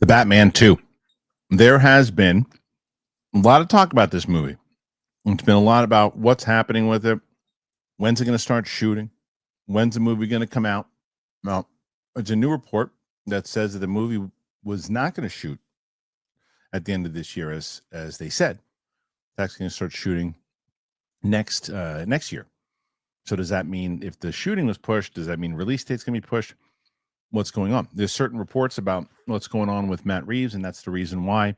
The Batman 2. There has been a lot of talk about this movie. It's been a lot about what's happening with it. When's it going to start shooting? When's the movie going to come out? Well, it's a new report that says that the movie was not going to shoot at the end of this year, as they said. It's actually going to start shooting next year. So does that mean if the shooting was pushed, does that mean release date's going to be pushed? What's going on? There's certain reports about what's going on with Matt Reeves, and that's the reason why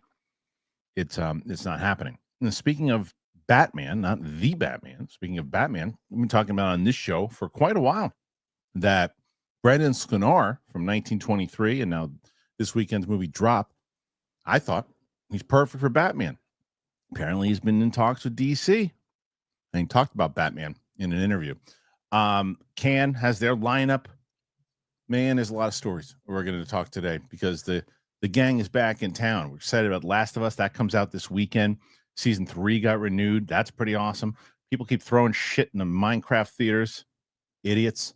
it's not happening. And speaking of Batman, not the Batman, speaking of Batman, we've been talking about on this show for quite a while that Brandon Sklenar from 1923 and now this weekend's movie Drop, I thought he's perfect for Batman. Apparently he's been in talks with DC and he talked about Batman in an interview. Cannes has their lineup. Man, there's a lot of stories we're going to talk today because the gang is back in town. We're excited about Last of Us. That comes out this weekend. Season 3 got renewed. That's pretty awesome. People keep throwing shit in the Minecraft theaters. Idiots.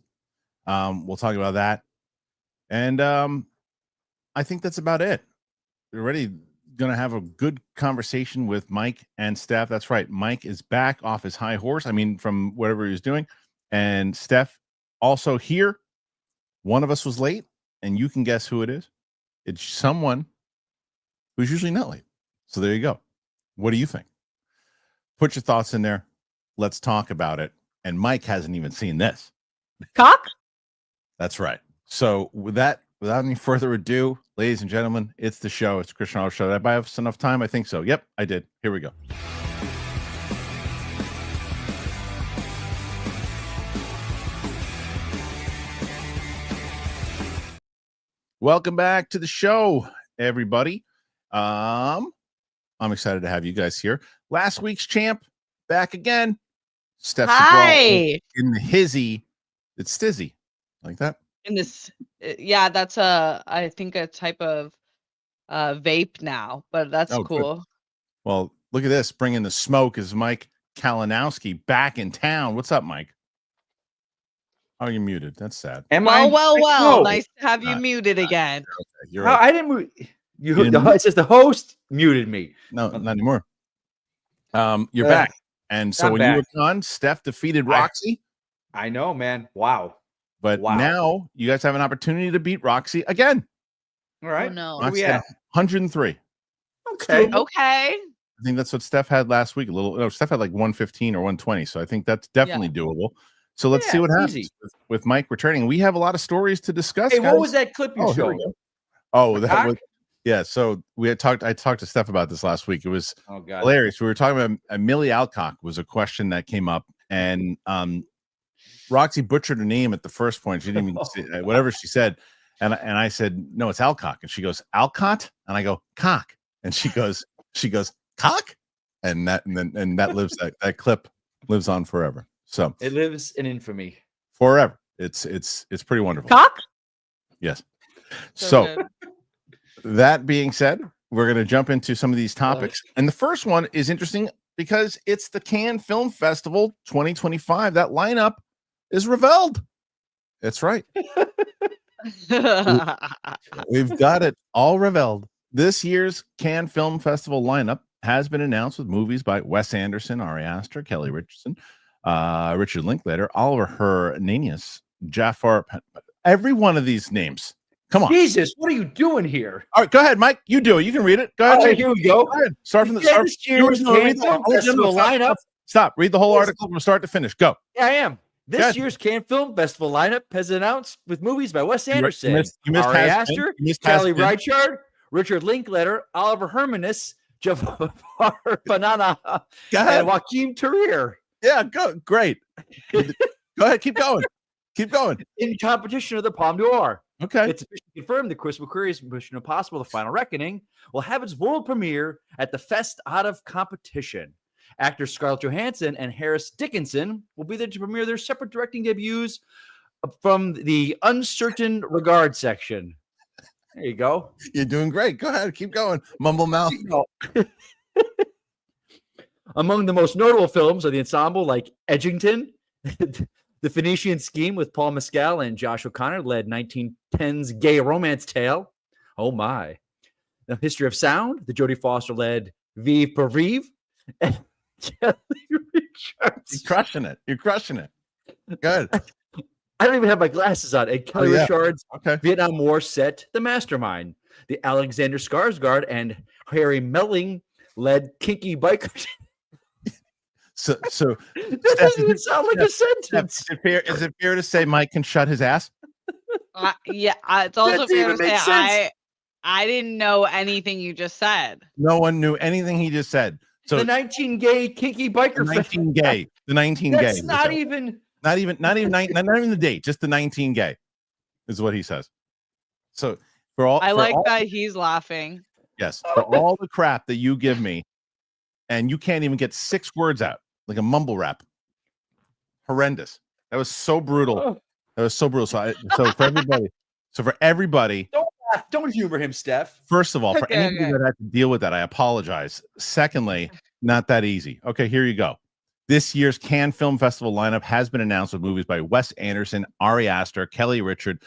We'll talk about that. And I think that's about it. We're already going to have a good conversation with Mike and Steph. That's right. Mike is back off his high horse. I mean, from whatever he was doing. And Steph also here. One of us was late, and you can guess who it is. It's someone who's usually not late. So there you go. What do you think? Put your thoughts in there. Let's talk about it. And Mike hasn't even seen this. Cock? That's right. So with that, without any further ado, ladies and gentlemen, it's the show. It's the Kristian Harloff Show. Did I buy us enough time? I think so. Yep, I did. Here we go. Welcome back to the show, everybody. I'm excited to have you guys here. Last week's champ back again. Steph Hi. in the hizzy. It's stizzy. Like that? In this, yeah, that's I think a type of vape now, but that's cool. Good. Well, look at this. Bringing the smoke is Mike Kalinowski back in town. What's up, Mike? Oh, you're muted. That's sad. Well. No. Nice to have you muted again. Okay, you're No, right. I didn't move. It says the host muted me. No, not anymore. You're back. And so I'm when back. you were gone, Steph defeated Roxy. I know, man. Wow. But now you guys have an opportunity to beat Roxy again. All right. Oh, no. Where we at? 103. Okay. Okay. I think that's what Steph had last week. Steph had like 115 or 120. So I think that's definitely doable. So let's see what happens with Mike returning. We have a lot of stories to discuss. Hey, guys. what was that clip you showed? That was So I talked to Steph about this last week. It was hilarious. We were talking about Millie Alcock was a question that came up, and Roxy butchered her name at the first point. She didn't even say whatever she said, and I said no, it's Alcock, and she goes Alcott, and I go cock, and she goes cock, and that lives that clip lives on forever. So it lives in infamy forever. It's pretty wonderful. Cock? Yes. So that being said, we're going to jump into some of these topics. And the first one is interesting because it's the Cannes Film Festival 2025. That lineup is revealed. That's right. We've got it all revealed. This year's Cannes Film Festival lineup has been announced with movies by Wes Anderson, Ari Aster, Kelly Richardson, Richard Linklater, Oliver Hernandez, Jafar. Every one of these names. Come on. Jesus, what are you doing here? All right, go ahead, Mike. You do it. You can read it. Go ahead. All right, here we go. Go ahead. Start from the start. Lineup. Stop. Read the whole article from start to finish. Go. Yeah, I am. This year's Cannes Film Festival lineup has announced with movies by Wes Anderson, Ari Aster, Kelly Reichardt, Richard Linklater, Oliver Hernandez, Jafar Banana, and Joaquin Turrier. Yeah, go. Great. Go ahead. Keep going. Keep going. In competition of the Palme d'Or. Okay. It's officially confirmed that Chris McQuarrie's Mission Impossible: The Final Reckoning will have its world premiere at the Fest Out of Competition. Actors Scarlett Johansson and Harris Dickinson will be there to premiere their separate directing debuts from the Uncertain Regard section. There you go. You're doing great. Go ahead. Keep going. Mumble mouth. Among the most notable films are the ensemble like Edgington, The Phoenician Scheme with Paul Mescal and Josh O'Connor led 1910's gay romance tale. Oh my. The History of Sound, the Jodie Foster-led Vive pour Vivre, and Kelly Richards. You're crushing it. You're crushing it. Good. I don't even have my glasses on. And Kelly Richards, Okay. Vietnam War set, The Mastermind. The Alexander Skarsgård and Harry Melling led Kinky Biker. So That doesn't even sound like a sentence. is it fair to say Mike can shut his ass? Yeah, it's also That fair to even say makes sense. I didn't know anything you just said. No one knew anything he just said. So The 19 gay kinky biker. the 19 gay. The 19 That's gay. not even. Not even the date, just the 19 gay is what he says. So I like that he's laughing. Yes, for all the crap that you give me, and you can't even get 6 words out, like a mumble rap. Horrendous. That was so brutal. Oh. That was so brutal. So for everybody, Don't humor him, Steph. first of all, for Okay, anybody okay. that had to deal with that, I apologize. Secondly, not that easy. Okay, here you go. This year's Cannes Film Festival lineup has been announced with movies by Wes Anderson, Ari Aster, Kelly Richard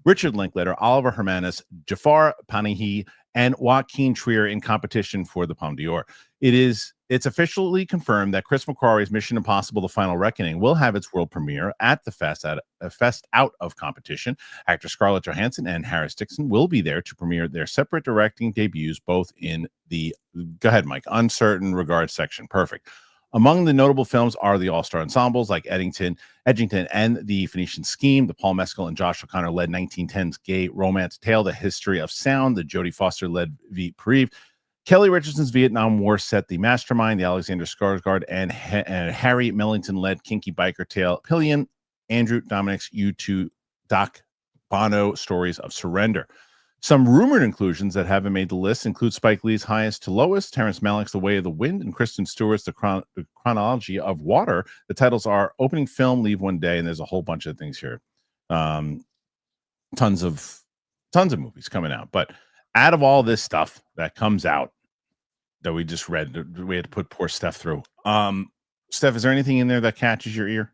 Linklater, Oliver Hermanis, Jafar Panahi, and Joaquin Trier in competition for the Palme d'Or. It's officially confirmed that Chris McQuarrie's Mission Impossible: The Final Reckoning will have its world premiere at the fest out of competition. Actor Scarlett Johansson and Harris Dixon will be there to premiere their separate directing debuts, both in the go ahead, Mike, uncertain regard section. Perfect. Among the notable films are the all-star ensembles like Edgington and The Phoenician Scheme, the Paul Mescal and Josh O'Connor-led 1910s gay romance tale, The History of Sound, the Jodie Foster-led Vive pour Vivre, Kelly Richardson's Vietnam War set, The Mastermind, the Alexander Skarsgård and Harry Mellington-led kinky biker tale, Pillion, Andrew Dominik's U2 Doc Bono Stories of Surrender. Some rumored inclusions that haven't made the list include Spike Lee's Highest to Lowest, Terrence Malick's The Way of the Wind, and Kristen Stewart's The Chronology of Water. The titles are Opening Film, Leave One Day, and there's a whole bunch of things here. Tons of movies coming out. But out of all this stuff that comes out that we just read, we had to put poor Steph through. Steph, is there anything in there that catches your ear?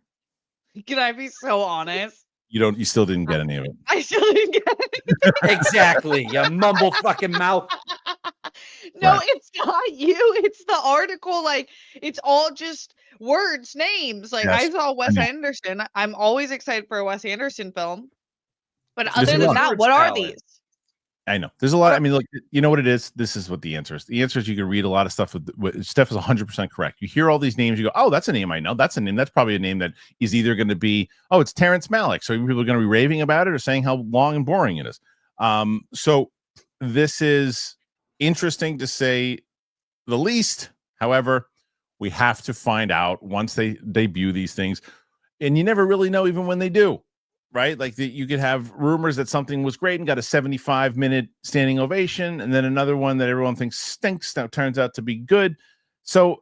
Can I be so honest? You still didn't get any of it. I still didn't get it. Exactly. You mumble fucking mouth. No, Right. it's not you. It's the article. Like, it's all just words, names. Like, Yes, I saw Wes know. Anderson. I'm always excited for a Wes Anderson film. But There's other a than lot. that, what are these? I know there's a lot. I mean, look, you know what it is. This is what the answer is. The answer is you can read a lot of stuff. With Steph is 100% correct. You hear all these names, you go, "Oh, that's a name I know. That's a name. That's probably a name that is either going to be, oh, it's Terrence Malick." So people are going to be raving about it or saying how long and boring it is. So this is interesting to say the least. However, we have to find out once they debut these things, and you never really know even when they do. Right? Like you could have rumors that something was great and got a 75-minute standing ovation, and then another one that everyone thinks stinks that turns out to be good. So,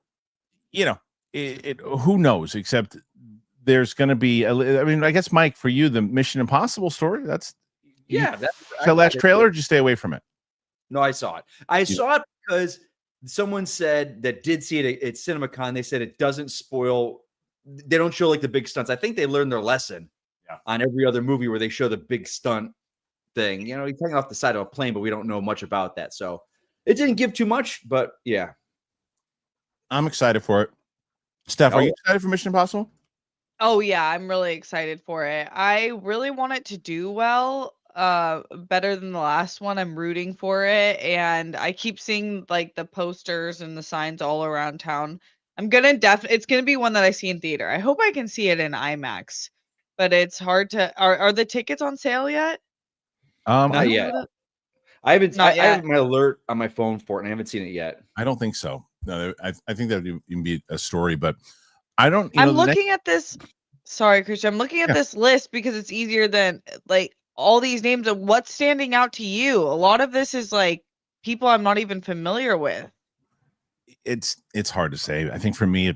who knows? Except there's going to be, I guess, Mike, for you, the Mission Impossible story, that's, the last trailer, or did you stay away from it? No, I saw it. I saw it because someone said that did see it at CinemaCon. They said it doesn't spoil. They don't show like the big stunts. I think they learned their lesson. On every other movie where they show the big stunt thing. He's hanging off the side of a plane, but we don't know much about that. So it didn't give too much, but yeah. I'm excited for it. Steph, are you excited for Mission Impossible? Oh, yeah, I'm really excited for it. I really want it to do well, better than the last one. I'm rooting for it, and I keep seeing like the posters and the signs all around town. I'm gonna it's gonna be one that I see in theater. I hope I can see it in IMAX. But it's hard to. Are the tickets on sale yet? Not yet. I haven't. Not I have yet. my alert on my phone for it, and I haven't seen it yet. I don't think so. No, I think that would even be a story, but I don't. I'm looking at this. Sorry, Kristian. I'm looking at this list because it's easier than like all these names of what's standing out to you. A lot of this is like people I'm not even familiar with. It's hard to say. I think for me,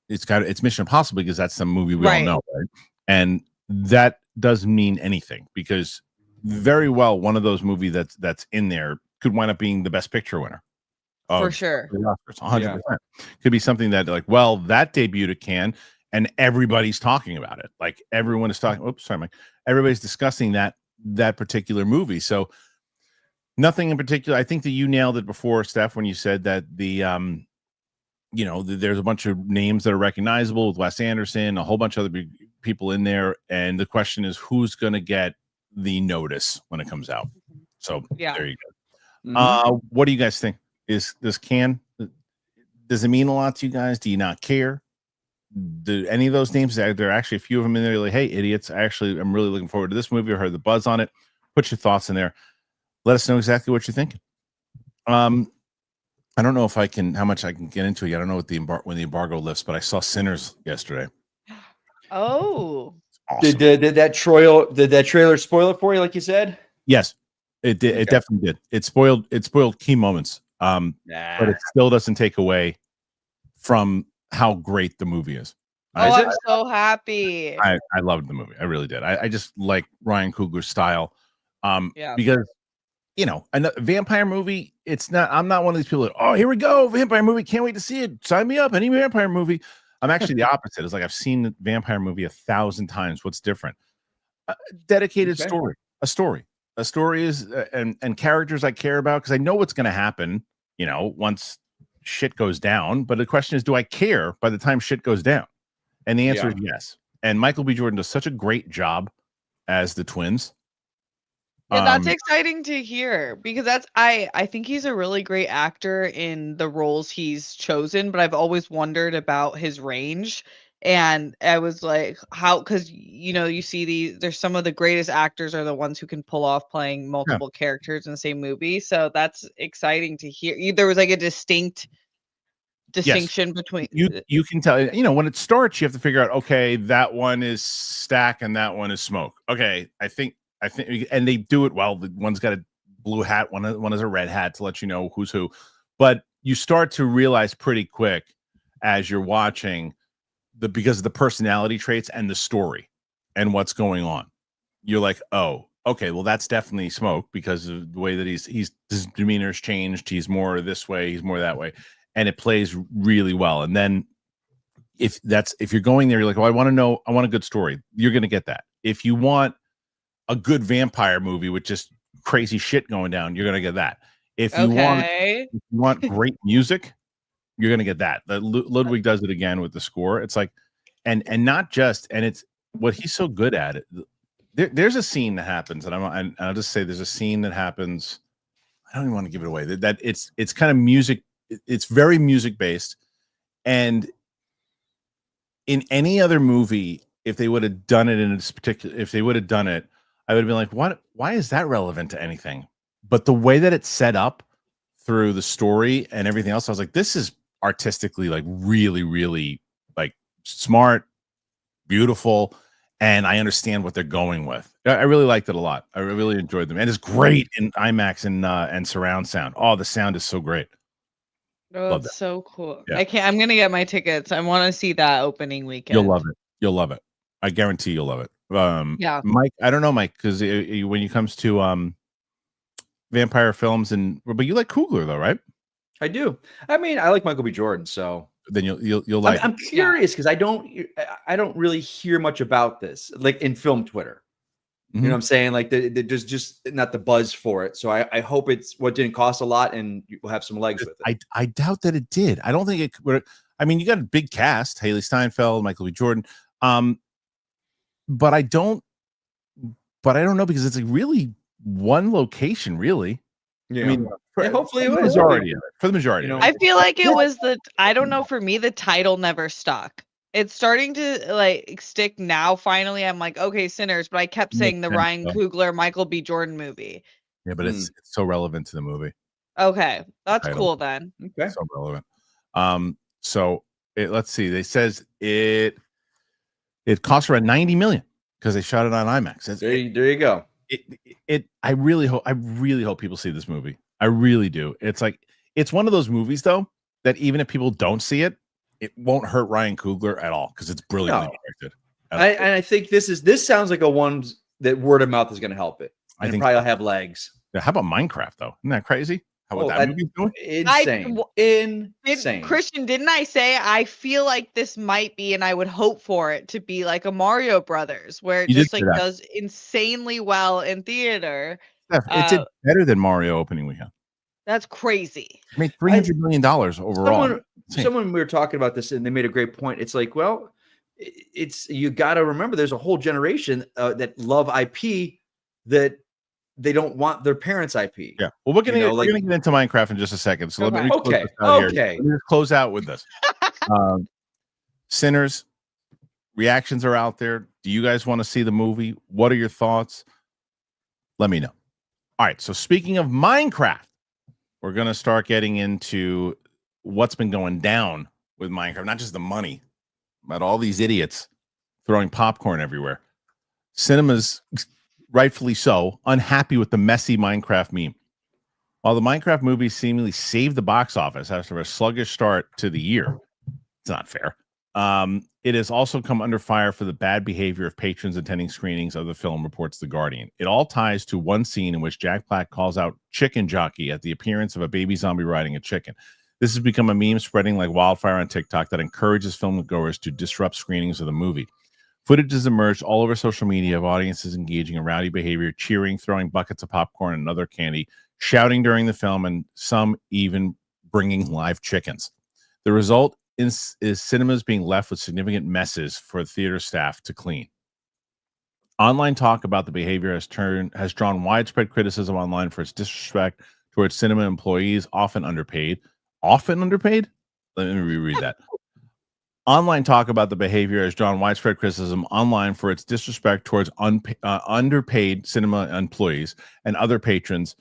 it's Mission Impossible because that's the movie we all know, right? And that doesn't mean anything because very well one of those movies that's in there could wind up being the Best Picture winner. For sure. 100%. Could be something that like, well, that debuted at Cannes and everybody's talking about it. Like everyone is talking. Oops, sorry, Mike. Everybody's discussing that particular movie. So Nothing in particular. I think that you nailed it before, Steph, when you said that there's a bunch of names that are recognizable with Wes Anderson, a whole bunch of other big people in there, and the question is who's going to get the notice when it comes out. So there you go. What do you guys think? Does it mean a lot to you guys? Do you not care? Do any of those names? There are actually a few of them in there. Like, hey, idiots! I'm really looking forward to this movie. I heard the buzz on it. Put your thoughts in there. Let us know exactly what you're thinking. I don't know how much I can get into it. I don't know what when the embargo lifts, but I saw Sinners yesterday. Oh, awesome. Did that trailer spoil it for you, like you said? Yes, it did. Okay. It definitely did. It spoiled key moments. But it still doesn't take away from how great the movie is. I'm so happy. I loved the movie. I really did. I just like Ryan Coogler's style. Because a vampire movie, I'm not one of these people that, oh, here we go, vampire movie, can't wait to see it, sign me up, any vampire movie. I'm actually the opposite. It's like I've seen the vampire movie 1,000 times. What's different? A dedicated story. A story is and characters I care about because I know what's going to happen, once shit goes down. But the question is, do I care by the time shit goes down? And the answer is yes. And Michael B. Jordan does such a great job as the twins. Yeah, that's exciting to hear because I think he's a really great actor in the roles he's chosen, but I've always wondered about his range. And I was like, because you see there's some of the greatest actors are the ones who can pull off playing multiple characters in the same movie. So that's exciting to hear. There was like a distinction between you can tell, when it starts, you have to figure out, okay, that one is Stack and that one is Smoke. Okay, I think, and they do it well. The one's got a blue hat, one has a red hat to let you know who's who. But you start to realize pretty quick as you're watching because of the personality traits and the story and what's going on. You're like, oh, okay, well, that's definitely Smoke because of the way that his demeanor's changed. He's more this way, he's more that way, and it plays really well. And then if you're going there, you're like, oh, I want a good story. You're going to get that. If you want a good vampire movie with just crazy shit going down, you're gonna get that. If you want great music, you're gonna get that. Ludwig does it again with the score. It's like, and not just, and it's what he's so good at it. There's a scene that happens, and I'll just say there's a scene that happens. I don't even want to give it away. That it's kind of music. It's very music based, and in any other movie, if they would have done it I would have been like, what? Why is that relevant to anything? But the way that it's set up through the story and everything else, I was like, this is artistically like really, really like smart, beautiful, and I understand what they're going with. I really liked it a lot. I really enjoyed them, and it's great in IMAX and surround sound. Oh, the sound is so great. Oh, that's so cool. Yeah. I'm gonna get my tickets. I want to see that opening weekend. You'll love it. I guarantee you'll love it. Mike, I don't know, Mike, because when it comes to vampire films but you like Coogler though, right? I do. I mean, I like Michael B. Jordan, so then you'll like. I'm curious because I don't really hear much about this, like in film Twitter. You know what I'm saying? Like there's just not the buzz for it. So I hope it's what didn't cost a lot and we'll have some legs with it. I doubt that it did. I don't think it. I mean, you got a big cast: Haley Steinfeld, Michael B. Jordan. But I don't know because it's like really one location, really. Yeah. I mean, hopefully it was for the majority. I feel like it was I don't know, for me, the title never stuck. It's starting to like stick now. Finally, I'm like, okay, Sinners, but I kept saying the Ryan Coogler, Michael B. Jordan movie. Yeah, but it's so relevant to the movie. Okay, that's cool then. Okay, so relevant. So let's see. They says it cost around $90 million because they shot it on IMAX. There you go. I really hope people see this movie. I really do. It's like it's one of those movies though that even if people don't see it, it won't hurt Ryan Coogler at all because it's brilliantly directed. I think this sounds like a one that word of mouth is going to help it. I think probably have legs. Yeah, how about Minecraft though? Isn't that crazy? How about that movie doing? Insane. Christian, didn't I say I feel like this might be, and I would hope for it to be like a Mario Brothers, where it just like does insanely well in theater. It did better than Mario opening weekend. That's crazy. It made $300 million overall. Someone we were talking about this, and they made a great point. It's like, well, it's you got to remember, there's a whole generation that love IP that they don't want their parents' IP. Yeah. Well, we're gonna get into Minecraft in just a second. So let me okay. Let me just close out with this. Sinners, reactions are out there. Do you guys want to see the movie? What are your thoughts? Let me know. All right. So speaking of Minecraft, we're gonna start getting into what's been going down with Minecraft, not just the money, but all these idiots throwing popcorn everywhere. Cinemas, rightfully so, unhappy with the messy Minecraft meme. While the Minecraft movie seemingly saved the box office after a sluggish start to the year, it's not fair. It has also come under fire for the bad behavior of patrons attending screenings of the film, reports The Guardian. It all ties to one scene in which Jack Black calls out chicken jockey at the appearance of a baby zombie riding a chicken. This has become a meme spreading like wildfire on TikTok that encourages filmgoers to disrupt screenings of the movie. Footage has emerged all over social media of audiences engaging in rowdy behavior, cheering, throwing buckets of popcorn and other candy, shouting during the film, and some even bringing live chickens. The result is cinemas being left with significant messes for theater staff to clean. Online talk about the behavior has drawn widespread criticism online for its disrespect towards cinema employees, often underpaid. Often underpaid? Let me reread that. Online talk about the behavior has drawn widespread criticism online for its disrespect towards underpaid cinema employees and other patrons,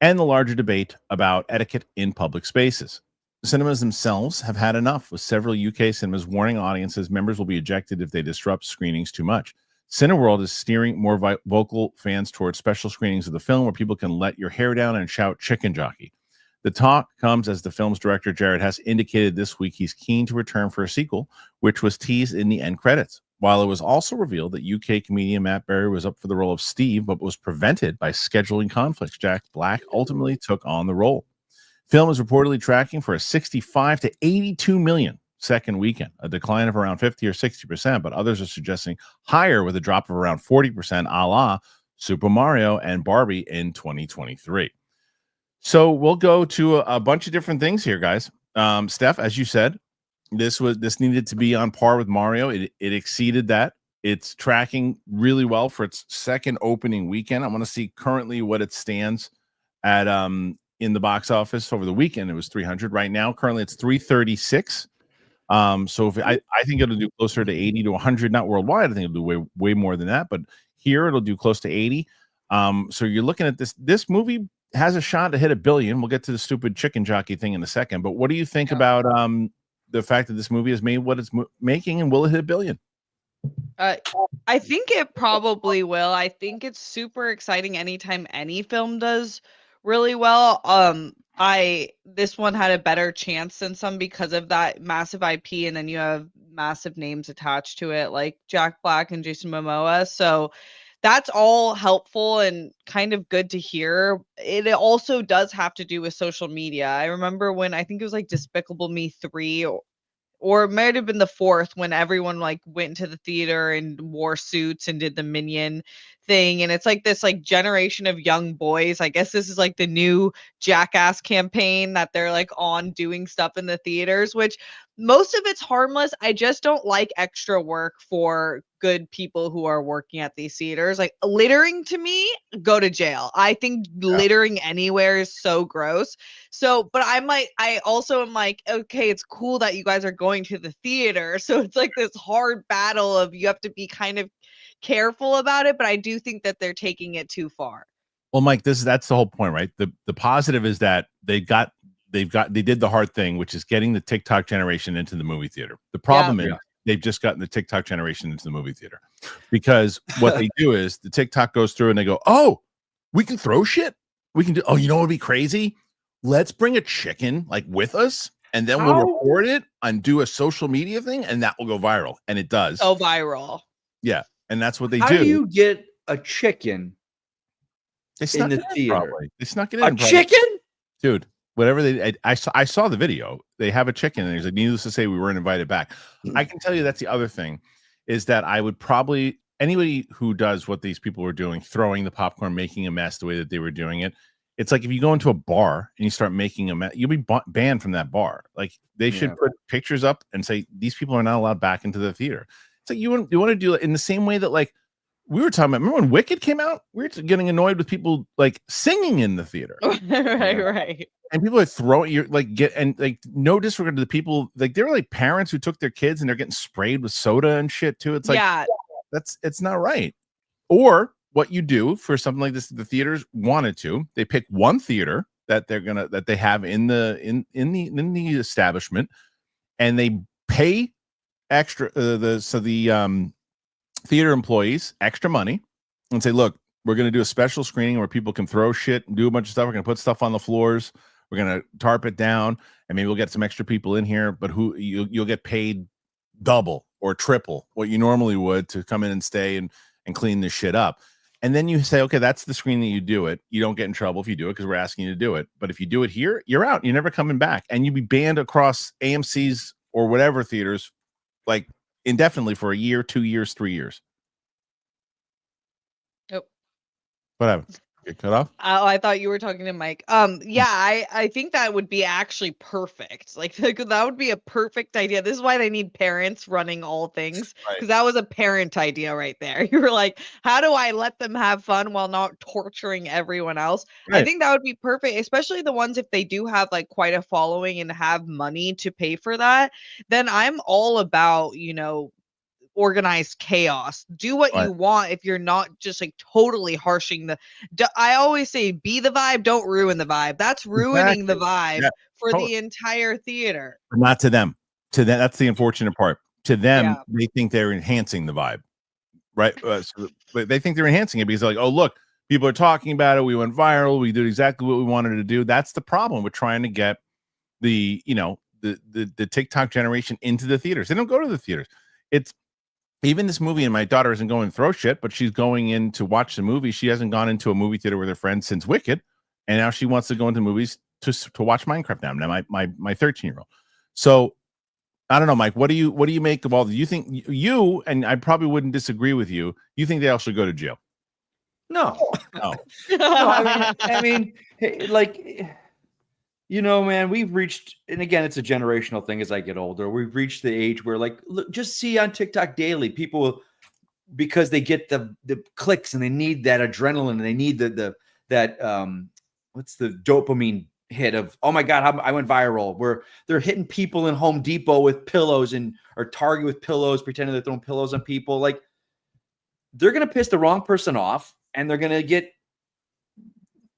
and the larger debate about etiquette in public spaces. Cinemas themselves have had enough, with several UK cinemas warning audiences members will be ejected if they disrupt screenings too much. Cineworld is steering more vocal fans towards special screenings of the film where people can let your hair down and shout chicken jockey. The talk comes as the film's director, Jared Hess, indicated this week he's keen to return for a sequel, which was teased in the end credits. While it was also revealed that UK comedian Matt Berry was up for the role of Steve, but was prevented by scheduling conflicts, Jack Black ultimately took on the role. Film is reportedly tracking for a 65 to 82 million second weekend, a decline of around 50 or 60%, but others are suggesting higher with a drop of around 40%, a la Super Mario and Barbie in 2023. So we'll go to a bunch of different things here, guys. Steph, as you said, this needed to be on par with Mario. It exceeded that. It's tracking really well for its second opening weekend. I want to see currently what it stands at in the box office over the weekend. It was 300. Right now, currently it's 336. So if I think it'll do closer to 80 to 100, not worldwide. I think it'll do way more than that, but here it'll do close to 80. So you're looking at this movie has a shot to hit $1 billion. We'll get to the stupid chicken jockey thing in a second, but what do you think about the fact that this movie has made what it's making, and will it hit $1 billion? I think it probably will. I think it's super exciting anytime any film does really well. This one had a better chance than some because of that massive IP, and then you have massive names attached to it like Jack Black and Jason Momoa. So that's all helpful and kind of good to hear. It also does have to do with social media. I remember when I think it was like Despicable Me 3 or it might have been the 4th when everyone like went into the theater and wore suits and did the Minion thing. And it's like this like generation of young boys. I guess this is like the new Jackass campaign that they're like on doing stuff in the theaters, which most of it's harmless. I just don't like extra work for good people who are working at these theaters. Like littering, to me, go to jail. I think littering anywhere is so gross. So, but I also am like, okay, it's cool that you guys are going to the theater. So it's like this hard battle of you have to be kind of careful about it, but I do think that they're taking it too far. Well, Mike, that's the whole point, right? The positive is that they did the hard thing, which is getting the TikTok generation into the movie theater. The problem is they've just gotten the TikTok generation into the movie theater, because what they do is the TikTok goes through and they go, oh, we can throw shit. We can do, oh, you know what would be crazy? Let's bring a chicken like with us, and then we'll record it and do a social media thing, and that will go viral. And it does. Go viral. Yeah. And that's what they do. How do you get a chicken in the theater? Probably. They snuck it in. A chicken? Dude, whatever I saw the video. They have a chicken, and there's like, needless to say, we weren't invited back. I can tell you that's the other thing, is that I would probably anybody who does what these people were doing, throwing the popcorn, making a mess the way that they were doing it, it's like if you go into a bar and you start making a mess, you'll be banned from that bar. Like they should put pictures up and say these people are not allowed back into the theater. It's like you want to do it in the same way that like we were talking about. Remember when Wicked came out? We were getting annoyed with people like singing in the theater. Right. And people are throwing no disregard to the people, like there were like parents who took their kids and they're getting sprayed with soda and shit too. It's like it's not right. Or what you do for something like this, the theaters wanted to, they pick one theater that they have in the establishment, and they pay extra the theater employees extra money and say, look, we're going to do a special screening where people can throw shit and do a bunch of stuff. We're going to put stuff on the floors. We're going to tarp it down, and maybe we'll get some extra people in here, but you'll get paid double or triple what you normally would to come in and stay and clean this shit up. And then you say, okay, that's the screen that you do it. You don't get in trouble if you do it because we're asking you to do it. But if you do it here, you're out. You're never coming back. And you'd be banned across AMC's or whatever theaters like indefinitely for a year, 2 years, 3 years. Yep. What happened? Get cut off? Oh, I thought you were talking to Mike. Yeah, I think that would be actually perfect. Like that would be a perfect idea. This is why they need parents running all things, because that was a parent idea right there. You were like, how do I let them have fun while not torturing everyone else? Right. I think that would be perfect, especially the ones if they do have like quite a following and have money to pay for that. Then I'm all about, organized chaos. Do what you want if you're not just like totally harshing I always say be the vibe, don't ruin the vibe. That's ruining the vibe for the entire theater. But not to them. To them, that's the unfortunate part. To them, they think they're enhancing the vibe, right? But they think they're enhancing it because they're like, oh, look, people are talking about it. We went viral. We did exactly what we wanted to do. That's the problem with trying to get the TikTok generation into the theaters. They don't go to the theaters. It's even this movie, and my daughter isn't going to throw shit, but she's going in to watch the movie. She hasn't gone into a movie theater with her friends since Wicked, and now she wants to go into movies to watch Minecraft now. Now my 13-year-old. So I don't know, Mike. What do you make of all? Do you think you and I probably wouldn't disagree with you? You think they all should go to jail? No. No. I mean, like. Man, we've reached, and again, it's a generational thing as I get older. We've reached the age where, like, look, just see on TikTok daily, people, because they get the clicks and they need that adrenaline and they need that what's the dopamine hit of, oh my God, I went viral, where they're hitting people in Home Depot with pillows or Target with pillows, pretending they're throwing pillows on people. Like, they're going to piss the wrong person off, and they're going to get,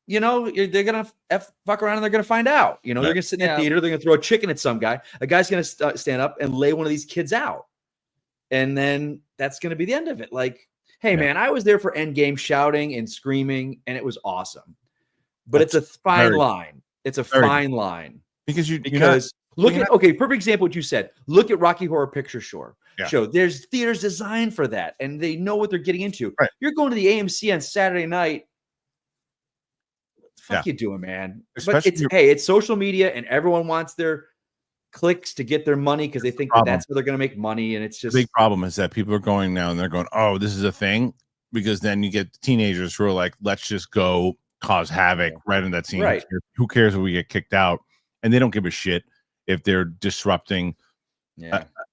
they're going to fuck around and they're going to find out. They're going to sit in the theater. They're going to throw a chicken at some guy. A guy's going to stand up and lay one of these kids out. And then that's going to be the end of it. Like, hey, man, I was there for Endgame shouting and screaming, and it was awesome. But it's a fine line. It's a fine line. Because look at, perfect example what you said. Look at Rocky Horror Picture Show. There's theaters designed for that, and they know what they're getting into. Right. You're going to the AMC on Saturday night. Fuck you doing, man. But it's social media, and everyone wants their clicks to get their money because they think that's where they're going to make money. And it's just the big problem is that people are going now and they're going, oh, this is a thing, because then you get teenagers who are like, let's just go cause havoc right in that scene. Right. Who cares if we get kicked out? And they don't give a shit if they're disrupting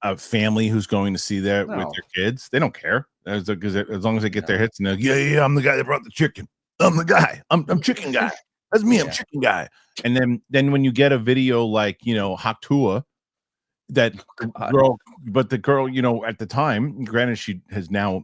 a family who's going to see that with their kids. They don't care as long as they get their hits and they're like, I'm the guy that brought the chicken. I'm the guy. I'm chicken guy. That's me. I'm chicken guy. And then when you get a video like, Haktua, that girl, but the girl, at the time, granted, she has now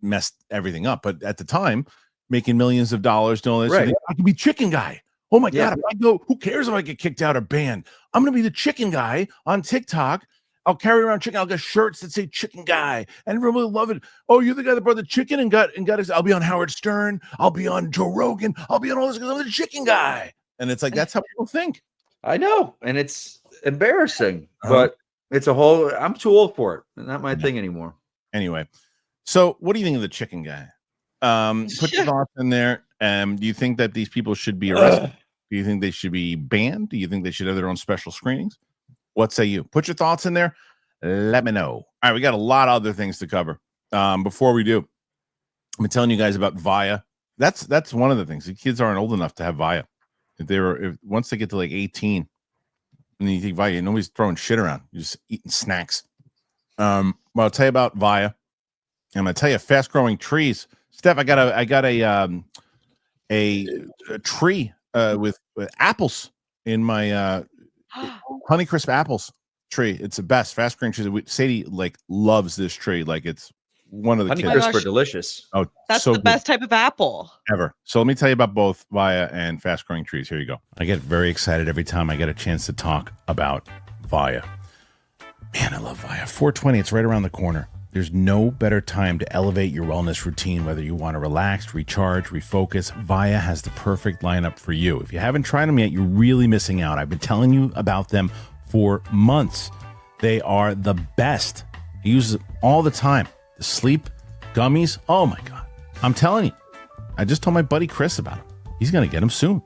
messed everything up, but at the time, making millions of dollars doing this, I could be chicken guy. Oh my God, if I go, who cares if I get kicked out or banned? I'm going to be the chicken guy on TikTok. I'll carry around chicken. I'll get shirts that say chicken guy, and everyone will love it. Oh, you're the guy that brought the chicken and got his. I'll be on Howard Stern. I'll be on Joe Rogan. I'll be on all this because I'm the chicken guy. And it's like, that's how people think. I know. And it's embarrassing, but it's I'm too old for it. It's not my thing anymore. Anyway. So what do you think of the chicken guy? Put your thoughts in there. Do you think that these people should be arrested? Do you think they should be banned? Do you think they should have their own special screenings? What say you? Put your thoughts in there. Let me know. All right, we got a lot of other things to cover. before we do, I'm telling you guys about VIIA. That's one of the things. The kids aren't old enough to have VIIA. Once they get to like 18, and then you think VIIA, nobody's throwing shit around. You're just eating snacks. Well, I'll tell you about VIIA. I'm gonna tell you fast growing trees. Steph, I got a tree with apples in my Honeycrisp apples tree. It's the best fast growing trees. Sadie loves this tree. Like it's one of the Honeycrisp are delicious. Oh, that's so the best type of apple ever. So let me tell you about both VIIA and fast growing trees. Here you go. I get very excited every time I get a chance to talk about VIIA. Man, I love VIIA. 420, it's right around the corner. There's no better time to elevate your wellness routine, whether you want to relax, recharge, refocus. VIIA has the perfect lineup for you. If you haven't tried them yet, you're really missing out. I've been telling you about them for months. They are the best. I use them all the time. The sleep gummies, oh my God. I'm telling you. I just told my buddy Chris about them. He's going to get them soon.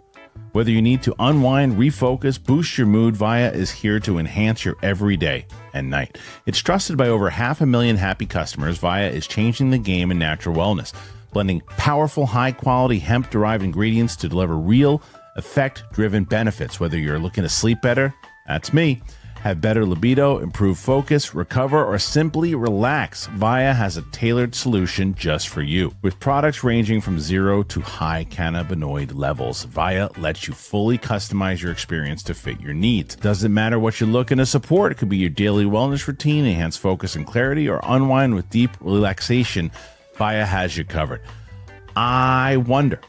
Whether you need to unwind, refocus, boost your mood, VIIA is here to enhance your everyday and night. It's trusted by over 500,000 happy customers. VIIA is changing the game in natural wellness, blending powerful, high-quality hemp-derived ingredients to deliver real, effect-driven benefits. Whether you're looking to sleep better, that's me, have better libido, improve focus, recover, or simply relax, VIIA has a tailored solution just for you. With products ranging from 0 to high cannabinoid levels, VIIA lets you fully customize your experience to fit your needs. Doesn't matter what you're looking to support. It could be your daily wellness routine, enhance focus and clarity, or unwind with deep relaxation. VIIA has you covered. I wonder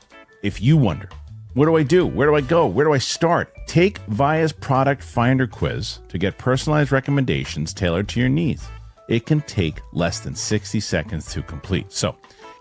if you wonder, what do I do? Where do I go? Where do I start? Take VIIA's product finder quiz to get personalized recommendations tailored to your needs. It can take less than 60 seconds to complete. So,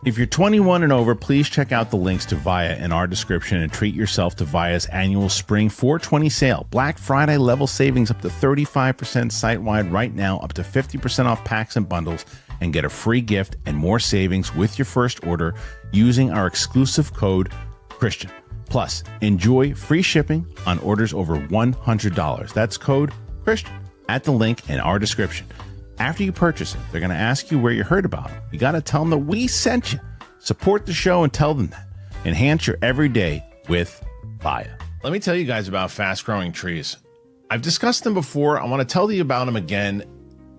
if you're 21 and over, please check out the links to VIIA in our description and treat yourself to VIIA's annual Spring 420 sale. Black Friday level savings up to 35% site-wide right now, up to 50% off packs and bundles, and get a free gift and more savings with your first order using our exclusive code Kristian. Plus, enjoy free shipping on orders over $100. That's code Kristian at the link in our description. After you purchase it, they're going to ask you where you heard about them. You got to tell them that we sent you. Support the show and tell them that. Enhance your everyday with VIIA. Let me tell you guys about fast growing trees. I've discussed them before. I want to tell you about them again.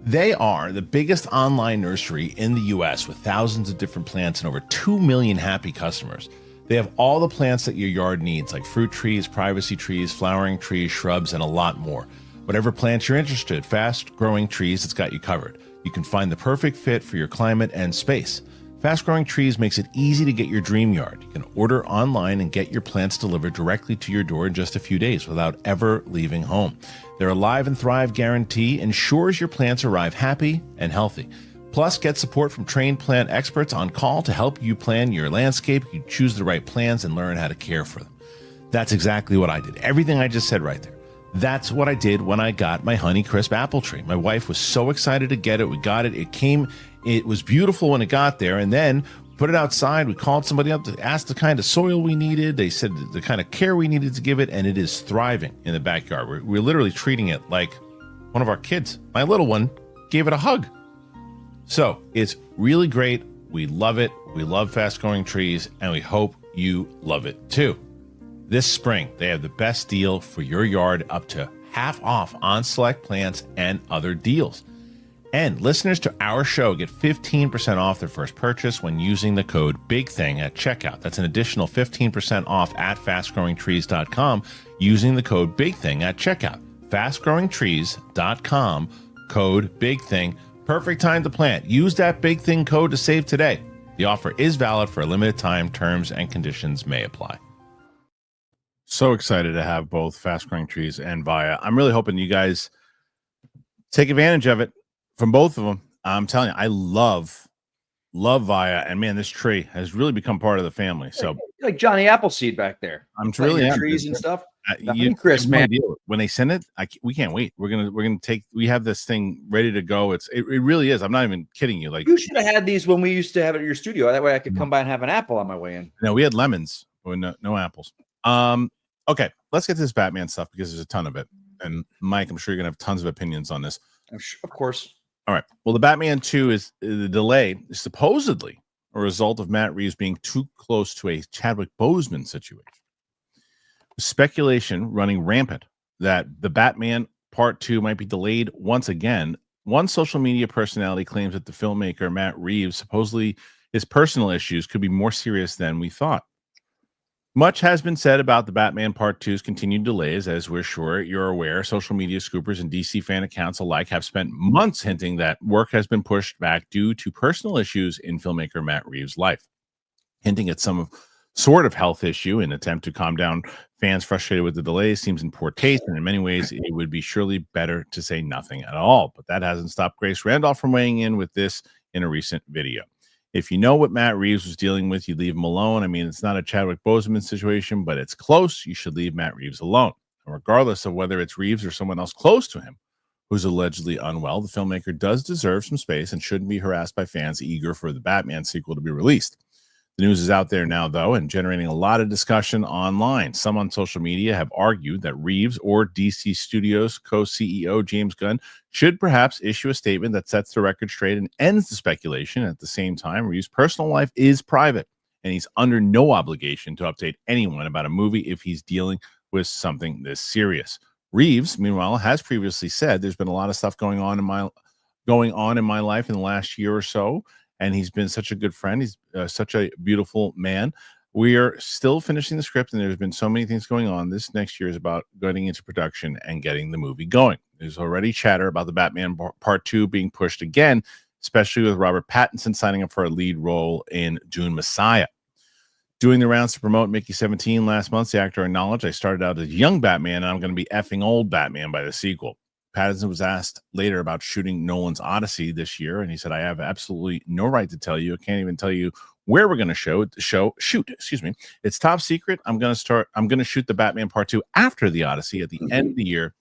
They are the biggest online nursery in the US with thousands of different plants and over 2 million happy customers. They have all the plants that your yard needs, like fruit trees, privacy trees, flowering trees, shrubs, and a lot more. Whatever plants you're interested, Fast Growing Trees has got you covered. You can find the perfect fit for your climate and space. Fast Growing Trees makes it easy to get your dream yard. You can order online and get your plants delivered directly to your door in just a few days without ever leaving home. Their Alive and Thrive guarantee ensures your plants arrive happy and healthy. Plus, get support from trained plant experts on call to help you plan your landscape, you choose the right plants, and learn how to care for them. That's exactly what I did. Everything I just said right there. That's what I did when I got my Honeycrisp apple tree. My wife was so excited to get it. We got it. It was beautiful when it got there, and then put it outside. We called somebody up to ask the kind of soil we needed. They said the kind of care we needed to give it, and it is thriving in the backyard. We're literally treating it like one of our kids. My little one gave it a hug. So it's really great. We love it. We love fast growing trees, and we hope you love it too. This spring, they have the best deal for your yard, up to half off on select plants and other deals. And listeners to our show get 15% off their first purchase when using the code BIGTHING at checkout. That's an additional 15% off at fastgrowingtrees.com using the code BIGTHING at checkout. Fastgrowingtrees.com, code BIGTHING. Perfect time to plant. Use that Big Thing code to save today. The offer is valid for a limited time. Terms and conditions may apply. So excited to have both Fast Growing Trees and VIIA. I'm really hoping you guys take advantage of it from both of them. I'm telling you, I love VIIA, and man, this tree has really become part of the family. So, like Johnny Appleseed back there. I'm really trees and stuff. Chris, man, when they send it, we can't wait. We're gonna take. We have this thing ready to go. It really is. I'm not even kidding you. Like, you should have had these when we used to have it at your studio. That way, I could come by and have an apple on my way in. No, we had lemons, but no apples. Okay, let's get to this Batman stuff because there's a ton of it. And Mike, I'm sure you're gonna have tons of opinions on this. Of course. All right. Well, the Batman 2 is the delay is supposedly a result of Matt Reeves being too close to a Chadwick Boseman situation. Speculation running rampant that the Batman Part 2 might be delayed once again. One social media personality claims that the filmmaker Matt Reeves supposedly his personal issues could be more serious than we thought. Much has been said about the Batman Part 2's continued delays, as we're sure you're aware. Social media scoopers and DC fan accounts alike have spent months hinting that work has been pushed back due to personal issues in filmmaker Matt Reeves' life, hinting at some sort of health issue in an attempt to calm down fans frustrated with the delays seems in poor taste, and in many ways it would be surely better to say nothing at all. But that hasn't stopped Grace Randolph from weighing in with this in a recent video. If you know what Matt Reeves was dealing with, you leave him alone. I mean, it's not a Chadwick Boseman situation, but it's close. You should leave Matt Reeves alone. And regardless of whether it's Reeves or someone else close to him who's allegedly unwell, the filmmaker does deserve some space and shouldn't be harassed by fans eager for the Batman sequel to be released. The news is out there now, though, and generating a lot of discussion online. Some on social media have argued that Reeves or DC Studios co-CEO James Gunn should perhaps issue a statement that sets the record straight and ends the speculation. At the same time, Reeves' personal life is private, and he's under no obligation to update anyone about a movie if he's dealing with something this serious. Reeves, meanwhile, has previously said there's been a lot of stuff going on in my life in the last year or so. And he's been such a good friend. He's such a beautiful man. We are still finishing the script, and there's been so many things going on. This next year is about getting into production and getting the movie going. There's already chatter about the Batman Part 2 being pushed again, especially with Robert Pattinson signing up for a lead role in Dune Messiah. Doing the rounds to promote Mickey 17 last month, the actor acknowledged, I started out as young Batman, and I'm going to be effing old Batman by the sequel. Pattinson was asked later about shooting Nolan's Odyssey this year, and he said, I have absolutely no right to tell you. I can't even tell you where we're going to shoot. It's top secret. I'm going to shoot the Batman Part 2 after the Odyssey at the end of the year.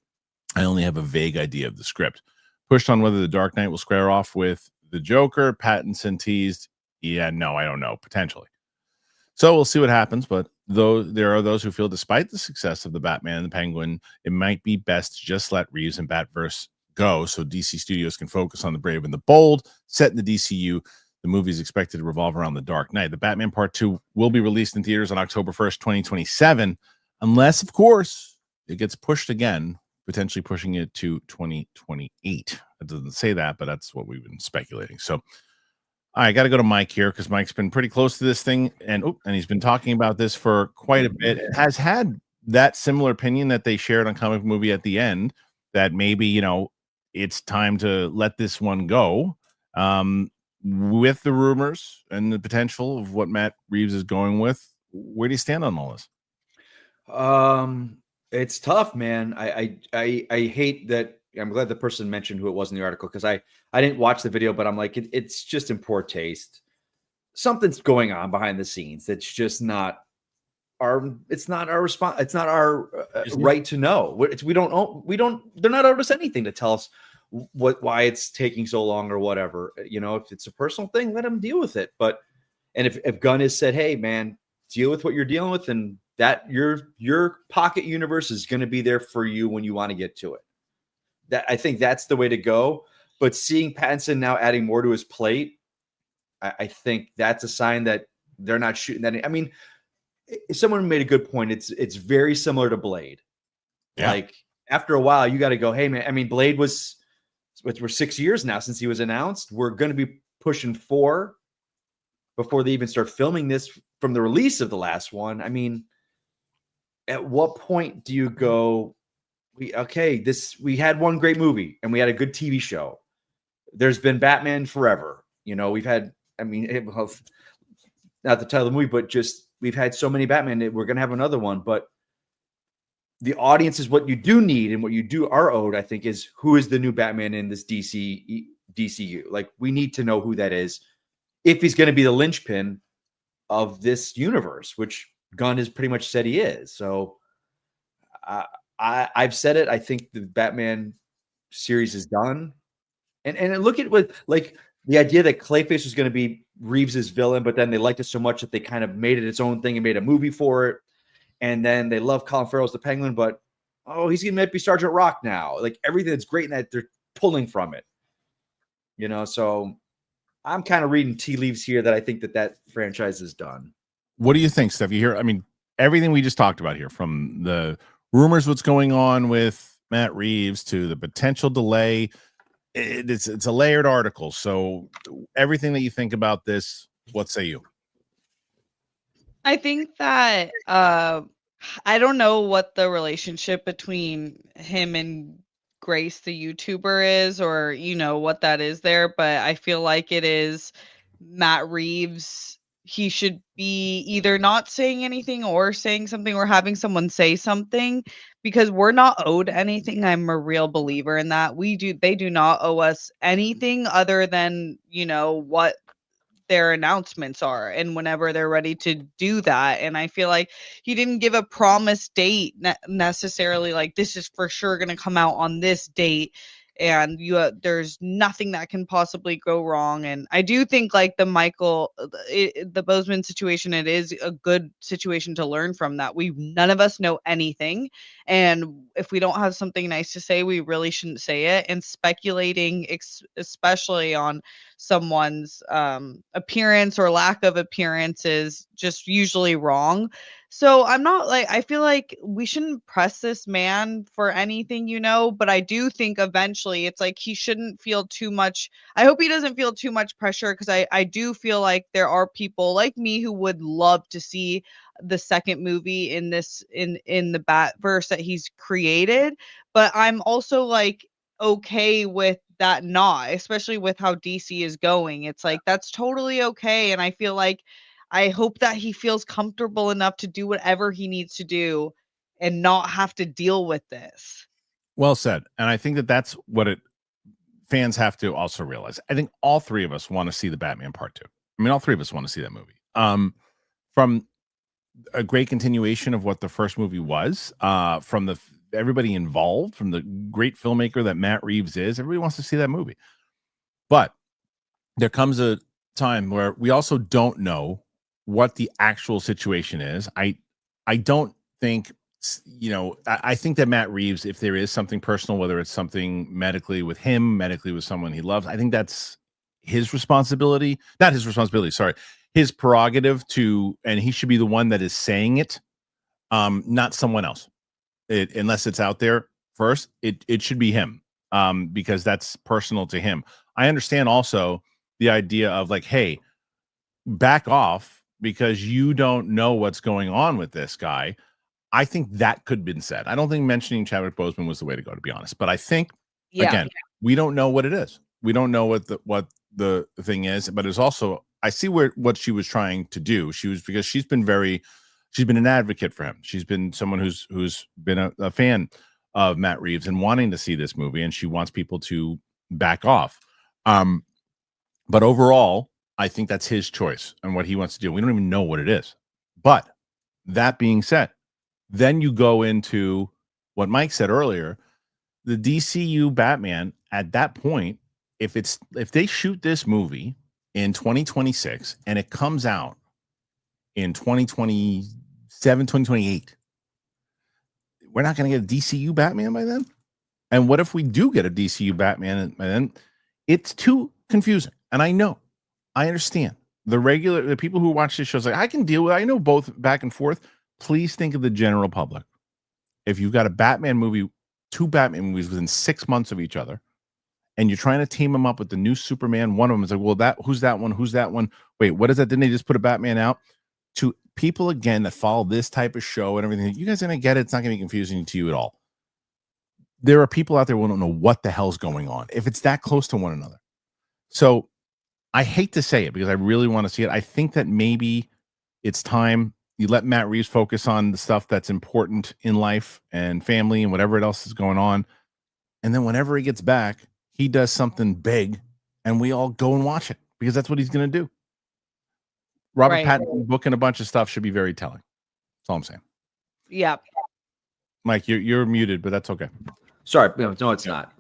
I only have a vague idea of the script. Pushed on whether The Dark Knight will square off with the Joker, Pattinson teased, I don't know, potentially. So we'll see what happens, but though there are those who feel despite the success of the Batman and the Penguin, it might be best to just let Reeves and Batverse go so DC Studios can focus on the brave and the bold set in the DCU. The movie is expected to revolve around the Dark Knight. The Batman Part 2 will be released in theaters on October 1st, 2027, unless, of course, it gets pushed again, potentially pushing it to 2028. It doesn't say that, but that's what we've been speculating. So I got to go to Mike here because Mike's been pretty close to this thing, and he's been talking about this for quite a bit. It has had that similar opinion that they shared on Comic Movie at the end that maybe, it's time to let this one go with the rumors and the potential of what Matt Reeves is going with. Where do you stand on all this? It's tough, man. I hate that. I'm glad the person mentioned who it was in the article because I didn't watch the video, but I'm like, it's just in poor taste. Something's going on behind the scenes. That's just not it's not our response. It's not our right to know. They're not owed us anything to tell us why it's taking so long or whatever. If it's a personal thing, let them deal with it. And if Gunn has said, hey man, deal with what you're dealing with, and that your pocket universe is going to be there for you when you want to get to it. That I think that's the way to go. But seeing Pattinson now adding more to his plate, I think that's a sign that they're not shooting that. I mean, someone made a good point. It's very similar to Blade. Yeah. Like after a while, you got to go, hey man. I mean, Blade we're 6 years now since he was announced. We're going to be pushing 4 before they even start filming this from the release of the last one. I mean, at what point do you go? We had one great movie and we had a good TV show. There's been Batman forever. We've had, not the title of the movie, but just we've had so many Batman that we're going to have another one. But the audience is what you do need, and what you do are owed, I think, is who is the new Batman in this DCU. Like, we need to know who that is if he's going to be the linchpin of this universe, which Gunn has pretty much said he is. So I've said it. I think the Batman series is done. And look at what, like, the idea that Clayface was going to be Reeves's villain, but then they liked it so much that they kind of made it its own thing and made a movie for it. And then they love Colin Farrell as the Penguin, but he's going to be Sergeant Rock now. Like, everything that's great in that, they're pulling from it. You know, so I'm kind of reading tea leaves here that I think that franchise is done. What do you think, Steph? You hear, I mean, everything we just talked about here, from the rumors, what's going on with Matt Reeves, to the potential delay. It's a layered article. So everything that you think about this, what say you? I think that I don't know what the relationship between him and Grace the YouTuber is, or what that is there, but I feel like it is Matt Reeves. He should be either not saying anything or saying something, or having someone say something, because we're not owed anything. I'm a real believer in that. They do not owe us anything other than, what their announcements are, and whenever they're ready to do that. And I feel like he didn't give a promised date necessarily, like this is for sure going to come out on this date, and there's nothing that can possibly go wrong. And I do think, like, the Boseman situation, it is a good situation to learn from, that none of us know anything, and if we don't have something nice to say, we really shouldn't say it. And speculating, especially on someone's appearance or lack of appearance, is just usually wrong. So I'm not like, I feel like we shouldn't press this man for anything, but I do think eventually it's like he shouldn't feel too much. I hope he doesn't feel too much pressure, because I do feel like there are people like me who would love to see the second movie in the Batverse that he's created. But I'm also like okay with that, not, especially with how DC is going. It's like that's totally okay, and I feel like I hope that he feels comfortable enough to do whatever he needs to do and not have to deal with this. Well said. And I think that that's what fans have to also realize. I think all three of us want to see the Batman Part 2. I mean, all three of us want to see that movie. From a great continuation of what the first movie was, from everybody involved, from the great filmmaker that Matt Reeves is, everybody wants to see that movie. But there comes a time where we also don't know what the actual situation is. I don't think, I think that Matt Reeves, if there is something personal, whether it's something medically with him, medically with someone he loves, I think that's his responsibility, not his responsibility, sorry, his prerogative and he should be the one that is saying it, not someone else. Unless it's out there first, it should be him, because that's personal to him. I understand also the idea of like, hey, back off, because you don't know what's going on with this guy. I think that could have been said. I don't think mentioning Chadwick Boseman was the way to go, to be honest. But I think, again, we don't know what it is. We don't know what the thing is. But it's also, I see what she was trying to do. Because she's been an advocate for him. She's been someone who's been a fan of Matt Reeves and wanting to see this movie, and she wants people to back off. But overall, I think that's his choice and what he wants to do. We don't even know what it is. But that being said, then you go into what Mike said earlier, the DCU Batman. At that point, if they shoot this movie in 2026 and it comes out in 2027, 2028, we're not going to get a DCU Batman by then. And what if we do get a DCU Batman by then? It's too confusing. And I understand the people who watch this show is like, I can deal with it. I know both back and forth. Please think of the general public. If you've got a Batman movie, two Batman movies within 6 months of each other, and you're trying to team them up with the new Superman, one of them is like, well, who's that one? Who's that one? Wait, what is that? Didn't they just put a Batman out? To people, again, that follow this type of show and everything, you guys are going to get it. It's not going to be confusing to you at all. There are people out there who don't know what the hell's going on if it's that close to one another. So I hate to say it because I really want to see it. I think that maybe it's time you let Matt Reeves focus on the stuff that's important in life and family and whatever else is going on. And then whenever he gets back, he does something big and we all go and watch it because that's what he's going to do. Robert Pattinson booking a bunch of stuff should be very telling. That's all I'm saying. Yeah. Mike, you're muted, but that's okay. Sorry. No, it's not.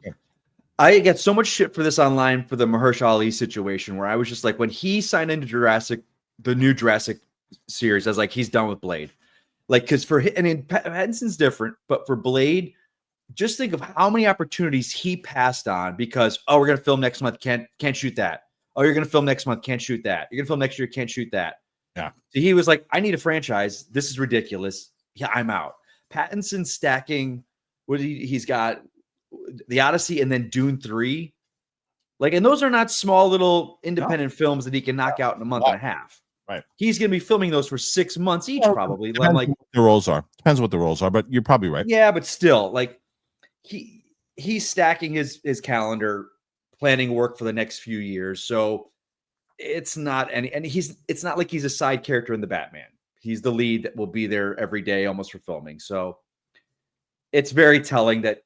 I get so much shit for this online for the Mahershala Ali situation where I was just like, when he signed into the new Jurassic series, I was like, he's done with Blade. Like, because Pattinson's different, but for Blade, just think of how many opportunities he passed on because, oh, we're going to film next month. Can't shoot that. Oh, you're going to film next month. Can't shoot that. You're going to film next year. Can't shoot that. Yeah. So he was like, I need a franchise. This is ridiculous. Yeah, I'm out. Pattinson stacking what he's got the Odyssey and then Dune 3. Like, and those are not small little independent films that he can knock out in a month and a half. Right. He's going to be filming those for 6 months each, probably. Depends Like what the roles are. Depends what the roles are, but you're probably right. Yeah, but still, like he's stacking his calendar, planning work for the next few years. So it's not it's not like he's a side character in the Batman. He's the lead that will be there every day almost for filming. So it's very telling that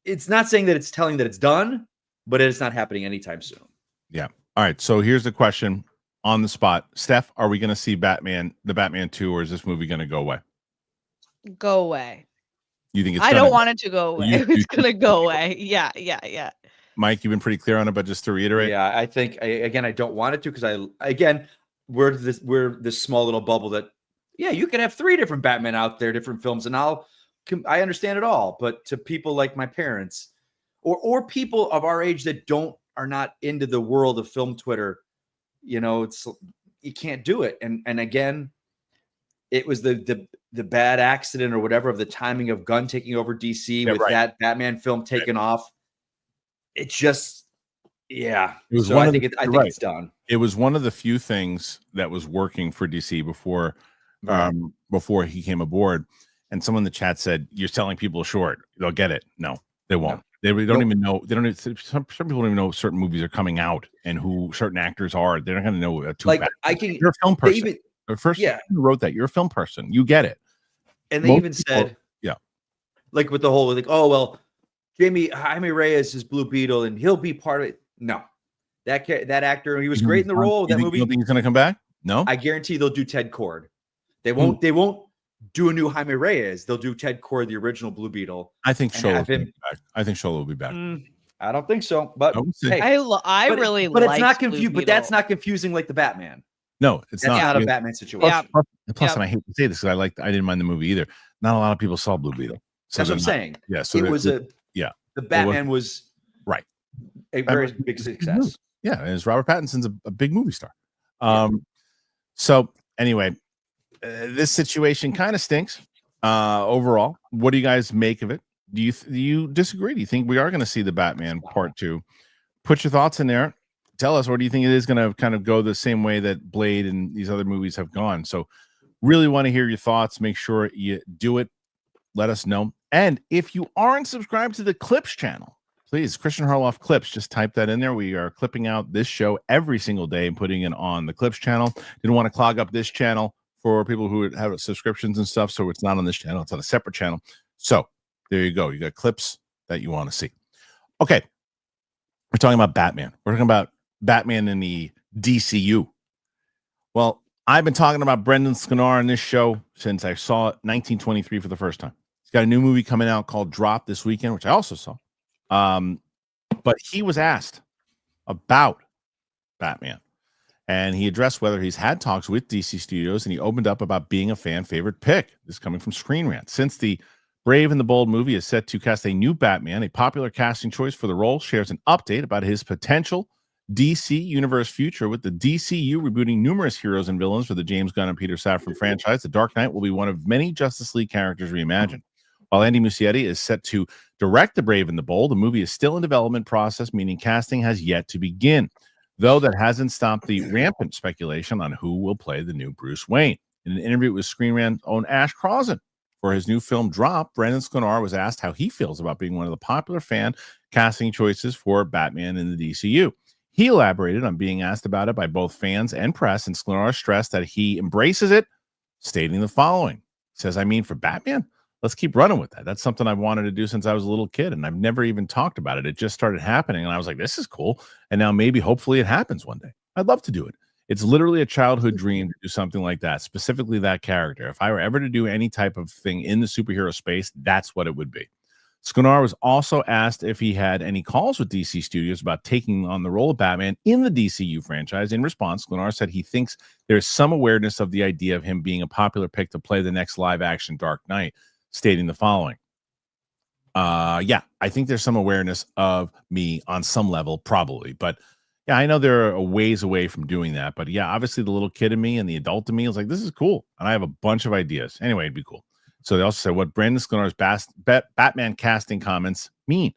it's not saying that it's telling that it's done, but it's not happening anytime soon. Yeah. All right. So here's the question on the spot. Steph, are we going to see the Batman 2, or is this movie going to go away? Go away. You think it's I don't want it to go away. It's going to go away. Yeah. Mike, you've been pretty clear on it, but just to reiterate. Yeah, I think I don't want it to because we're this small little bubble that you can have 3 different Batman out there, different films, and I understand it all. But to people like my parents or people of our age that are not into the world of film Twitter, it's you can't do it. And again, it was the bad accident or whatever of the timing of Gunn taking over DC that Batman film taking off. It just, it was so I think it's done. It was one of the few things that was working for DC before he came aboard. And someone in the chat said, "You're selling people short. They'll get it." No, they won't. No. They don't even know. They don't. Some people don't even know certain movies are coming out and who certain actors are. They're not going to know. You're a film person. You wrote that. You're a film person. You get it. And they even said, like with the whole oh well. Jaime Reyes is Blue Beetle, and he'll be part of it. No, that actor, he was great in the role of that movie. You think he's going to come back? No, I guarantee they'll do Ted Kord. They won't. They won't do a new Jaime Reyes. They'll do Ted Kord, the original Blue Beetle. I think Shola will be back. I don't think so, but hey, but it's not confusing. But that's not confusing like the Batman. No, it's not a Batman situation. Plus, and I hate to say this because I didn't mind the movie either. Not a lot of people saw Blue Beetle. So that's what I'm saying. Yeah, so it was the Batman was right. A very big success. Yeah, and Robert Pattinson's a big movie star. So anyway, this situation kind of stinks overall. What do you guys make of it? Do you disagree? Do you think we are going to see the Batman Part 2? Put your thoughts in there. Tell us, or do you think it is going to kind of go the same way that Blade and these other movies have gone? So really want to hear your thoughts. Make sure you do it. Let us know. And if you aren't subscribed to the Clips channel, please, Kristian Harloff Clips, just type that in there. We are clipping out this show every single day and putting it on the Clips channel. Didn't want to clog up this channel for people who have subscriptions and stuff, so it's not on this channel. It's on a separate channel. So there you go. You got clips that you want to see. Okay. We're talking about Batman. We're talking about Batman in the DCU. Well, I've been talking about Brandon Sklenar on this show since I saw it 1923 for the first time. He's got a new movie coming out called Drop this weekend, which I also saw. But he was asked about Batman, and he addressed whether he's had talks with DC Studios, and he opened up about being a fan favorite pick. This is coming from Screen Rant. Since the Brave and the Bold movie is set to cast a new Batman, a popular casting choice for the role shares an update about his potential DC Universe future, with the DCU rebooting numerous heroes and villains for the James Gunn and Peter Safran franchise. The Dark Knight will be one of many Justice League characters reimagined. While Andy Muschietti is set to direct The Brave and the Bold, the movie is still in development process, meaning casting has yet to begin, though that hasn't stopped the rampant speculation on who will play the new Bruce Wayne. In an interview with Screen Rant's own Ash Crossan for his new film Drop, Brandon Sklenar was asked how he feels about being one of the popular fan casting choices for Batman in the DCU. He elaborated on being asked about it by both fans and press, and Sklenar stressed that he embraces it, stating the following. He says, for Batman? Let's keep running with that. That's something I've wanted to do since I was a little kid, and I've never even talked about it. It just started happening, and I was like, this is cool. And now maybe, hopefully, it happens one day. I'd love to do it. It's literally a childhood dream to do something like that, specifically that character. If I were ever to do any type of thing in the superhero space, that's what it would be. Sklenar was also asked if he had any calls with DC Studios about taking on the role of Batman in the DCU franchise. In response, Sklenar said he thinks there's some awareness of the idea of him being a popular pick to play the next live-action Dark Knight, stating the following. Yeah, I think there's some awareness of me on some level, probably, but yeah, I know they're a ways away from doing that, but yeah, obviously the little kid in me and the adult in me is like, this is cool, and I have a bunch of ideas. Anyway, it'd be cool. So they also said what Brandon Sklenar's Batman casting comments mean,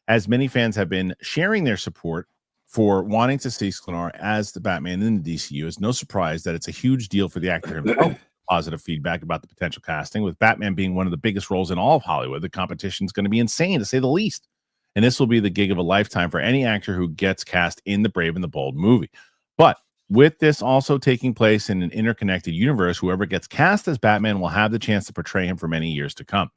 as many fans have been sharing their support for wanting to see Sklenar as the Batman in the DCU. It's no surprise that it's a huge deal for the actor himself. Positive feedback about the potential casting, with Batman being one of the biggest roles in all of Hollywood. The competition is going to be insane, to say the least. And this will be the gig of a lifetime for any actor who gets cast in the Brave and the Bold movie. But with this also taking place in an interconnected universe, whoever gets cast as Batman will have the chance to portray him for many years to come.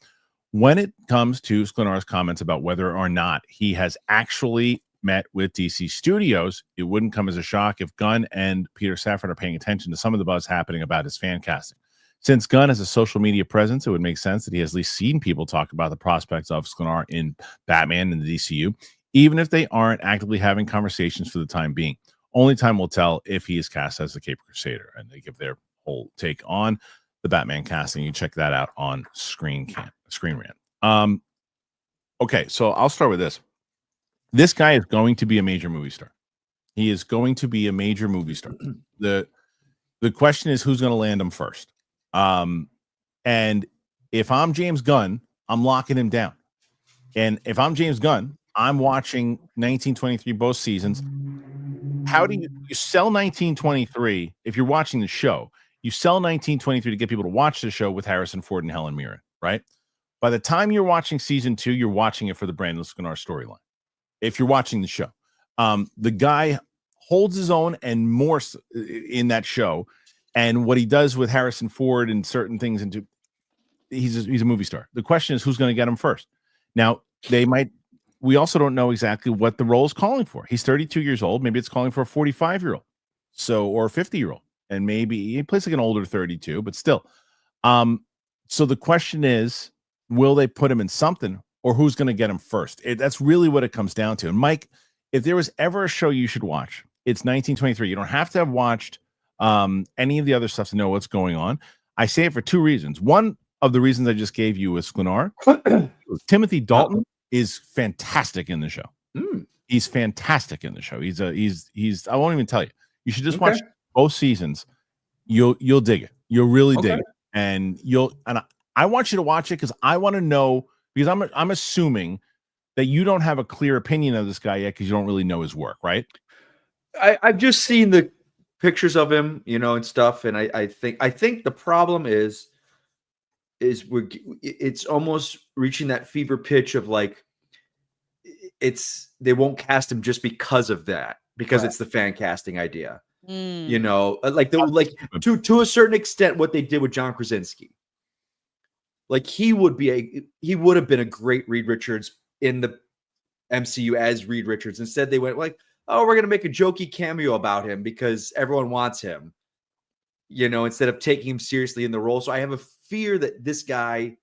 When it comes to Sklenar's comments about whether or not he has actually met with DC Studios, it wouldn't come as a shock if Gunn and Peter Safran are paying attention to some of the buzz happening about his fan casting. Since Gunn has a social media presence, it would make sense that he has at least seen people talk about the prospects of Sklenar in Batman and the DCU, even if they aren't actively having conversations for the time being. Only time will tell if he is cast as the Cape Crusader, and they give their whole take on the Batman casting. You check that out on Screen Rant. Okay, so I'll start with this. This guy is going to be a major movie star. He is going to be a major movie star. The question is who's going to land him first. And if I'm James Gunn, I'm locking him down. And if I'm James Gunn, I'm watching 1923 both seasons. How do you sell 1923 if you're watching the show? You sell 1923 to get people to watch the show with Harrison Ford and Helen Mirren, right? By the time you're watching season 2, you're watching it for the Brandon Sklenar storyline. If you're watching the show, the guy holds his own and more in that show. And what he does with Harrison Ford and certain things, into he's a movie star. The question is who's going to get him first. Now we also don't know exactly what the role is calling for. He's 32 years old. Maybe it's calling for a 45-year-old, or a 50-year-old, and maybe he plays like an older 32, but still. So the question is, will they put him in something, or who's going to get him first? That's really what it comes down to. And Mike, if there was ever a show you should watch, it's 1923. You don't have to have watched any of the other stuff to know what's going on. I say it for two reasons. One of the reasons I just gave you is Sklenar. Timothy Dalton is fantastic in the show. He's fantastic in the show. He's I won't even tell you. You should just watch both seasons. You'll dig it. You'll really dig it. And I want you to watch it because I want to know, because I'm assuming that you don't have a clear opinion of this guy yet because you don't really know his work, right? I've just seen the pictures of him, and stuff, and I think the problem is it's almost reaching that fever pitch of like they won't cast him just because of that, because it's the fan casting idea, like to a certain extent what they did with John Krasinski. Like he would have been a great Reed Richards in the MCU as Reed Richards. Instead, they went like, oh, we're going to make a jokey cameo about him because everyone wants him, instead of taking him seriously in the role. So I have a fear that this guy,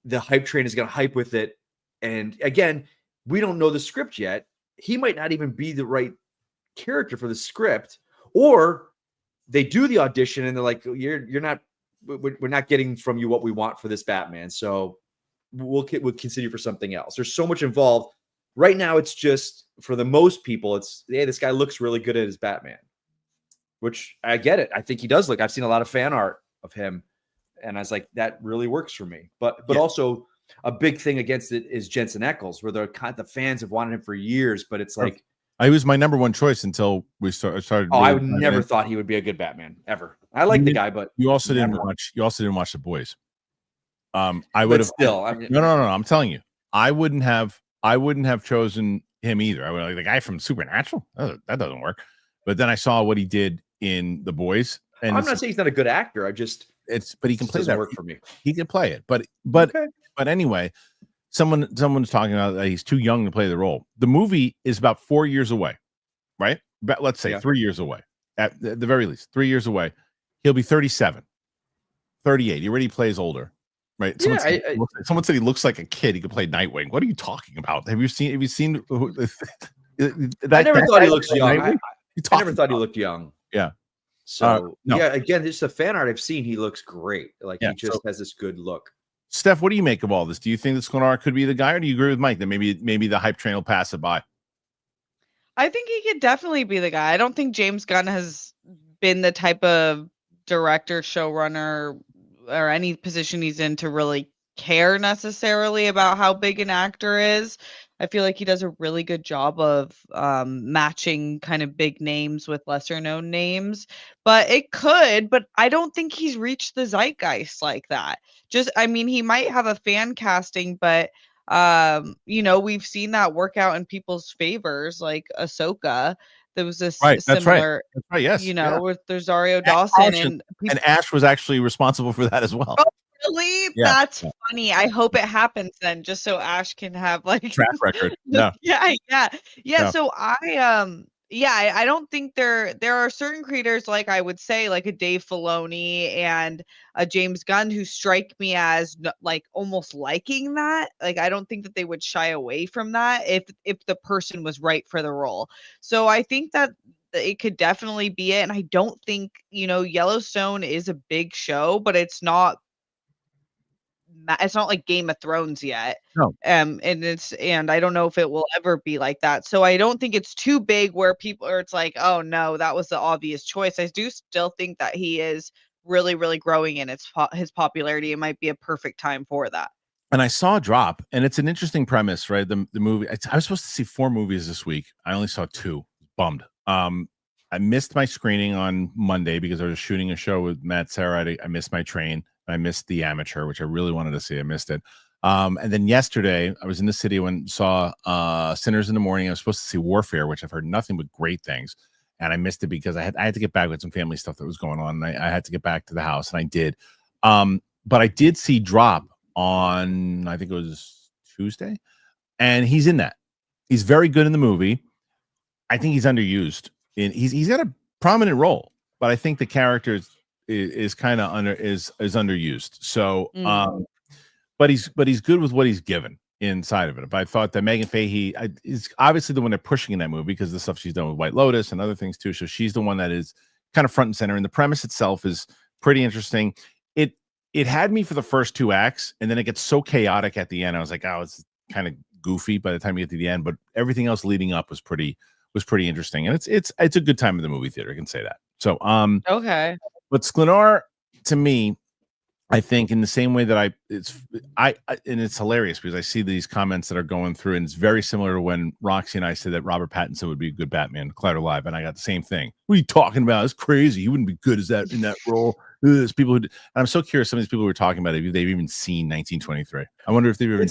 the hype train is going to hype with it. And again, we don't know the script yet. He might not even be the right character for the script, or they do the audition and they're like, we're not getting from you what we want for this Batman. So we'll consider for something else. There's so much involved. Right now, it's just, for the most people, it's, hey, this guy looks really good at his Batman, which I get it. I think he does look. I've seen a lot of fan art of him, and I was like, that really works for me. But also a big thing against it is Jensen Ackles, where the fans have wanted him for years, but it's like, he was my number one choice until we started. Oh, I never thought he would be a good Batman ever. I like the guy, but you also didn't watch The Boys. I would have still. No. I'm telling you, I wouldn't have chosen him either. I would like the guy from Supernatural. That doesn't work. But then I saw what he did in The Boys, and I'm not saying he's not a good actor. But he can play that. Work for me. He can play it, but anyway, someone's talking about that he's too young to play the role. The movie is about 4 years away, right? But let's say 3 years away at the very least. 3 years away, he'll be 37, 38. He already plays older. Right. Someone said he looks like a kid. He could play Nightwing. What are you talking about? Have you seen I never thought he looks young. I never thought he looked young. Yeah. So again, just the fan art I've seen, he looks great. Like he just has this good look. Steph, what do you make of all this? Do you think that Sklenar could be the guy, or do you agree with Mike that maybe the hype train will pass it by? I think he could definitely be the guy. I don't think James Gunn has been the type of director, showrunner, or any position he's in to really care necessarily about how big an actor is. I feel like he does a really good job of matching kind of big names with lesser known names. But it could, but I don't think he's reached the zeitgeist like that. I mean, he might have a fan casting, but we've seen that work out in people's favors, like Ahsoka. There was this Right. That's right. similar, That's right. Yes. Yeah. with Rosario And Dawson Ash and and Ash was actually responsible for that as well. Oh, really? Yeah. That's funny. I hope it happens then, just so Ash can have like Track record. No. Yeah. No. So I don't think there are certain creators, like I would say, like a Dave Filoni and a James Gunn, who strike me as like almost liking that. Like I don't think that they would shy away from that if the person was right for the role. So I think that it could definitely be it. And I don't think, Yellowstone is a big show, but it's not like Game of Thrones yet. No. And I don't know if it will ever be like that. So I don't think it's too big where it's like, oh no, that was the obvious choice. I do still think that he is really, really growing in his popularity. It might be a perfect time for that. And I saw a drop, and it's an interesting premise, right? The movie. I was supposed to see 4 movies this week. I only saw 2. Bummed. I missed my screening on Monday because I was shooting a show with Matt Sarah. I missed my train. I missed The Amateur, which I really wanted to see. I missed it. And then yesterday, I was in the city when saw Sinners in the Morning. I was supposed to see Warfare, which I've heard nothing but great things. And I missed it because I had to get back with some family stuff that was going on. And I had to get back to the house, and I did. But I did see Drop on, I think it was Tuesday. And he's in that. He's very good in the movie. I think he's underused. He's got a prominent role, but I think the character is kind of underused. So, but he's good with what he's given inside of it. But I thought that Megan Fahey is obviously the one they're pushing in that movie because of the stuff she's done with White Lotus and other things too. So she's the one that is kind of front and center. And the premise itself is pretty interesting. It had me for the first 2 acts, and then it gets so chaotic at the end. I was like, oh, it's kind of goofy by the time you get to the end. But everything else leading up was pretty interesting, and it's a good time in the movie theater. I can say that. So Okay. But Sklenar, to me, I think in the same way that and it's hilarious because I see these comments that are going through, and it's very similar to when Roxy and I said that Robert Pattinson would be a good Batman, Cloud Alive, and I got the same thing. What are you talking about? It's crazy. He wouldn't be good as that in that role. There's people and I'm so curious. Some of these people were talking about it. If they've even seen 1923. I wonder if they've even.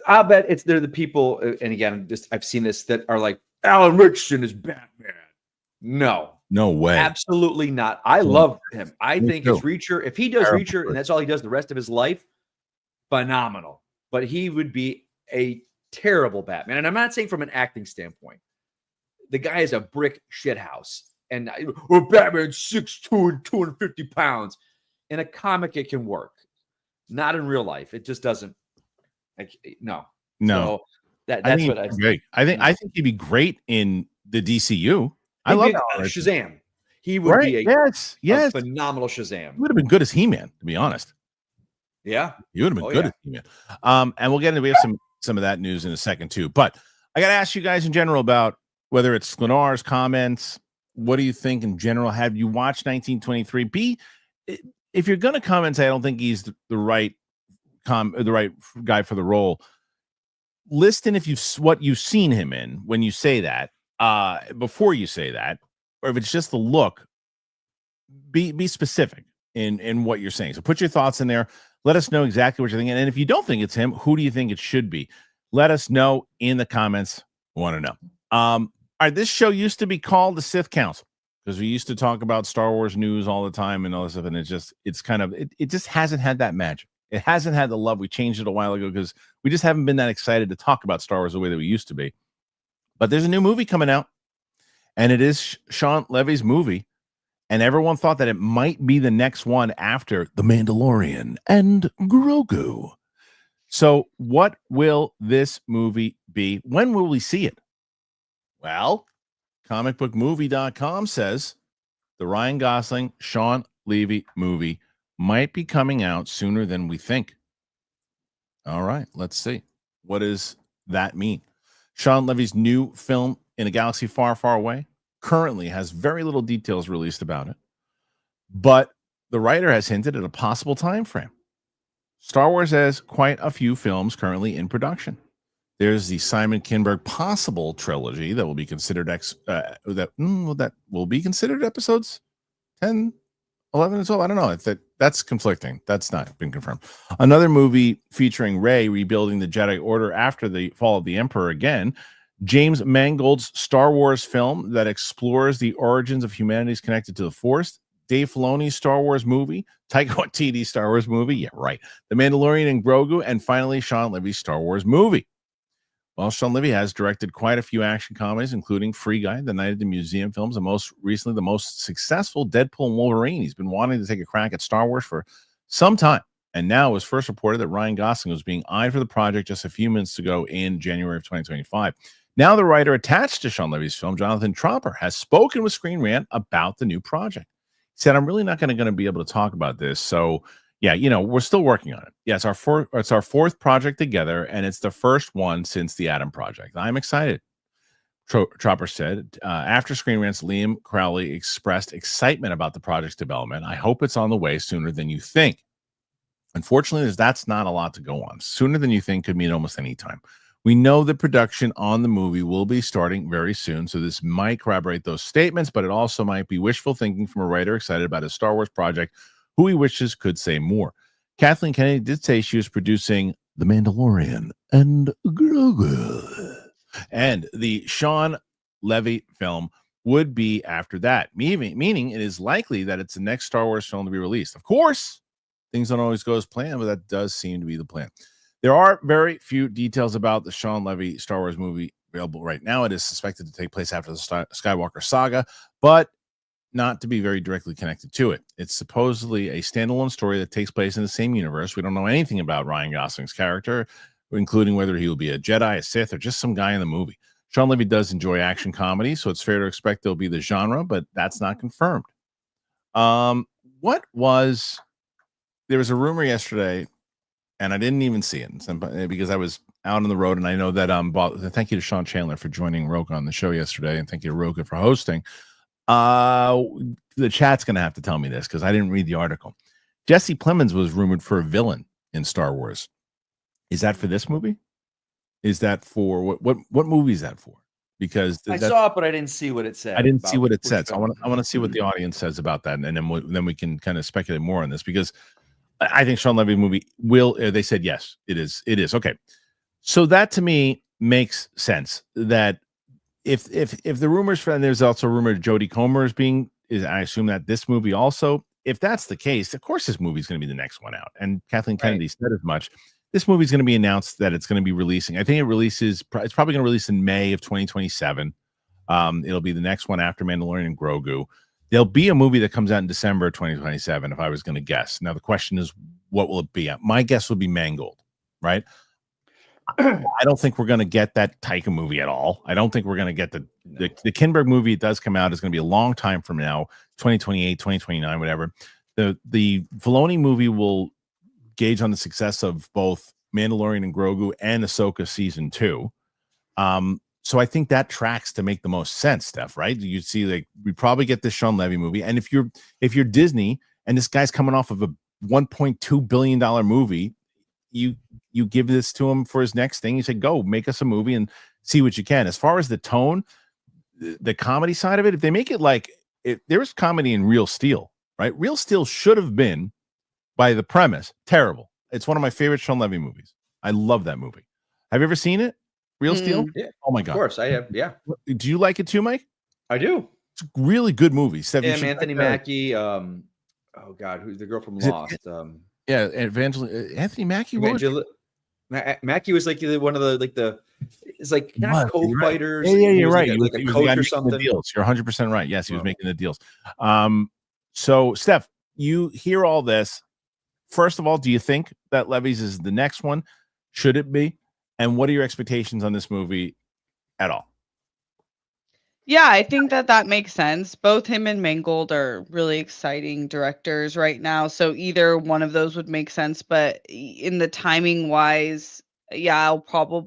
I'll bet they're the people. And again, I've seen this that are like, Alan Rickson is Batman. No way. Absolutely not. I love him. I think too. his Reacher, if he does Reacher and that's all he does the rest of his life, phenomenal. But he would be a terrible Batman. And I'm not saying from an acting standpoint. The guy is a brick shithouse. And Batman's 6'2" and 250 pounds. In a comic, it can work. Not in real life. It just doesn't. No. So that's what I think. I think he'd be great in the DCU. I love Shazam. He would be a phenomenal Shazam. He would have been good as He-Man, to be honest. Yeah. He would have been good as He-Man. And we have some of that news in a second too. But I got to ask you guys in general about whether it's Sklenar's comments. What do you think in general? Have you watched 1923? If you're going to comment, say I don't think he's the right guy for the role. List in what you've seen him in when you say that. Before you say that, or if it's just the look, be specific in what you're saying. So put your thoughts in there. Let us know exactly what you're thinking. And if you don't think it's him, who do you think it should be? Let us know in the comments. We want to know. All right, this show used to be called the Sith Council because we used to talk about Star Wars news all the time and all this stuff. And it just hasn't had that magic. It hasn't had the love. We changed it a while ago because we just haven't been that excited to talk about Star Wars the way that we used to be. But there's a new movie coming out, and it is Shawn Levy's movie, and everyone thought that it might be the next one after The Mandalorian and Grogu. So what will this movie be? When will we see it? Well, comicbookmovie.com says the Ryan Gosling, Shawn Levy movie might be coming out sooner than we think. All right, let's see. What does that mean? Shawn Levy's new film In a Galaxy Far, Far Away currently has very little details released about it, but the writer has hinted at a possible time frame. Star Wars has quite a few films currently in production. There's the Simon Kinberg possible trilogy that will be considered that will be considered episodes 10, 11, and 12. I don't know. That's conflicting. That's not been confirmed. Another movie featuring Rey rebuilding the Jedi Order after the fall of the Emperor again. James Mangold's Star Wars film that explores the origins of humanity's connected to the Force. Dave Filoni's Star Wars movie. Taika Waititi's Star Wars movie. Yeah, right. The Mandalorian and Grogu. And finally, Shawn Levy's Star Wars movie. Well, Shawn Levy has directed quite a few action comedies, including Free Guy, The Night at the Museum films, and most recently, the most successful Deadpool and Wolverine. He's been wanting to take a crack at Star Wars for some time. And now it was first reported that Ryan Gosling was being eyed for the project just a few minutes ago in January of 2025. Now the writer attached to Shawn Levy's film, Jonathan Tropper, has spoken with Screen Rant about the new project. He said, I'm really not going to be able to talk about this. So yeah, we're still working on it. Yeah, it's our fourth project together, and it's the first one since the Adam Project. I'm excited. Tropper said after Screen Rant's Liam Crowley expressed excitement about the project's development. I hope it's on the way sooner than you think. Unfortunately, that's not a lot to go on. Sooner than you think could mean almost any time. We know that production on the movie will be starting very soon, so this might corroborate those statements, but it also might be wishful thinking from a writer excited about a Star Wars project who he wishes could say more. Kathleen Kennedy did say she was producing The Mandalorian and Grogu, and the Shawn Levy film would be after that, meaning it is likely that it's the next Star Wars film to be released. Of course, things don't always go as planned, but that does seem to be the plan. There are very few details about the Shawn Levy Star Wars movie available right now. It is suspected to take place after the Skywalker saga, but not to be very directly connected to it. It's supposedly a standalone story that takes place in the same universe. We don't know anything about Ryan Gosling's character, including whether he will be a Jedi, a Sith, or just some guy in the movie. Shawn Levy does enjoy action comedy, so it's fair to expect there'll be the genre, but that's not confirmed. There was a rumor yesterday, and I didn't even see it because I was out on the road, and I know that thank you to Sean Chandler for joining Roka on the show yesterday, and thank you to Roka for hosting. The chat's going to have to tell me this because I didn't read the article. Jesse Plemons was rumored for a villain in Star Wars. Is that for this movie? Is that for what movie is that for? Because I saw it, but I didn't see what it said. I didn't see what it said. So I want to see what the audience says about that, and then we can kind of speculate more on this because I think Shawn Levy movie will. They said yes, it is. It is okay. So that to me makes sense. That if the rumors, and there's also a rumor Jodie Comer I assume that this movie also. If that's the case, of course this movie is going to be the next one out. And Kathleen Kennedy said as much. This movie is going to be announced that it's going to be releasing. I think it's probably going to release in May of 2027. It'll be the next one after Mandalorian and Grogu. There'll be a movie that comes out in December 2027, if I was going to guess. Now, the question is, what will it be? My guess would be Mangold, right? I don't think we're going to get that Taika movie at all. I don't think we're going to get the Kinberg movie. It does come out. It's going to be a long time from now, 2028, 2029, whatever. The Filoni movie will gauge on the success of both Mandalorian and Grogu and Ahsoka season 2. So I think that tracks to make the most sense, Steph, right? You see, we probably get this Shawn Levy movie. And if you're Disney and this guy's coming off of a $1.2 billion movie, you give this to him for his next thing. You say, go make us a movie and see what you can. As far as the tone, the comedy side of it, if they make it there's comedy in Real Steel, right? Real Steel should have been, by the premise, terrible. It's one of my favorite Shawn Levy movies. I love that movie. Have you ever seen it? Real Steel? Yeah. Oh my God. Of course, I have. Yeah. Do you like it too, Mike? I do. It's a really good movie. Anthony Mackie. Oh God, who's the girl from Lost? Anthony Mackie. Mackie was like one of the it's like not co-fighters. Right. Yeah, you're right. Like a coach or something. Deals. You're 100% right. Yes, he was making the deals. So Steph, you hear all this. First of all, do you think that Levy's is the next one? Should it be? And what are your expectations on this movie at all? Yeah, I think that makes sense. Both him and Mangold are really exciting directors right now, so either one of those would make sense, but in the timing wise, yeah,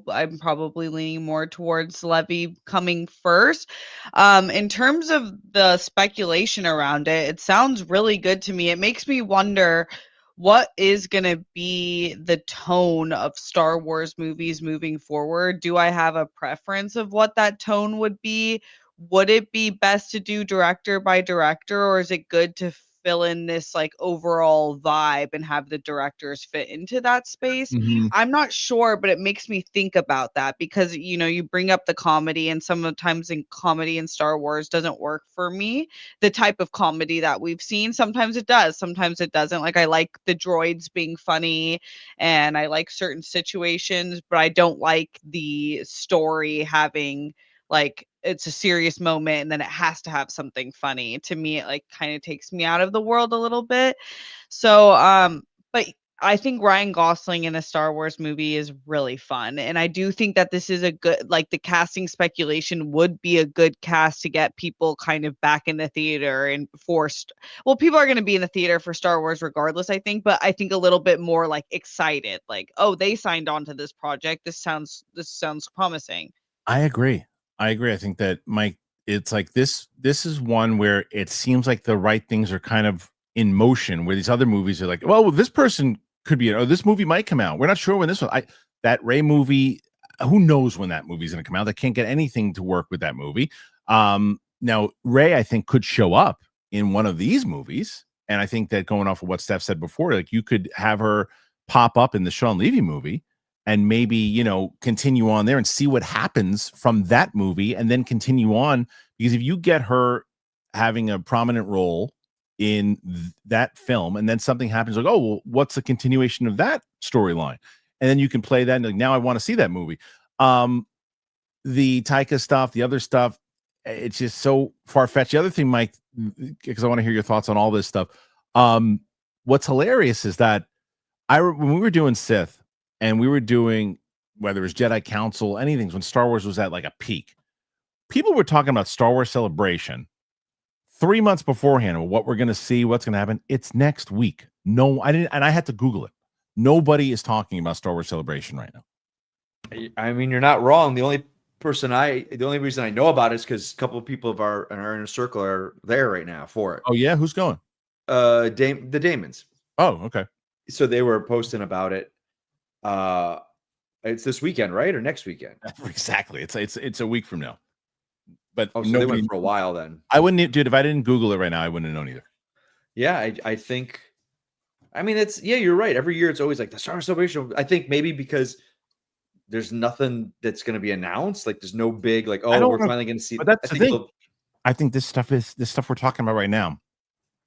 I'm probably leaning more towards Levy coming first. In terms of the speculation around it, it sounds really good to me. It makes me wonder what is going to be the tone of Star Wars movies moving forward. Do I have a preference of what that tone would be? Would it be best to do director by director, or is it good to fill in this like overall vibe and have the directors fit into that space? Mhm. I'm not sure, but it makes me think about that because you bring up the comedy, and sometimes in comedy in Star Wars doesn't work for me. The type of comedy that we've seen, sometimes it does, sometimes it doesn't. Like I like the droids being funny and I like certain situations, but I don't like the story having like it's a serious moment and then it has to have something funny. To me, it like kind of takes me out of the world a little bit. So, but I think Ryan Gosling in a Star Wars movie is really fun. And I do think that this is a good, like the casting speculation would be a good cast to get people kind of back in the theater and forced. Well, people are going to be in the theater for Star Wars regardless, I think, but I think a little bit more like excited, like, oh, they signed on to this project. This sounds promising. I agree. I think that Mike, it's like this is one where it seems like the right things are kind of in motion where these other movies are like, well, this person could be, or this movie might come out. We're not sure when this one, that Ray movie, who knows when that movie's going to come out? They can't get anything to work with that movie. Now Ray, I think, could show up in one of these movies. And I think that going off of what Steph said before, like you could have her pop up in the Shawn Levy movie and maybe continue on there and see what happens from that movie and then continue on, because if you get her having a prominent role in that film and then something happens, like, oh well, what's the continuation of that storyline, and then you can play that and like, now I want to see that movie. The Taika stuff, the other stuff, it's just so far-fetched. The other thing, Mike, because I want to hear your thoughts on all this stuff, what's hilarious is that when we were doing Sith and we were doing, whether it was Jedi Council, anything, when Star Wars was at like a peak, people were talking about Star Wars Celebration 3 months beforehand. What we're going to see, what's going to happen. It's next week. No, I didn't. And I had to Google it. Nobody is talking about Star Wars Celebration right now. I mean, you're not wrong. The only reason I know about it is because a couple of people of our inner circle are there right now for it. Oh yeah, who's going? The Damons. Oh, okay. So they were posting about it. It's this weekend, right, or next weekend? Exactly. It's a week from now. But so they went for a while then. I wouldn't, dude. If I didn't Google it right now, I wouldn't have known either. Yeah, I think. I mean, you're right. Every year it's always like the Star Wars Celebration. I think maybe because there's nothing that's going to be announced. Like there's no big like, oh, we're finally going to see. But that's the thing. I think this stuff we're talking about right now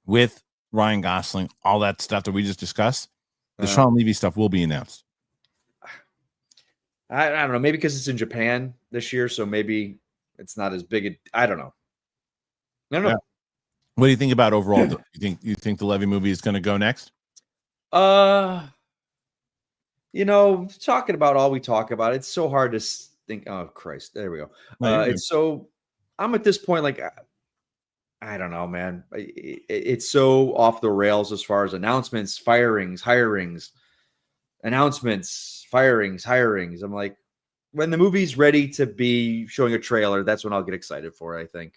with Ryan Gosling, all that stuff that we just discussed. The Shawn Levy stuff will be announced. I don't know. Maybe because it's in Japan this year, so maybe it's not as big. I don't know. I don't know. Yeah. What do you think about overall? You think the Levy movie is going to go next? Talking about all we talk about, it's so hard to think. Oh Christ, there we go. It's so. I'm at this point like, I don't know, man. It's so off the rails as far as announcements, firings, hirings, announcements, firings, hirings. I'm like, when the movie's ready to be showing a trailer, that's when I'll get excited for it, I think.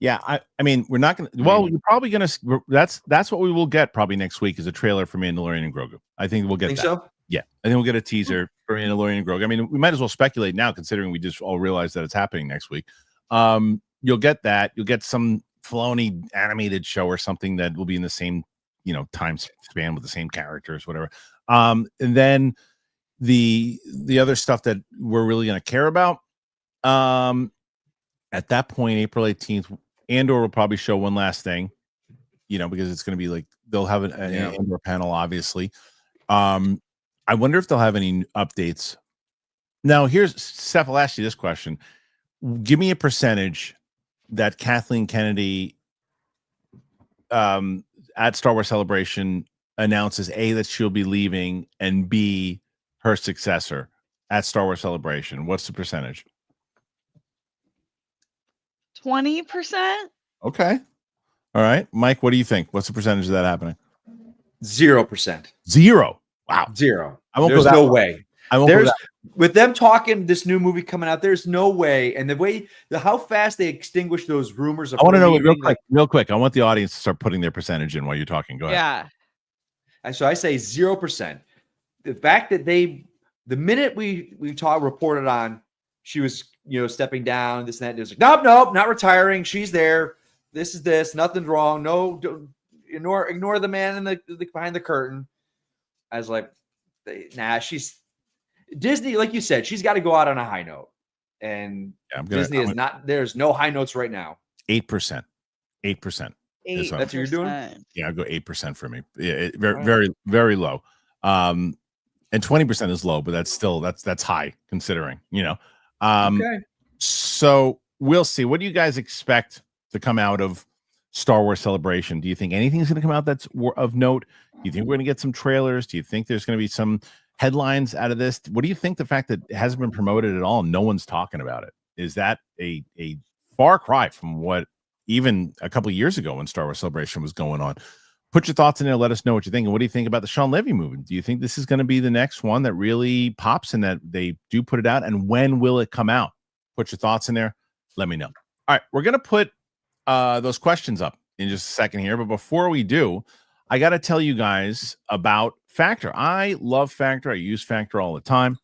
Yeah, I mean, we're not going to. Well, you're probably going to. That's what we will get probably next week is a trailer for Mandalorian and Grogu. I think we'll get that. So? Yeah, I think we'll get a teaser for Mandalorian and Grogu. I mean, we might as well speculate now, considering we just all realize that it's happening next week. You'll get that. You'll get some Filoni animated show or something that will be in the same, time span with the same characters, whatever. And then the other stuff that we're really going to care about. At that point, April 18th, Andor will probably show one last thing, because it's going to be like they'll have an Andor panel, obviously. I wonder if they'll have any updates. Now, here's Seth. I'll ask you this question: give me a percentage that Kathleen Kennedy at Star Wars Celebration announces A, that she'll be leaving, and B, her successor at Star Wars Celebration. What's the percentage? 20%. Okay. All right. Mike, what do you think? What's the percentage of that happening? 0%. 0. Wow. 0. I won't There's go that no far. way. I won't go There's that. with them talking this new movie coming out. There's no way, and the way how fast they extinguish those rumors of. I want to her know leaving, real quick. I want the audience to start putting their percentage in while you're talking. Go ahead. Yeah. So I say 0%. The fact that the minute we reported on, she was stepping down, this and that. It was like, nope, not retiring. She's there. This is this. Nothing's wrong. No, don't, ignore the man in the behind the curtain. I was like, nah, she's Disney. Like you said, she's got to go out on a high note, and Disney is not. There's no high notes right now. 8%. 8%. That's what you're doing. Yeah, I'll go 8% for me. Yeah, very, very low. And 20% is low, but that's high considering. Okay. So we'll see. What do you guys expect to come out of Star Wars Celebration? Do you think anything's going to come out that's of note? Do you think we're going to get some trailers? Do you think there's going to be some headlines out of this? What do you think the fact that it hasn't been promoted at all, no one's talking about it? Is that a far cry from what even a couple of years ago when Star Wars Celebration was going on? Put your thoughts in there. Let us know what you think. And what do you think about the Shawn Levy movie? Do you think this is going to be the next one that really pops and that they do put it out? And when will it come out? Put your thoughts in there. Let me know. All right. We're going to put those questions up in just a second here. But before we do, I got to tell you guys about Factor. I love Factor. I use Factor all the time,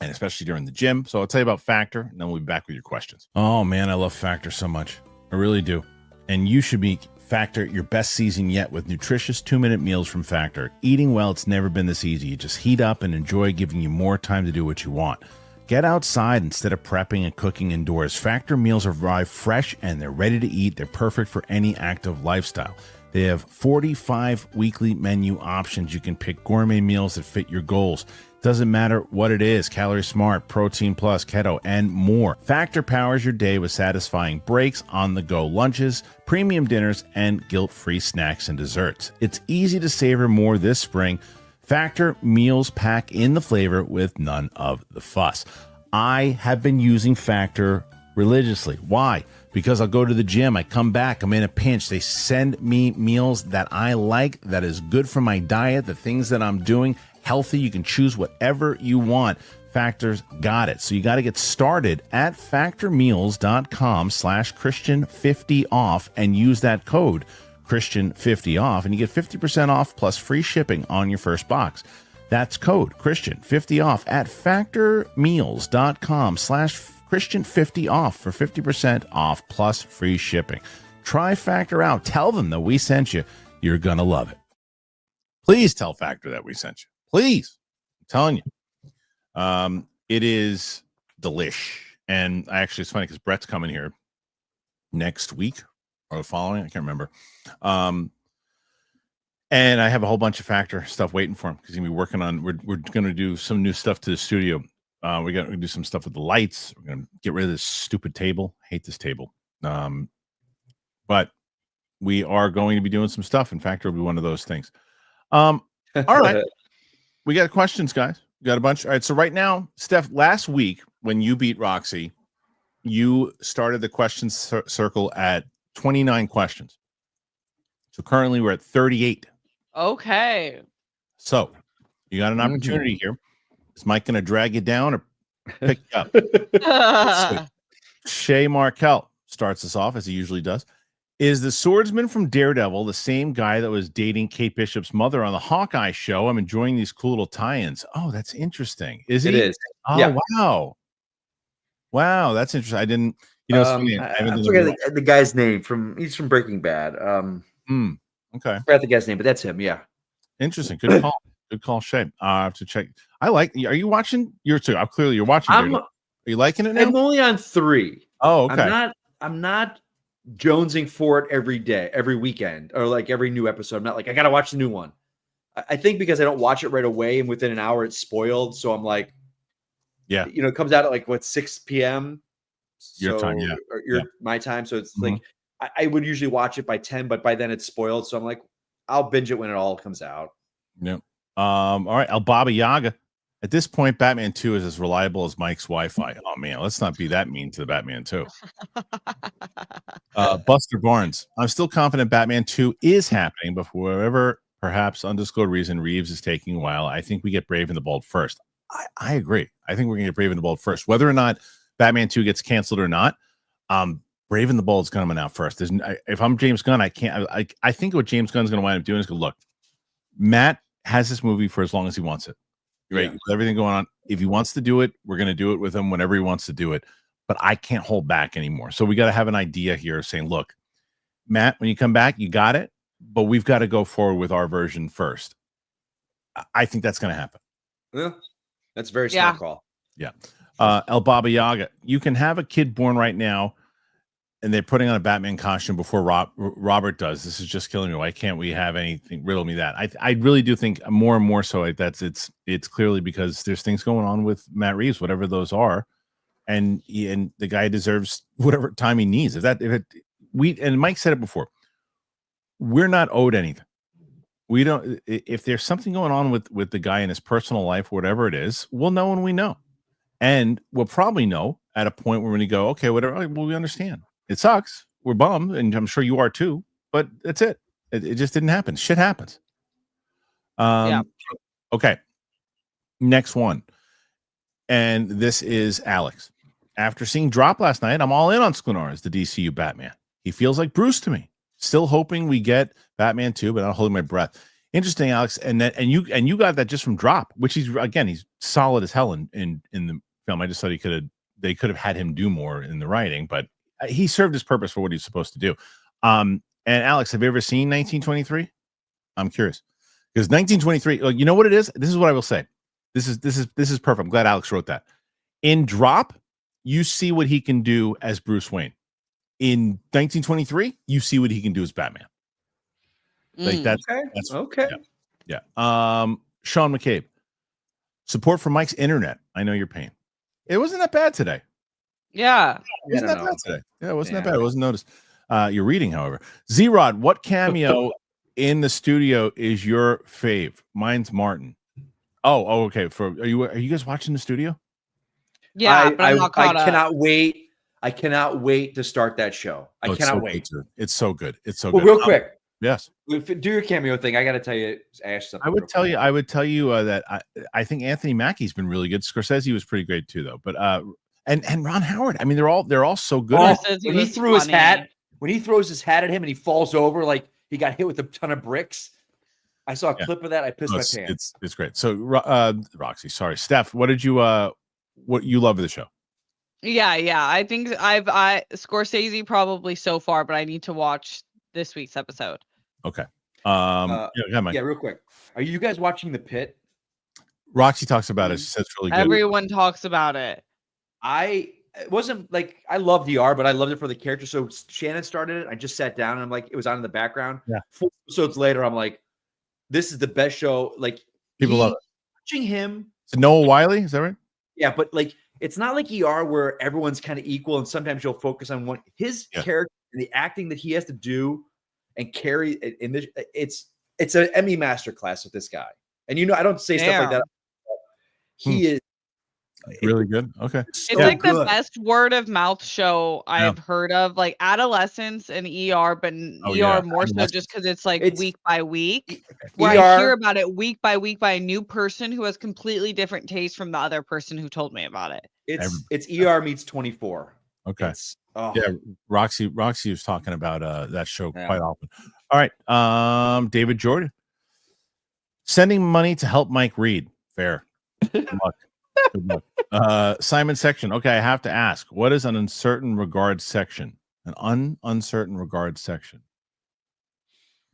and especially during the gym. So I'll tell you about Factor, and then we'll be back with your questions. Oh, man, I love Factor so much. I really do. And you should be Factor your best season yet with nutritious 2-minute meals from Factor. Eating well, it's never been this easy. You just heat up and enjoy, giving you more time to do what you want. Get outside instead of prepping and cooking indoors. Factor meals arrive fresh and they're ready to eat. They're perfect for any active lifestyle. They have 45 weekly menu options. You can pick gourmet meals that fit your goals. Doesn't matter what it is, Calorie Smart, Protein Plus, Keto, and more. Factor powers your day with satisfying breaks, on-the-go lunches, premium dinners, and guilt-free snacks and desserts. It's easy to savor more this spring. Factor meals pack in the flavor with none of the fuss. I have been using Factor religiously. Why? Because I'll go to the gym, I come back, I'm in a pinch. They send me meals that I like, that is good for my diet, the things that I'm doing. Healthy, you can choose whatever you want. Factor's got it. So you got to get started at factormeals.com/Kristian50off and use that code Kristian50off and you get 50% off plus free shipping on your first box. That's code Kristian50off at factormeals.com/Kristian50off for 50% off plus free shipping. Try Factor out. Tell them that we sent you. You're going to love it. Please tell Factor that we sent you. Please. I'm telling you. It is delish. And actually, it's funny because Brett's coming here next week or the following. I can't remember. And I have a whole bunch of Factor stuff waiting for him because he's going to be working on, we're going to do some new stuff to the studio. We're going to do some stuff with the lights. We're going to get rid of this stupid table. I hate this table. But we are going to be doing some stuff. In fact, it'll be one of those things. All right. We got questions, guys. We got a bunch. All right. So right now, Steph, last week when you beat Roxy, you started the question circle at 29 questions. So currently we're at 38. Okay. So you got an opportunity here. Is Mike going to drag you down or pick you up? Shay Markel starts us off as he usually does. Is the swordsman from Daredevil the same guy that was dating Kate Bishop's mother on the Hawkeye show? I'm enjoying these cool little tie-ins. Oh, that's interesting. Is it? It is. Oh, yeah. Wow. Wow, that's interesting. I didn't, I forget the guy's name he's from Breaking Bad. Okay. I forgot the guy's name, but that's him. Yeah. Interesting. Good call. Good call, Shay. I have to check. Are you watching? Clearly you're watching. Are you liking it now? I'm only on 3. Oh, okay. I'm not jonesing for it every day, every weekend, or like every new episode. I'm not like, I got to watch the new one. I think because I don't watch it right away and within an hour it's spoiled. So I'm like, yeah, it comes out at 6 p.m. Your time, yeah. Or my time. So it's like, I would usually watch it by 10, but by then it's spoiled. So I'm like, I'll binge it when it all comes out. Yep. All right. El Baba Yaga At this point, Batman 2 is as reliable as Mike's Wi-Fi. Oh man, let's not be that mean to the Batman 2. Buster Barnes. I'm still confident Batman 2 is happening, but for whatever perhaps undisclosed reason Reeves is taking a while, I think we get Brave and the Bold first. I agree. I think we're going to get Brave and the Bold first. Whether or not Batman 2 gets canceled or not, Brave and the Bold is coming out first. If I'm James Gunn, I can't. I think what James Gunn's going to wind up doing is go, look, Matt has this movie for as long as he wants it. Right. Yeah. With everything going on. If he wants to do it, we're going to do it with him whenever he wants to do it. But I can't hold back anymore. So we got to have an idea here saying, look, Matt, when you come back, you got it, but we've got to go forward with our version first. I think that's going to happen. Yeah, that's a very smart call. Yeah. El Baba Yaga, you can have a kid born right now and they're putting on a Batman costume before Robert does. This is just killing me. Why can't we have anything? Riddle me that. I really do think more and more so that's it's clearly because there's things going on with Matt Reeves, whatever those are, and the guy deserves whatever time he needs. And Mike said it before, we're not owed anything. We don't. If there's something going on with the guy in his personal life, whatever it is, we'll know when we know, and we'll probably know at a point where when you go, okay, whatever. Well, we understand. It sucks. We're bummed, and I'm sure you are too. But that's it. It just didn't happen. Shit happens. Okay. Next one, and this is Alex. After seeing Drop last night, I'm all in on Sklenar as the DCU Batman. He feels like Bruce to me. Still hoping we get Batman 2, but I'm holding my breath. Interesting, Alex, and you got that just from Drop, which he's solid as hell in the film. I just thought they could have had him do more in the writing, but he served his purpose for what he's supposed to do. And Alex, have you ever seen 1923? I'm curious because 1923. Like, you know what it is? This is what I will say. This is perfect. I'm glad Alex wrote that. In Drop, you see what he can do as Bruce Wayne. In 1923, you see what he can do as Batman. Like that's okay. Yeah. Sean McCabe. Support for Mike's internet. I know your pain. It wasn't that bad today. Yeah. It wasn't that bad today. Yeah, it wasn't that bad. It wasn't noticed. You're reading, however. Z-Rod, what cameo in the studio is your fave? Mine's Martin. Oh, okay. Are you guys watching the studio? Yeah, but I'm not caught up. I cannot wait to start that show. I cannot wait. It's so good. It's so good. Real quick. Yes. Do your cameo thing. I got to tell you, Ash, something. I would tell you that I think Anthony Mackie's been really good. Scorsese was pretty great too, though. But and Ron Howard. I mean, they're all so good. When he threw his hat, when he throws his hat at him and he falls over like he got hit with a ton of bricks. I saw a clip of that. I pissed my pants. It's great. So Roxy, sorry, Steph, what did you what you love of the show? Yeah. I think Scorsese probably so far, but I need to watch this week's episode. Okay. Yeah, real quick. Are you guys watching The Pit? Roxy talks about it. She says it's really good. Everyone talks about it. It wasn't like I love DR, but I loved it for the character. So Shannon started it. I just sat down and I'm like, it was on in the background. Yeah. 4 episodes later, I'm like, this is the best show. Like people love it. Watching him. So Noah Wiley, is that right? Yeah, but like it's not like ER where everyone's kind of equal and sometimes you'll focus on one. His character and the acting that he has to do and carry in this, it's an Emmy masterclass with this guy. And I don't say stuff like that. He is really good. Okay. It's like the best word of mouth show I've heard of, like adolescence and ER, but ER more so just because it's week by week. Where I hear about it week by week by a new person who has completely different taste from the other person who told me about it. It's ER meets 24. Okay. Yeah, Roxy was talking about that show quite often. All right. David Jordan. Sending money to help Mike Reed. Fair. Good luck. Good luck. Simon Section. Okay, I have to ask. What is an uncertain regard section? An uncertain regard section.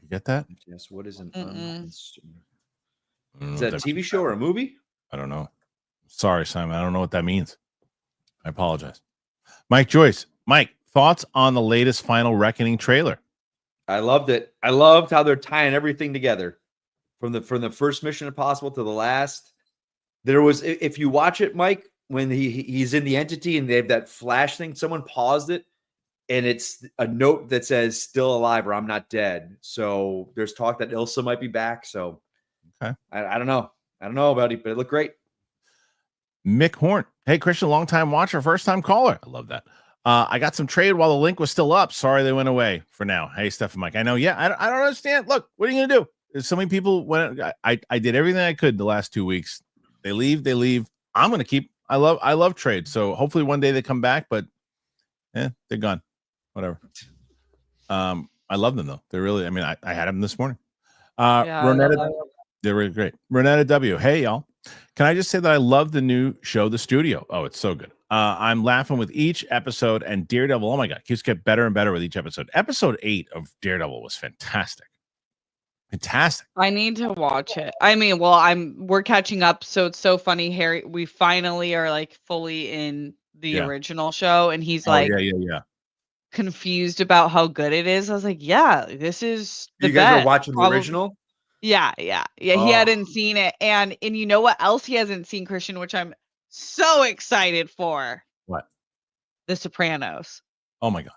You get that? Yes. What is an uncertain? Is that a TV show or a movie? I don't know. Sorry, Simon. I don't know what that means. I apologize. Mike Joyce. Mike, thoughts on the latest Final Reckoning trailer? I loved it. I loved how they're tying everything together from the first Mission Impossible to the last. There was, if you watch it, Mike, when he's in the entity and they have that flash thing, someone paused it and it's a note that says still alive or I'm not dead. So there's talk that Ilsa might be back. So okay. I don't know. I don't know about it, but it looked great. Mick Horn. Hey, Kristian, long time watcher, first time caller. I love that. I got some trade while the link was still up. Sorry they went away for now. Hey, Steph and Mike. I know. Yeah, I don't understand. Look, what are you gonna do? There's so many people. When I did everything I could the last 2 weeks. They leave. I'm gonna keep. I love trade. So hopefully one day they come back. But they're gone. Whatever. I love them though. They're really. I mean, I had them this morning. Ronetta, they were great. Ronetta W. Hey y'all. Can I just say that I love the new show, The Studio? Oh, it's so good. I'm laughing with each episode, and Daredevil, oh my God, keeps getting better and better with each episode. Episode 8 of Daredevil was fantastic. Fantastic. I need to watch it. I mean, we're catching up, so it's so funny. Harry, we finally are like fully in the original show, and he's confused about how good it is. I was like, yeah, this is the You guys best. are watching the original? Yeah. He hadn't seen it, and you know what else he hasn't seen, Kristian, which I'm so excited for. What? The Sopranos. Oh my God.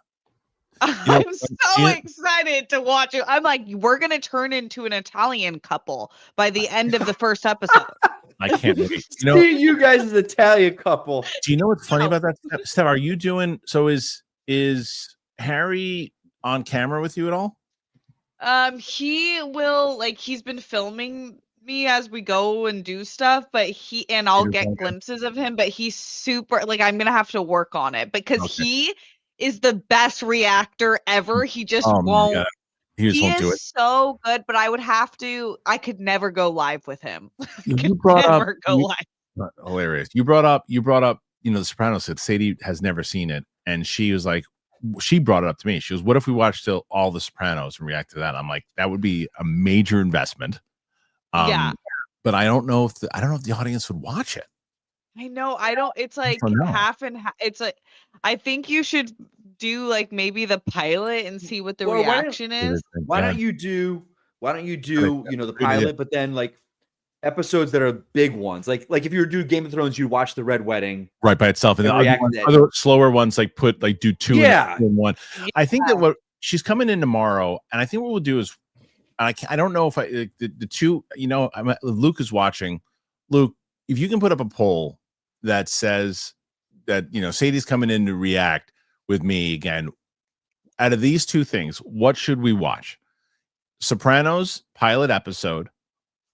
I'm so excited to watch it. I'm like, we're gonna turn into an Italian couple by the end of the first episode. I can't wait. You guys as an Italian couple. Do you know what's funny about that, Steph? Are you doing so? Is Harry on camera with you at all? He will, like, he's been filming me as we go and do stuff, but I'll get glimpses of him, but he's super, like, I'm gonna have to work on it because he is the best reactor ever. He just won't. He won't do it. So good, but I could never go live with him. Hilarious. You brought up, The Sopranos. That Sadie has never seen it, and she was like, she brought it up to me. She goes, "What if we watched all The Sopranos and react to that?" I'm like, that would be a major investment. But I don't know if the audience would watch it. I know. I don't. It's like half and half. It's like, I think you should do like maybe the pilot and see what the reaction is. Why don't you do the pilot, but then like episodes that are big ones, like if you were doing Game of Thrones, you watch the Red Wedding right by itself, and the other slower ones like do two in one. I think that what she's coming in tomorrow, and I think what we'll do is, I don't know if the two, Luke is watching. Luke, if you can put up a poll that says that Sadie's coming in to react with me again, out of these two things, what should we watch? Sopranos pilot episode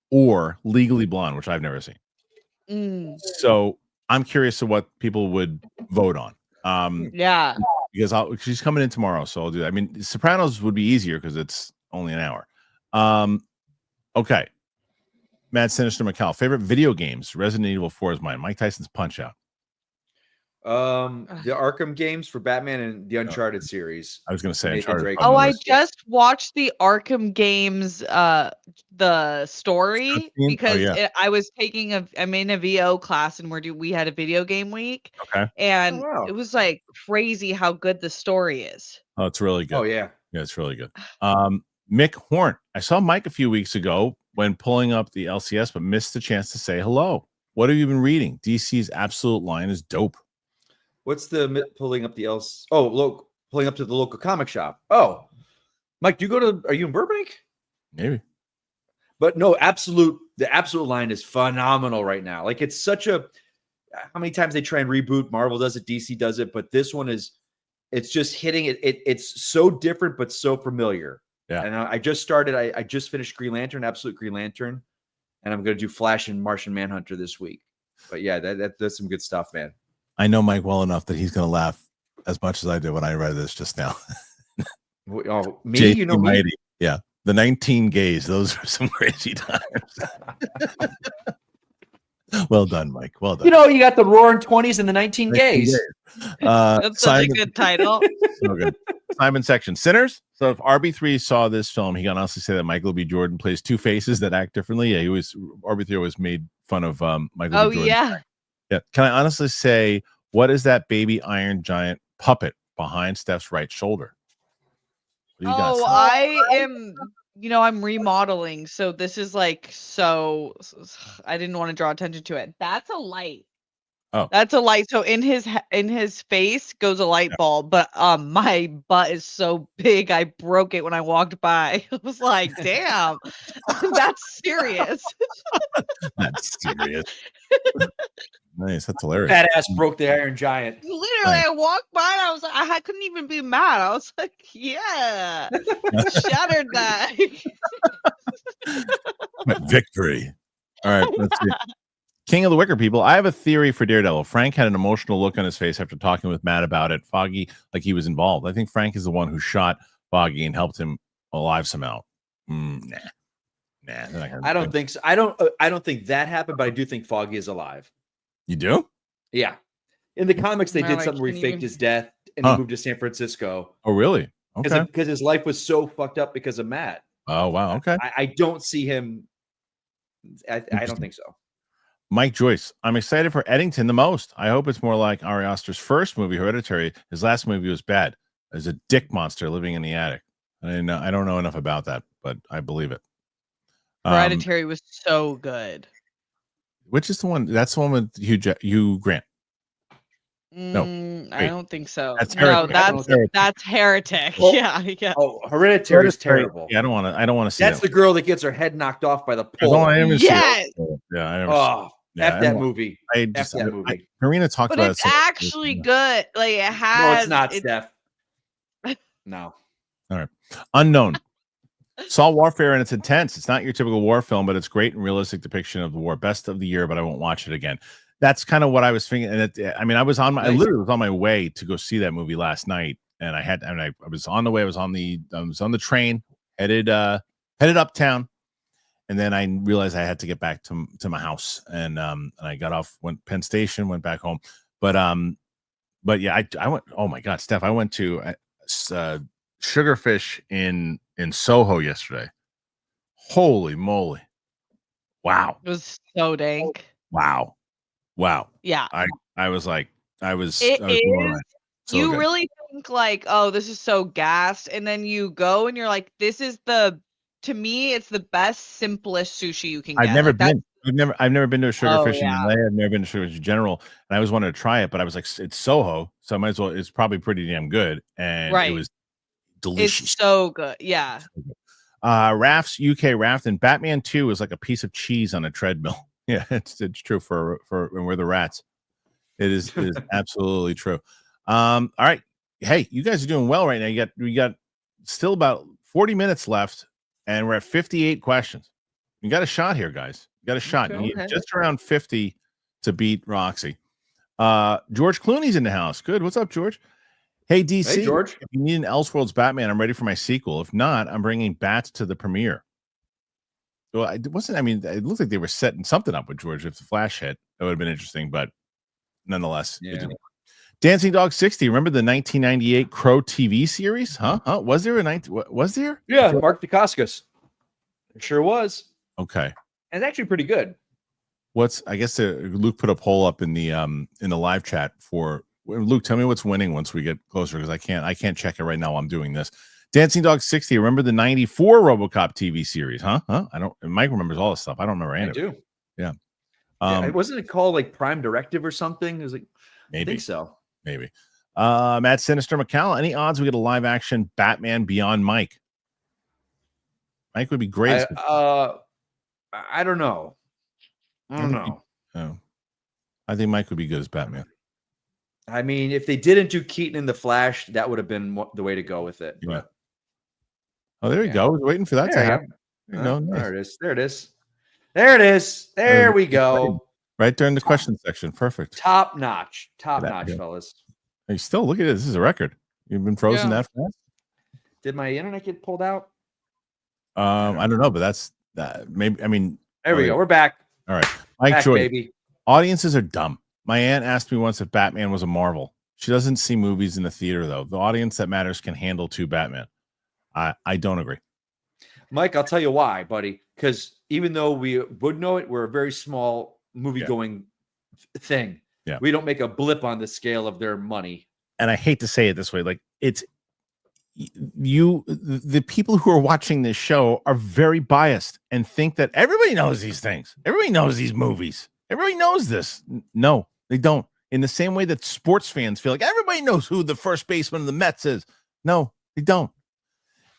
or Legally Blonde, which I've never seen. So I'm curious to what people would vote on. Because she's coming in tomorrow, so I'll do that. I mean, Sopranos would be easier because it's only an hour. Okay. Mad Sinister McCall. Favorite video games? Resident Evil 4 is mine. Mike Tyson's Punch Out. The Arkham games for Batman and the Uncharted series. I was going to say Uncharted. I just watched the Arkham games, the story, because I'm in a VO class, and we had a video game week. Okay. And it was like crazy how good the story is. Oh, it's really good. Oh yeah. Yeah, it's really good. Mick Horn. I saw Mike a few weeks ago when pulling up the LCS, but missed the chance to say hello. What have you been reading? DC's Absolute line is dope. What's the pulling up the else? Oh, pulling up to the local comic shop. Oh, Mike, are you in Burbank? Maybe. But no, the Absolute line is phenomenal right now. Like, it's how many times they try and reboot, Marvel does it, DC does it, but this one it's just hitting it. It's so different, but so familiar. Yeah. And I just started, I just finished Green Lantern, Absolute Green Lantern, and I'm going to do Flash and Martian Manhunter this week. But yeah, that's some good stuff, man. I know Mike well enough that he's going to laugh as much as I did when I read this just now. Oh, me? You know me? Mighty. Yeah. The 19 gays. Those are some crazy times. Well done, Mike. Well done. You got the roaring 20s and the 19 gays. That's such a good title. So good. Simon Section. Sinners. So if RB3 saw this film, he can honestly say that Michael B. Jordan plays two faces that act differently. Yeah, RB3 always made fun of Michael B. Jordan. Yeah. Yeah. Can I honestly say, what is that baby Iron Giant puppet behind Steph's right shoulder? I'm remodeling, so this is like, I didn't want to draw attention to it. That's a light. Oh. That's a light. So in his face goes a light bulb, but my butt is so big I broke it when I walked by. I was like, damn, that's serious. That's serious. Nice. That's hilarious. Fat ass broke the Iron Giant. Literally, I walked by and I was like, I couldn't even be mad. I was like, yeah, shattered that. Victory. All right. Let's see. King of the Wicker People. I have a theory for Daredevil. Frank had an emotional look on his face after talking with Matt about it. Foggy, like he was involved. I think Frank is the one who shot Foggy and helped him alive somehow. Nah. I don't think so. I don't think that happened, but I do think Foggy is alive. You do? Yeah. In the comics, they did Like, something where he can faked you- his death and he moved to San Francisco Oh, really? Okay. because his life was so fucked up because of Matt. Oh, wow. Okay. I don't see him. I don't think so. Mike Joyce. I'm excited for Eddington the most. I hope it's more like Ari Aster's first movie, Hereditary. His last movie was bad. As a dick monster living in the attic. I don't know enough about that, but I believe it. Hereditary was so good. Which is the one? That's the one with Hugh Grant. No, I don't think so. That's No, Heretic. that's Heretic. Well, yeah. Oh, Hereditary is terrible. Yeah, I don't want to see That's that. the girl that gets her head knocked off by the pole. I haven't seen Yes. it. Yeah, I never. Oh, Yeah, F I that don't- movie. I just that movie. Karina talked But about it's it. actually good. Like it has. No, it's not, it's- Steph. No. Unknown. Saw Warfare and it's intense. It's not your typical war film, but it's great and realistic depiction of the war. Best of the year, but I won't watch it again. That's kind of what I was thinking. And I was on my, I literally was on my way to go see that movie last night, and I was on the way. I was on the train headed uptown, and then I realized I had to get back to my house, and I got off, went Penn Station, went back home, but yeah, I went. Oh my God, Steph, I went to Sugarfish in Soho yesterday. Holy moly! Wow! It was so dank. Wow! Yeah. I was like, I was It blown is. away. So You good. really think like, oh, this is so gassed, and then you go and you're like, this is to me, it's the best, simplest sushi you can get. I've never Like, that's- been. I've never been to a Sugarfish in yeah. LA. I've never been to Sugarfish in general, and I always wanted to try it, but I was like, it's Soho, so I might as well. It's probably pretty damn good, and it Right. was delicious. It's so good. Yeah. Raft's UK Raft and Batman 2 is like a piece of cheese on a treadmill. Yeah, it's true for when we're the rats. It is absolutely true. All right. Hey, you guys are doing well right now. We got still about 40 minutes left, and we're at 58 questions. You got a shot here, guys. You got a shot. Okay. You need just around 50 to beat Roxy. George Clooney's in the house. Good. What's up, George? Hey, DC. Hey, George. If you need an Elseworlds Batman, I'm ready for my sequel. If not, I'm bringing Bats to the premiere. Well, it looked like they were setting something up with George. If the Flash hit, that would have been interesting, but nonetheless, it didn't. Dancing Dog 60. Remember the 1998 Crow TV series? Huh? Was there was there? Yeah, Mark Dacascos. It sure was. Okay. And it's actually pretty good. I guess Luke put a poll up in the live chat for Luke. Tell me what's winning once we get closer, because I can't check it right now while I'm doing this. Dancing Dog 60. Remember the 94 RoboCop TV series? Huh? I don't. Mike remembers all this stuff. I don't remember any of it. do. Yeah. Wasn't it called like Prime Directive or something? It was like, Maybe. I think so. Maybe. Matt Sinister McCall. Any odds we get a live action Batman beyond Mike? Mike would be great. I don't know. I don't know. Oh. I think Mike would be good as Batman. I mean, if they didn't do Keaton in the Flash, that would have been the way to go with it. Yeah. Oh, there you go. I was waiting for that to happen. There you go. Nice. There it is. There it is. There it is. There we go. Right there in the question section. Perfect. Top notch. Top That notch, good. fellas. Hey, still look at it. This is a record. You've been frozen that fast? Did my internet get pulled out? I don't know, but that's that. Maybe. I mean, There we go. We're back. all right. Mike Back, Joy. baby. Audiences are dumb. My aunt asked me once if Batman was a Marvel. She doesn't see movies in the theater, though. The audience that matters can handle two Batman. I don't agree. Mike, I'll tell you why, buddy. Because even though we would know it, we're a very small movie-going thing. Yeah. We don't make a blip on the scale of their money. And I hate to say it this way, like it's the people who are watching this show are very biased and think that everybody knows these things. Everybody knows these movies. Everybody knows this. No, They don't. In the same way that sports fans feel like everybody knows who the first baseman of the Mets is. No, they don't.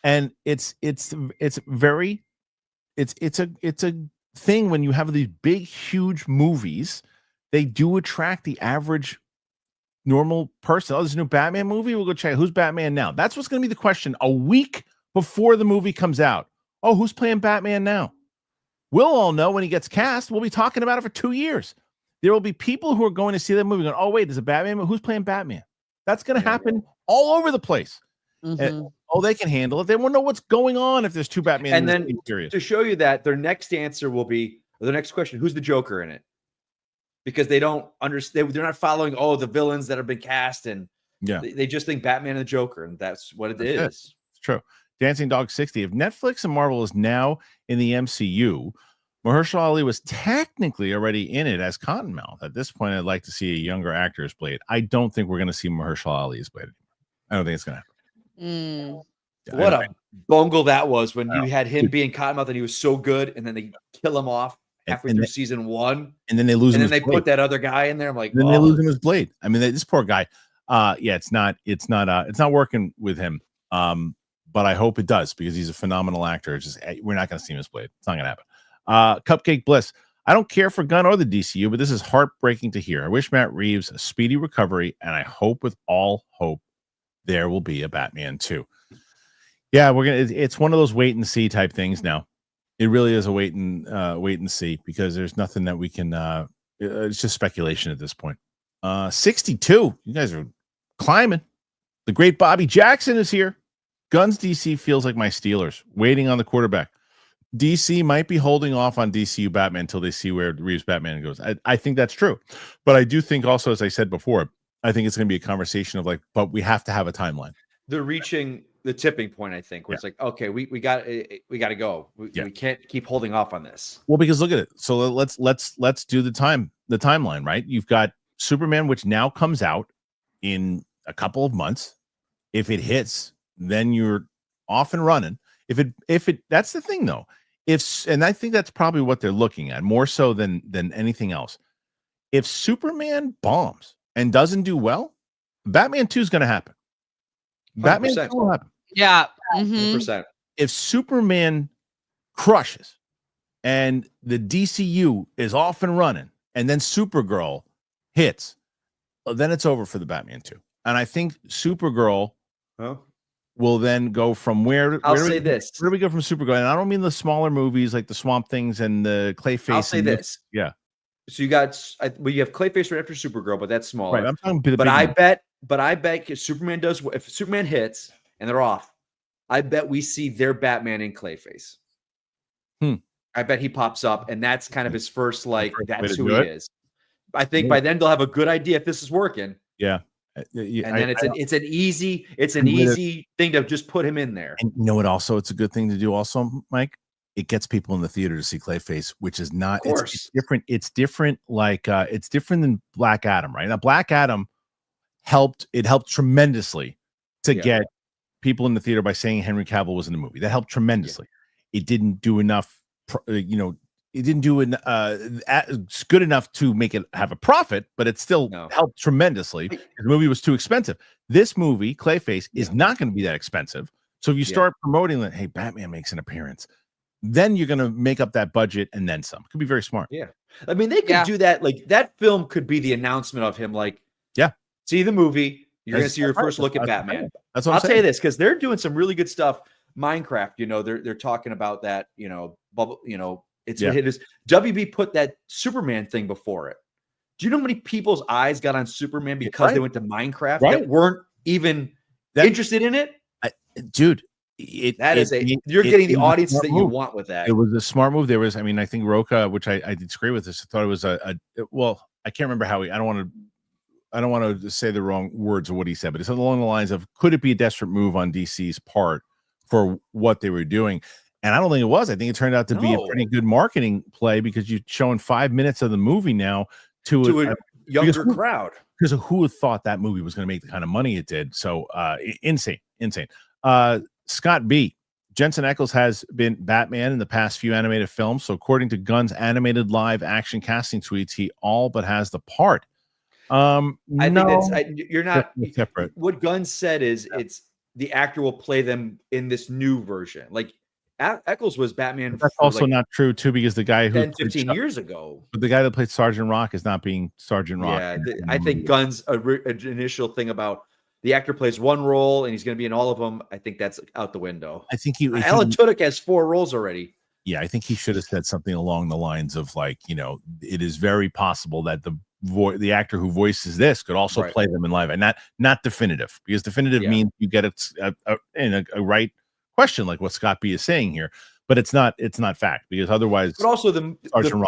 And it's a thing when you have these big, huge movies, they do attract the average normal person. Oh, there's a new Batman movie. We'll go check who's Batman now. That's what's going to be the question a week before the movie comes out. Oh, who's playing Batman now? We'll all know when he gets cast. We'll be talking about it for 2 years. There will be people who are going to see that movie going, oh, wait, there's a Batman. Who's playing Batman? That's going to happen all over the place. And, they can handle it. They won't know what's going on if there's two Batman. And then to show you that, their next answer will be, or the next question, who's the Joker in it? Because they don't understand. They're not following, the villains that have been cast. And they just think Batman and the Joker. And that's what it is. It's true. Dancing Dog 60. If Netflix and Marvel is now in the MCU, Mahershala Ali was technically already in it as Cottonmouth. At this point, I'd like to see a younger actor as Blade. I don't think we're going to see Mahershala Ali as Blade anymore. I don't think it's going to happen. What a bungle that was when you had him being Cottonmouth and he was so good, and then they kill him off halfway through season 1, and then they lose him. And then they put that other guy in there. I'm like, then they lose him as Blade. I mean, this poor guy. It's not working with him. But I hope it does because he's a phenomenal actor. It's just we're not going to see him as Blade. It's not going to happen. Cupcake Bliss. I don't care for Gunn or the DCU, but this is heartbreaking to hear. I wish Matt Reeves a speedy recovery, and I hope with all hope there will be a Batman 2. Yeah, it's one of those wait and see type things now. It really is a wait and see because there's nothing that we can it's just speculation at this point. 62. You guys are climbing. The great Bobby Jackson is here. Gunn's DC feels like my Steelers waiting on the quarterback. DC might be holding off on DCU Batman until they see where Reeves Batman goes. I think that's true. But I do think also, as I said before, I think it's going to be a conversation of but we have to have a timeline. They're reaching the tipping point, I think, where it's like, okay, we got to go. We can't keep holding off on this. Well, because look at it. So let's do the timeline, right? You've got Superman, which now comes out in a couple of months. If it hits, then you're off and running. If it that's the thing though. And I think that's probably what they're looking at more so than anything else. If Superman bombs and doesn't do well, Batman 2 is going to happen. 100%. Batman 2 will happen. Yeah. 100%. If Superman crushes and the DCU is off and running and then Supergirl hits, then it's over for the Batman 2. And I think Supergirl will then go from where do we go from Supergirl? And I don't mean the smaller movies like the Swamp Things and the Clayface. I'll say this. Yeah. So you have Clayface right after Supergirl, but that's smaller. Right. I'm talking I bet if Superman hits and they're off, I bet we see their Batman in Clayface. I bet he pops up, and that's kind of his first that's who he is. I think by then they'll have a good idea if this is working. Yeah. And then it's an easy thing to just put him in there. And you know what? Also, it's a good thing to do. Also, Mike, it gets people in the theater to see Clayface, which is not. It's different. It's different. It's different than Black Adam, right? Now, Black Adam helped tremendously to get people in the theater by saying Henry Cavill was in the movie. That helped tremendously. Yeah. It didn't do enough. It didn't do good enough to make it have a profit, but it still helped tremendously. The movie was too expensive. This movie, Clayface, is not going to be that expensive. So if you start promoting that, hey, Batman makes an appearance, then you're going to make up that budget and then some. Could be very smart. Yeah. I mean, they could do that. That film could be the announcement of him. See the movie. You're going to see your first look at Batman. That's what I'll tell you this, because they're doing some really good stuff. Minecraft, they're talking about that, bubble, it is WB put that Superman thing before it. Do you know how many people's eyes got on Superman because they went to Minecraft that weren't even interested in it? Dude, you're getting the audience that you want with that. It was a smart move. There was, I think Roca, which I disagree with this. I thought it was I can't remember how I don't want to say the wrong words of what he said, but it's along the lines of, could it be a desperate move on DC's part for what they were doing? And I don't think it was. I think it turned out to be a pretty good marketing play because you're showing 5 minutes of the movie now to a younger crowd. Because who would thought that movie was going to make the kind of money it did? So insane. Scott B. Jensen Ackles has been Batman in the past few animated films. So according to Gunn's animated live action casting tweets, he all but has the part. I think no, you're not separate. What Gunn said is it's the actor will play them in this new version. Like Eccles was Batman But that's for also like not true too, because the guy who 10, 15 years ago. but the guy that played Sergeant Rock is not being Sergeant Rock. Yeah, I think Gunn's initial thing about the actor plays one role and he's going to be in all of them. I think that's out the window. I think Alan Tudyk has 4 roles already. Yeah, I think he should have said something along the lines of like, it is very possible that the actor who voices this could also play them in live, and not definitive, because definitive means you get a right question, like what Scott B is saying here, but it's not fact, because otherwise. But also the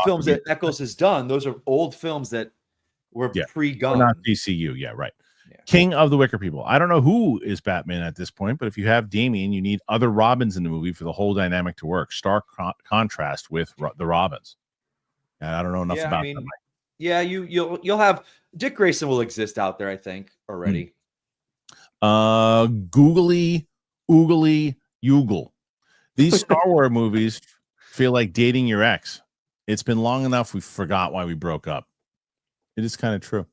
films that Eccles has done, those are old films that were pre-Gunn. Not DCU, right. Yeah. King of the Wicker People. I don't know who is Batman at this point, but if you have Damian, you need other Robins in the movie for the whole dynamic to work. Stark contrast with the Robins. And I don't know enough about them. Yeah, you'll have Dick Grayson will exist out there, I think, already. Googly, oogly, Ugle. These Star Wars movies feel like dating your ex. It's been long enough we forgot why we broke up. It is kind of true.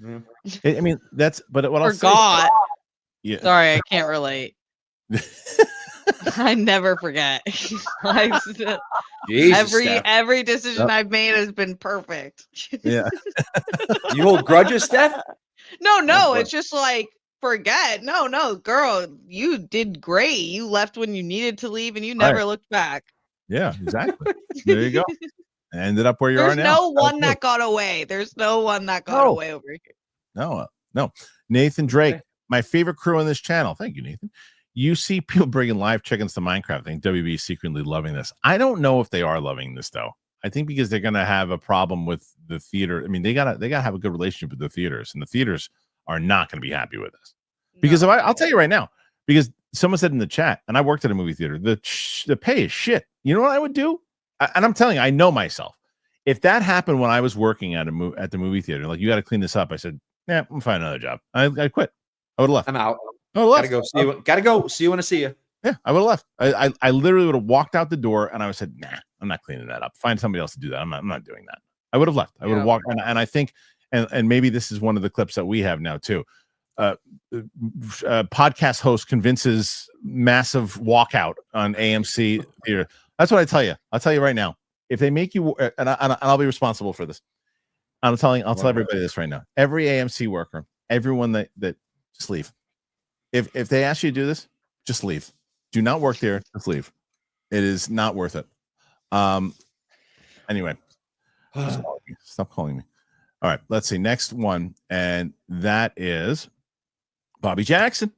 Yeah. I mean, but what I'll say. Yeah. Sorry, I can't relate. I never forget. Every decision I've made has been perfect. Yeah. You hold grudges, Steph? No, it's just like forget. No, girl, you did great. You left when you needed to leave, and you never looked back. Yeah, exactly. There you go. Ended up where you are now. There's no one that got away. There's no one that got away over here. No. Nathan Drake, my favorite crew on this channel. Thank you, Nathan. You see people bringing live chickens to Minecraft. I think WB is secretly loving this. I don't know if they are loving this, though. I think because they're going to have a problem with the theater. I mean, they gotta have a good relationship with the theaters, and the theaters are not going to be happy with this. Because I'll tell you right now, because someone said in the chat, and I worked at a movie theater, the pay is shit. You know what I would do? And I'm telling you, I know myself. If that happened when I was working at the movie theater, like, you got to clean this up, I said, I'm gonna find another job. I quit. I would have left. I'm out. I would have left. Gotta go. See you when I see you. Yeah, I would have left. I literally would have walked out the door, and I would have said, nah, I'm not cleaning that up. Find somebody else to do that. I'm not doing that. I would have left. I would have walked. And I think, and maybe this is one of the clips that we have now too. Podcast host convinces massive walkout on AMC theater. That's what I tell you. I'll tell you right now. If they make you, and I'll be responsible for this. I'll tell everybody this right now. Every AMC worker, everyone that just leave. If they ask you to do this, just leave. Do not work there. Just leave. It is not worth it. Anyway, stop calling me. All right, let's see. Next one, and that is Bobby Jackson.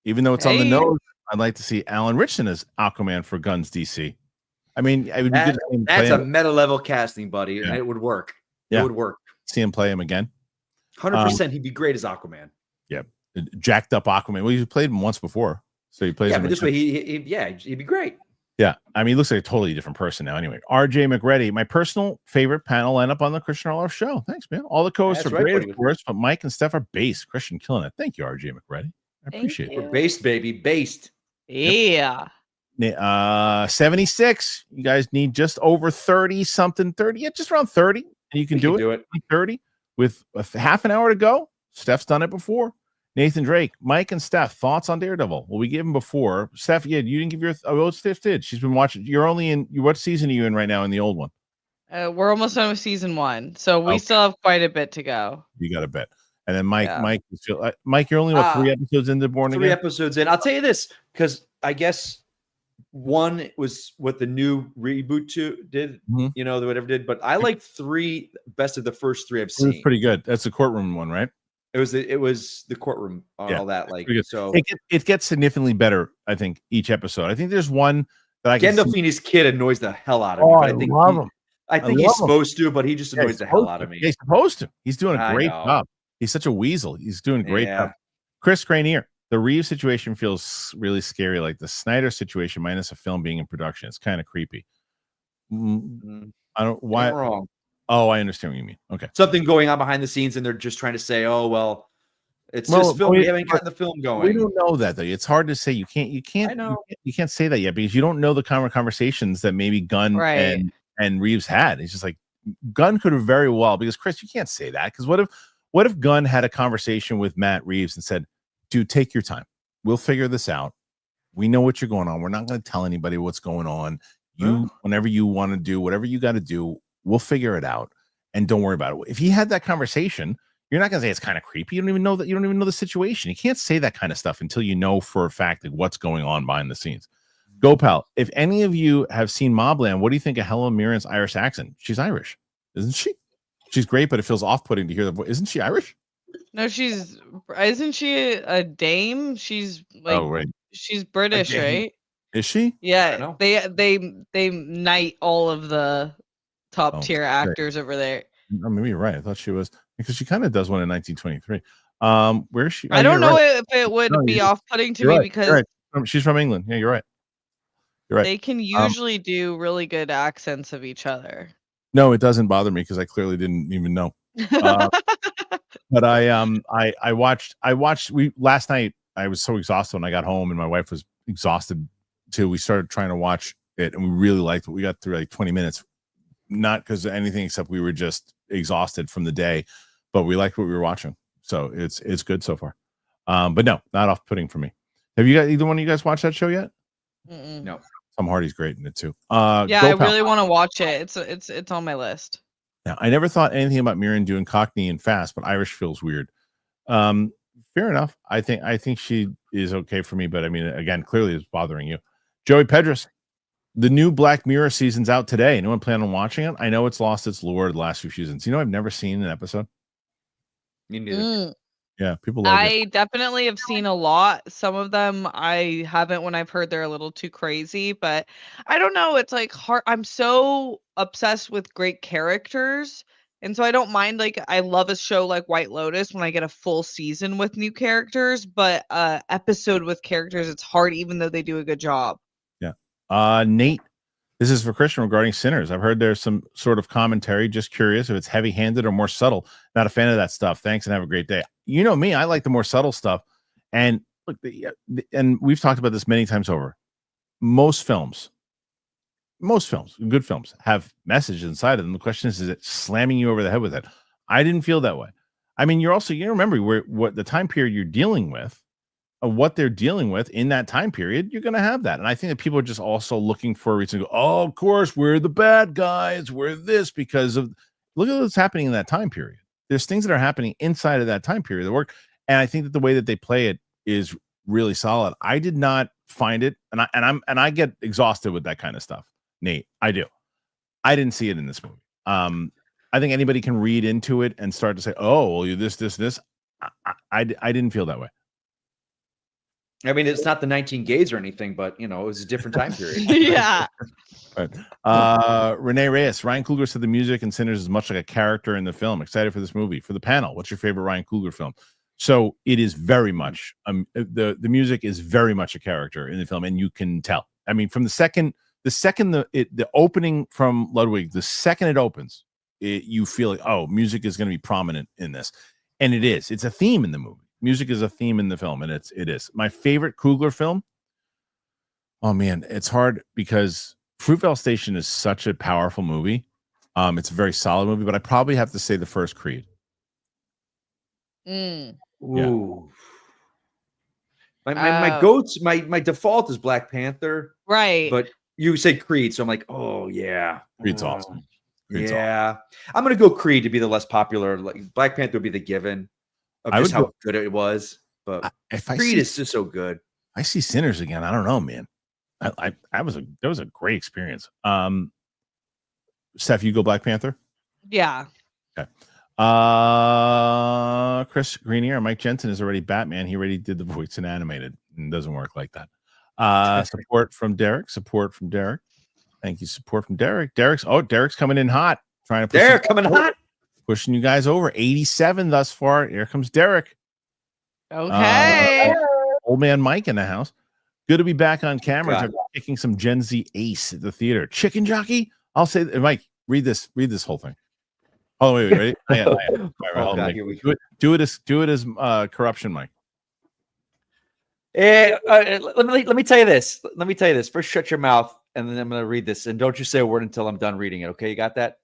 Even though it's on the nose, I'd like to see Alan Ritchson as Aquaman for Gunn's DC. I mean, it would be good. That's a meta level casting, buddy, and it would work. Yeah. It would work. See him play him again. 100%. He'd be great as Aquaman. Yeah, jacked up Aquaman. Well, you played him once before, so he plays. Yeah, him but this way, he'd be great. Yeah, I mean, he looks like a totally different person now. Anyway, RJ McReady, my personal favorite panel lineup on the Kristian Harloff Show. Thanks, man. All the co-hosts are great, of course, but Mike and Steph are based. Kristian killing it. Thank you, RJ McReady. I appreciate it. We're based, baby, based. Yeah. 76. You guys need just over 30 something. 30, yeah, just around 30, and you can do it. 30 with a half an hour to go. Steph's done it before. Nathan Drake, Mike and Steph, thoughts on Daredevil? Well, we gave him before. Steph, you didn't give your Steph did. She's been watching. You're only in what season are you in right now in the old one? We're almost done with season 1, so we still have quite a bit to go. You got a bit. And then Mike, Mike, you're only 3 episodes into Born Again? 3 episodes in. I'll tell you this, because I guess 1 was what the new reboot did, whatever did. But I like 3 best of the first 3 I've seen. It was pretty good. That's the courtroom one, right? It was the courtroom on all that. Like, so it gets significantly better, I think, each episode. I think there's one that I can Gandolfini's kid annoys the hell out of me. I think love him. I think he's supposed to, but he just annoys the hell out of me. He's supposed to. He's doing a great job. He's such a weasel. He's doing a great job. Chris Granier, the Reeves situation feels really scary, like the Snyder situation minus a film being in production. It's kind of creepy. I don't why I'm wrong. Oh, I understand what you mean. Okay. Something going on behind the scenes, and they're just trying to say, oh, well, it's just film. We haven't gotten the film going. We don't know that, though. It's hard to say. You can't say that yet because you don't know the conversations that maybe Gunn and Reeves had. It's just like Gunn could have very well, because Chris, you can't say that, because what What if Gunn had a conversation with Matt Reeves and said, dude, take your time. We'll figure this out. We know what you're going on. We're not going to tell anybody what's going on. Whenever you want to do whatever you got to do, we'll figure it out. And don't worry about it. If he had that conversation, you're not going to say it's kind of creepy. You don't even know the situation. You can't say that kind of stuff until you know for a fact like what's going on behind the scenes. Gopal, if any of you have seen Mobland, what do you think of Helen Mirren's Irish accent? She's Irish, isn't she? She's great, but it feels off-putting to hear the voice. Isn't she Irish? No, isn't she a dame? She's like, right. She's British, right? Is she? Yeah, they knight all of the top tier actors over there. Oh, maybe you're right. I thought she was, because she kind of does one in 1923. Where is she? I don't know if it would be off-putting to me because she's from England. Yeah, you're right. You're right. They can usually do really good accents of each other. No, it doesn't bother me because I clearly didn't even know. But I watched last night. I was so exhausted when I got home, and my wife was exhausted too. We started trying to watch it, and we really liked it. We got through like 20 minutes, not because of anything except we were just exhausted from the day, but we liked what we were watching. So it's good so far. But no, not off-putting for me. Have you got either one of you guys watched that show yet? No. Tom Hardy's great in it too. Yeah, I really want to watch it. It's on my list. Yeah, I never thought anything about Mirren doing Cockney and fast, but Irish feels weird. Fair enough. I think she is okay for me, but I mean, again, clearly it's bothering you. Joey Pedras, the new Black Mirror season's out today. Anyone plan on watching it? I know it's lost its lure the last few seasons. You know, I've never seen an episode. Me neither. Yeah, people love it. I definitely have seen a lot. Some of them I haven't when I've heard they're a little too crazy, but I don't know. It's like hard. I'm so obsessed with great characters. And so I don't mind, like, I love a show like White Lotus when I get a full season with new characters, but episode with characters, it's hard even though they do a good job. Yeah. Nate, this is for Kristian regarding Sinners. I've heard there's some sort of commentary. Just curious if it's heavy-handed or more subtle. Not a fan of that stuff. Thanks and have a great day. You know me, I like the more subtle stuff. And look, and we've talked about this many times over. Most films, good films, have messages inside of them. The question is it slamming you over the head with it? I didn't feel that way. I mean, you remember what the time period you're dealing with, what they're dealing with in that time period. You're going to have that, and I think that people are just also looking for a reason to go, oh, of course, we're the bad guys, we're this because of look at what's happening in that time period. There's things that are happening inside of that time period that work, and I think that the way that they play it is really solid. I did not find it, and I get exhausted with that kind of stuff. Nate, I do. I didn't see it in this movie. I think anybody can read into it and start to say, "Oh, well, you this." I didn't feel that way. I mean, it's not the 19 gays or anything, but it was a different time period. Yeah. Right. Renee Reyes, Ryan Coogler said the music in Sinners is much like a character in the film. Excited for this movie. For the panel, what's your favorite Ryan Coogler film? So it is very much the music is very much a character in the film, and you can tell. I mean, from the second the opening from Ludwig, the second it opens, you feel like, oh, music is going to be prominent in this, and it is. It's a theme in the movie. Music is a theme in the film, and it is my favorite Coogler film. Oh man, it's hard because Fruitvale Station is such a powerful movie. It's a very solid movie, but I probably have to say the first Creed. Mm. Yeah. Ooh. My default is Black Panther, Right? but you say Creed, so I'm like, oh yeah, Creed's awesome. Yeah, I'm gonna go Creed to be the less popular. Like Black Panther would be the given of just how good it was, but Creed is just so good. I see Sinners again. I don't know, man. That was a great experience. Steph, you go Black Panther? Yeah. Okay. Chris Greenier, Mike Jensen is already Batman. He already did the voice in animated. It doesn't work like that. Support from Derek. Thank you. Support from Derek. Derek's coming in hot. Trying to push pushing you guys over. 87 thus far. Here comes Derek. Okay. Old man Mike in the house. Good to be back on camera. I'm kicking some Gen Z ace at the theater. Chicken jockey. I'll say, Mike, read this whole thing. Oh, wait, ready? Do it as corruption, Mike. Let me tell you this. First, shut your mouth, and then I'm going to read this. And don't you say a word until I'm done reading it. Okay, you got that?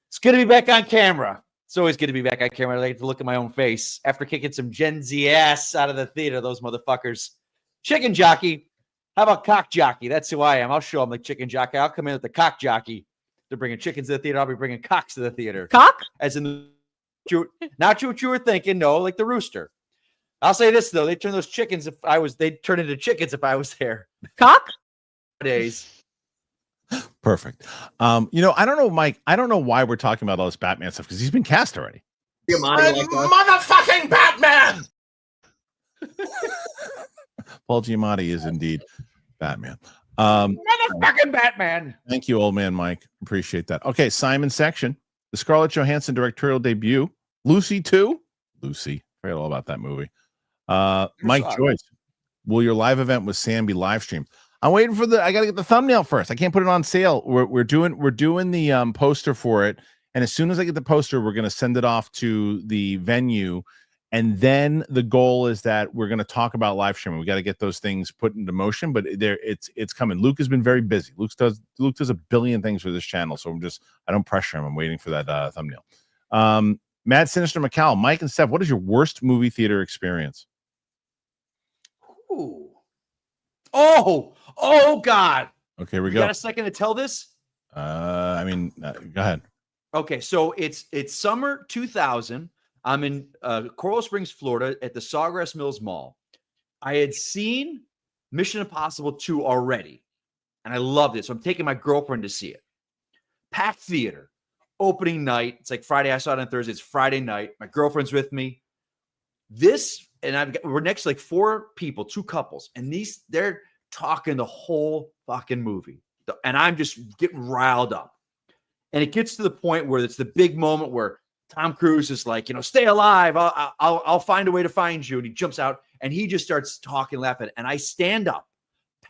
It's good to be back on camera. It's always good to be back on camera. I like to look at my own face after kicking some Gen Z ass out of the theater. Those motherfuckers. Chicken jockey. How about cock jockey? That's who I am. I'll show them the chicken jockey. I'll come in with the cock jockey. They're bringing chickens to the theater. I'll be bringing cocks to the theater. Cock? As in, not what you were thinking. No, like the rooster. I'll say this though: they'd turn into chickens if I was there. Cock? Days. Perfect. I don't know, Mike. I don't know why we're talking about all this Batman stuff because he's been cast already. Motherfucking Batman! Paul Giamatti is indeed Batman. Motherfucking Batman. Thank you, old man Mike. Appreciate that. Okay, Simon Section, the Scarlett Johansson directorial debut. Lucy 2. Lucy. Forget all about that movie. Mike Joyce, will your live event with Sam be live streamed? I'm waiting for I gotta get the thumbnail first. I can't put it on sale. We're doing the poster for it, and as soon as I get the poster, we're gonna send it off to the venue, and then the goal is that we're gonna talk about live streaming. We got to get those things put into motion, but it's coming. Luke has been very busy. Luke does a billion things for this channel, so I don't pressure him. I'm waiting for that thumbnail. Mad Sinister McCall, Mike and Steph, what is your worst movie theater experience? Ooh. Oh God. Okay, we You go. got a second to tell this? Go ahead. Okay, so it's summer 2000. I'm in Coral Springs, Florida at the Sawgrass Mills Mall. I had seen Mission Impossible 2 already, and I loved it. So I'm taking my girlfriend to see it. Packed theater, opening night. It's like Friday. I saw it on Thursday. It's Friday night. My girlfriend's with me. We're next to like 4 people, 2 couples, and they're talking the whole fucking movie, and I'm just getting riled up. And it gets to the point where it's the big moment where Tom Cruise is like, stay alive. I'll find a way to find you. And he jumps out and he just starts talking, laughing. And I stand up,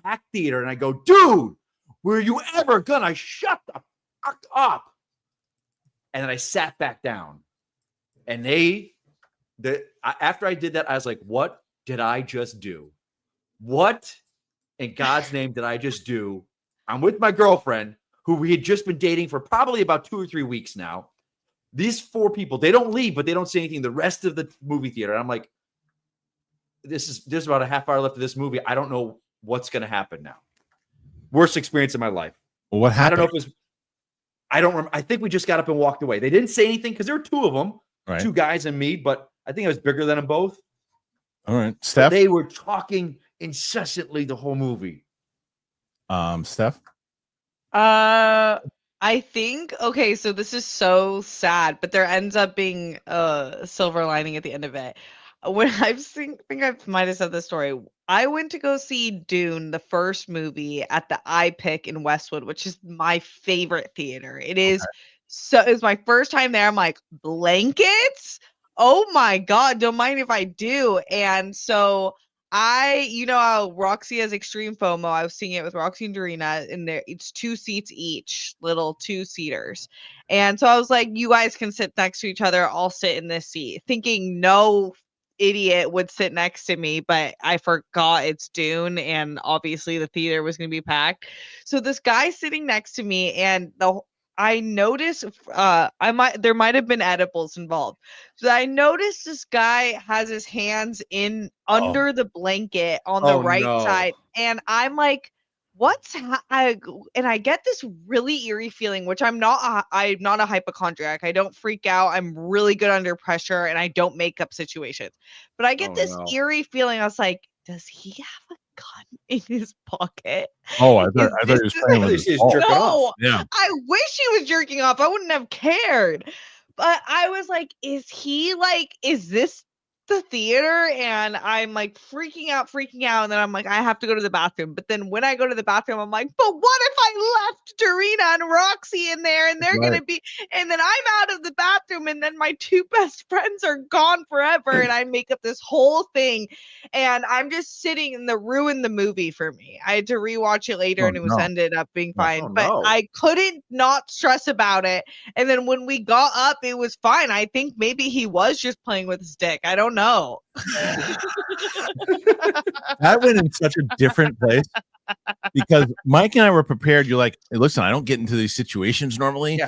packed theater, and I go, dude, were you ever gonna shut the fuck up? And then I sat back down, and after I did that, I was like, what did I just do? What in God's name did I just do? I'm with my girlfriend, who we had just been dating for probably about 2 or 3 weeks now. These 4 people, they don't leave, but they don't say anything the rest of the movie theater. And I'm like, there's about a half hour left of this movie. I don't know what's going to happen now. Worst experience of my life. Well, what happened? I don't know if it was, I don't remember. I think we just got up and walked away. They didn't say anything because there were 2 of them, right. 2 guys and me, but I think I was bigger than them both. All right. Steph? They were talking incessantly the whole movie. Steph? I think, okay, so this is so sad, but there ends up being a silver lining at the end of it. When I think I might have said this story. I went to go see Dune, the first movie, at the iPic in Westwood, which is my favorite theater. It was my first time there. I'm like, blankets? Oh my God, don't mind if I do. And so how Roxy has extreme FOMO. I was seeing it with Roxy and Dorina, and it's 2 seats each, little 2-seaters. And so I was like, you guys can sit next to each other. I'll sit in this seat, thinking no idiot would sit next to me, but I forgot it's Dune, and obviously the theater was going to be packed. So this guy sitting next to me, and I noticed there might have been edibles involved. So I noticed this guy has his hands under the blanket on the right side, and I'm like, and I get this really eerie feeling, which I'm not a hypochondriac. I don't freak out. I'm really good under pressure, and I don't make up situations. But I get this eerie feeling. I was like, does he have a gun in his pocket? Oh, I thought he was playing with his ball. jerking off. Yeah. I wish he was jerking off. I wouldn't have cared. But I was like, is this the theater? And I'm like freaking out. And then I'm like, I have to go to the bathroom. But then when I go to the bathroom, I'm like, but what if I left Dorina and Roxy in there, and they're going to be, and then I'm out of the bathroom, and then my 2 best friends are gone forever. And I make up this whole thing, and I'm just sitting in ruined the movie for me. I had to rewatch it later, and it ended up being fine. But I couldn't not stress about it. And then when we got up, it was fine. I think maybe he was just playing with his dick. I don't know. That went in such a different place because Mike and I were prepared. You're like, hey, listen, I don't get into these situations normally,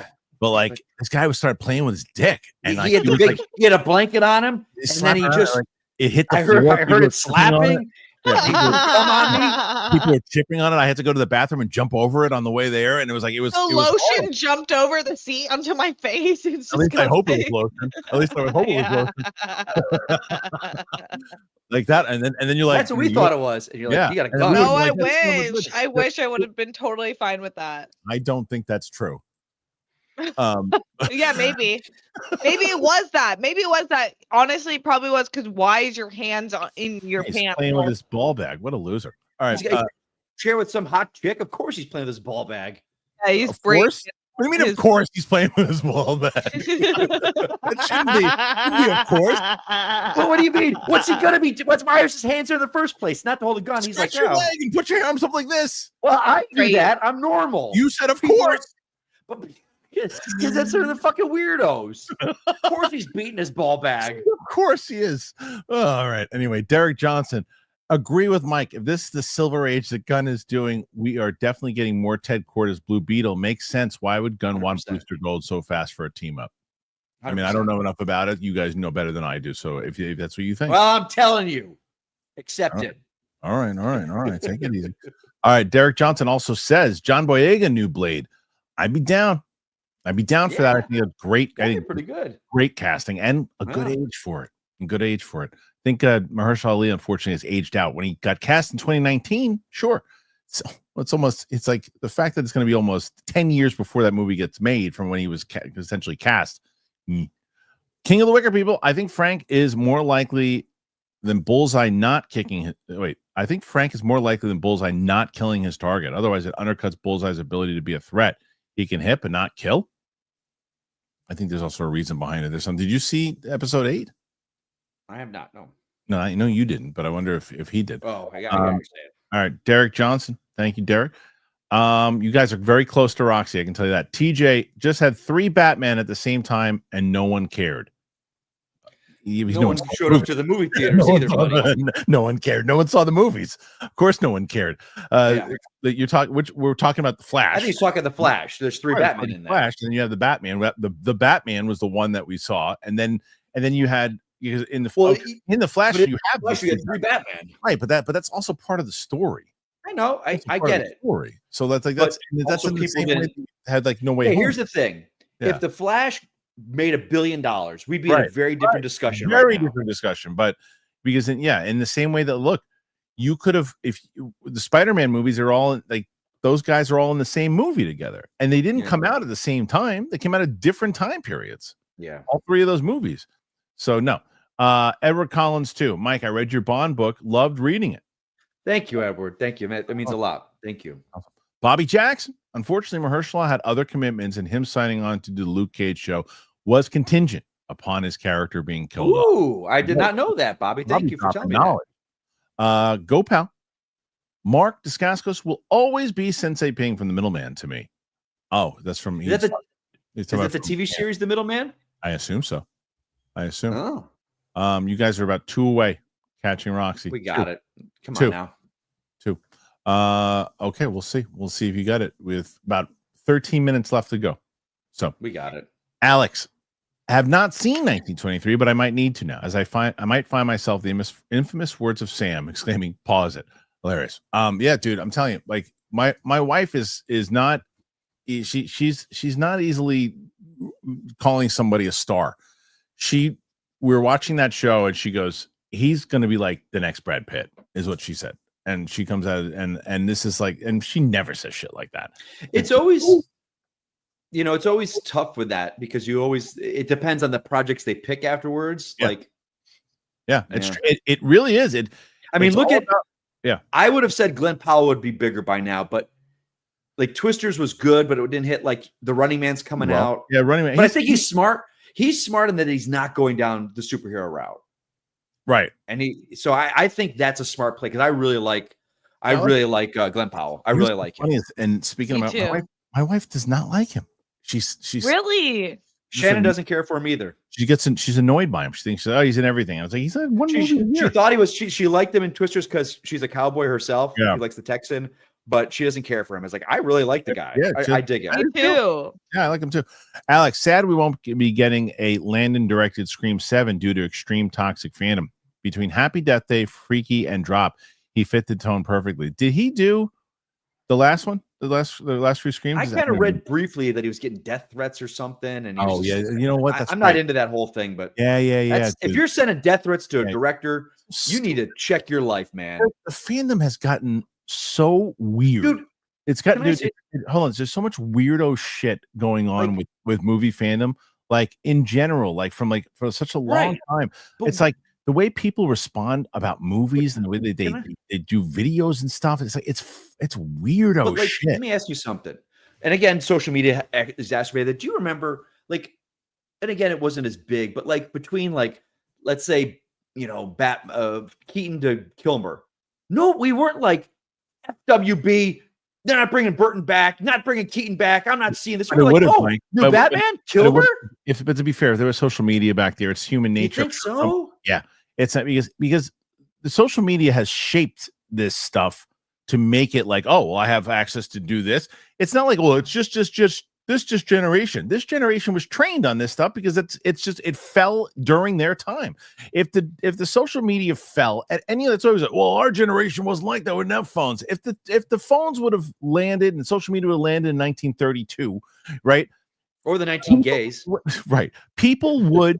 But like this guy was started playing with his dick, and he had a blanket on him, and then he just it hit the I floor. heard it slapping. Yeah, Come on people were chipping on it. I had to go to the bathroom and jump over it on the way there, and it was the was lotion horrible. Jumped over the seat onto my face. It's At least I hope it was lotion. At least I hope it was lotion. Like that, and then you're like, that's what we thought it was. And you're like, you got a gun. No, like, I wish I would have been totally fine with that. I don't think that's true. Yeah, maybe it was that. Maybe it was that. Honestly, it probably was because why is your hands in your pants? Playing with his ball bag. What a loser! All right, He's share with some hot chick. Of course, he's playing with his ball bag. Yeah, he's of great. course. What do you mean? Of course, he's playing with his ball bag. That shouldn't be. Of course. Well, what do you mean? What's he gonna be? What's Myers' hands are in the first place? Not to hold a gun. He's Stretch like, your leg and put your arms up like this. Well, I do Great. that. I'm normal. You said, of course. But because that's sort of the fucking weirdos. Of course, he's beating his ball bag. Of course he is. Oh, all right. Anyway, Derek Johnson. Agree with Mike. If this is the Silver Age that Gunn is doing, we are definitely getting more Ted Kord as Blue Beetle. Makes sense. Why would Gunn 100%. Want Booster Gold so fast for a team up? 100%. I mean, I don't know enough about it. You guys know better than I do. So if that's what you think, well, I'm telling you, accept it. All right. Take it easy. All right. Derek Johnson also says John Boyega new Blade. I'd be down for that. I think it's great. I think pretty good. Great casting and a good age for it. I think Mahershala Ali unfortunately has aged out. When he got cast in 2019, sure. So it's like the fact that it's going to be almost 10 years before that movie gets made from when he was essentially cast. King of the Wicker People. I think Frank is more likely than Bullseye not kicking. I think Frank is more likely than Bullseye not killing his target. Otherwise, it undercuts Bullseye's ability to be a threat. He can hit but not kill. I think there's also a reason behind it. Did you see episode 8? I have not. No. No, I know you didn't, but I wonder if he did. Oh, I got to understand. All right, Derek Johnson. Thank you, Derek. You guys are very close to Roxy. I can tell you that. TJ just had 3 Batman at the same time, and no one cared. No one showed up to the movie theaters either, buddy. No one cared. No one saw the movies. Of course, no one cared. You're talking. We're talking about the Flash. I think he's talking the Flash. There's 3 Batman in there. Flash, and then you have the Batman. The Batman was the one that we saw, and then you had in the Flash you have 3 Batman, right? But that's also part of the story. I know. I get it. Story. So that's in the same way had like no way. Hey, here's the thing: if the Flash made $1 billion, we'd be in a very different discussion. Very different discussion. But because in the same way that look, you could have the Spider-Man movies are all like those guys are all in the same movie together, and they didn't come out at the same time. They came out at different time periods. Yeah, all 3 of those movies. So no, Edward Collins too. Mike, I read your Bond book. Loved reading it. Thank you, Edward. Thank you, man. That means a lot. Thank you. Bobby Jackson. Unfortunately, Mahershala had other commitments, and him signing on to do the Luke Cage show was contingent upon his character being killed. Ooh, I did not know that, Bobby. Thank you for telling me that. Go pal. Mark Dacascos will always be Sensei Ping from The Middleman to me. Oh, that's from is that the TV series The Middleman? I assume so. You guys are about 2 away catching Roxy. We got it. Come on now. 2. Okay, we'll see. We'll see if you got it with about 13 minutes left to go. So we got it. Alex, have not seen 1923, but I might need to now, as I might find myself the infamous words of Sam exclaiming, "Pause it!" Hilarious. Yeah, dude, I'm telling you, like my wife is not. She's not easily calling somebody a star. We were watching that show, and she goes, "He's going to be like the next Brad Pitt," is what she said. And she comes out and this is like, and she never says shit like that. It's always, it's always tough with that because it depends on the projects they pick afterwards. Yeah. It really is. I would have said Glenn Powell would be bigger by now, but like Twisters was good, but it didn't hit like the Running Man's coming out. Yeah, Running Man. But I think he's smart. He's smart in that he's not going down the superhero route. Right. And I think that's a smart play because I really like Glenn Powell. I really like him. And speaking about my wife does not like him. She's really Shannon doesn't care for him either. She's annoyed by him. She thinks he's in everything. I was like, he's like one movie. She thought he was. She liked him in Twisters because she's a cowboy herself. Yeah. She likes the Texan. but she doesn't care for him. It's like, I really like the guy. Yeah, I dig it. Me too. Yeah, I like him too. Alex, sad we won't be getting a Landon-directed Scream 7 due to extreme toxic fandom. Between Happy Death Day, Freaky, and Drop, he fit the tone perfectly. Did he do the last one? The last three Screams? I kind of read briefly that he was getting death threats or something. And yeah, you know what? I'm not into that whole thing, but yeah. If you're sending death threats to a Yeah. director, you need to check your life, man. The fandom has gotten so weird. Dude, It's got can I say- hold on. There's so much weirdo shit going on with movie fandom, like in general, like for such a long Right. time. But- It's like the way people respond about movies and the way they do videos and stuff. It's like it's weirdo But like, shit. let me ask you something. And again, social media exacerbated. Do you remember, like, and again, it wasn't as big, but like between like, let's say, Keaton to Kilmer. No, we weren't like FWB. They're not bringing Burton back, not bringing Keaton back. I'm not seeing this. But We're it like, would've, oh, Mike. new But- Batman, But it would- Kilmer. but to be fair, if there was social media back there, it's human You nature. think so? It's not because the social media has shaped this stuff to make it like, oh, well, I have access to do this. It's not like, well, it's just this generation. This generation was trained on this stuff because it fell during their time. If the social media fell at any of that's always like, well, our generation wasn't like that. We didn't have phones. If the phones would have landed and social media would have landed in 1932, right? Or the 19 gays. Right. People would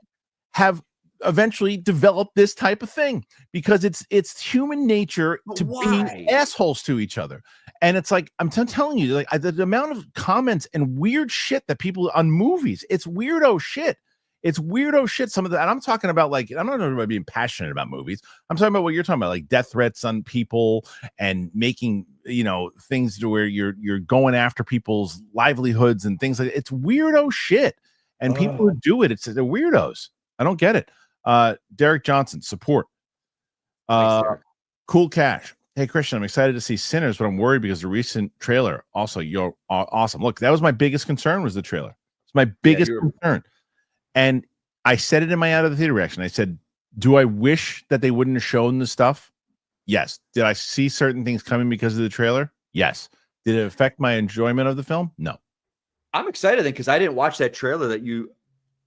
have eventually developed this type of thing because it's human nature But to why? be assholes to each other. And it's like, I'm telling you, like the amount of comments and weird shit that people on movies, it's weirdo shit. It's weirdo shit. Some of that, and I'm talking about, like, I'm not about being passionate about movies. I'm talking about what you're talking about, like death threats on people and making, things to where you're going after people's livelihoods and things like that. It's weirdo shit. And people who do it, they're weirdos. I don't get it. Derek Johnson, support. Thanks, Derek. Cool Cash. Hey, Kristian, I'm excited to see Sinners, but I'm worried because the recent trailer. Also, you're awesome. Look, that was my biggest concern, was the trailer. It's my biggest concern. And I said it in my out of the theater reaction. I said, do I wish that they wouldn't have shown the stuff? Yes. Did I see certain things coming because of the trailer? Yes. Did it affect my enjoyment of the film? No. I'm excited then because I didn't watch that trailer that you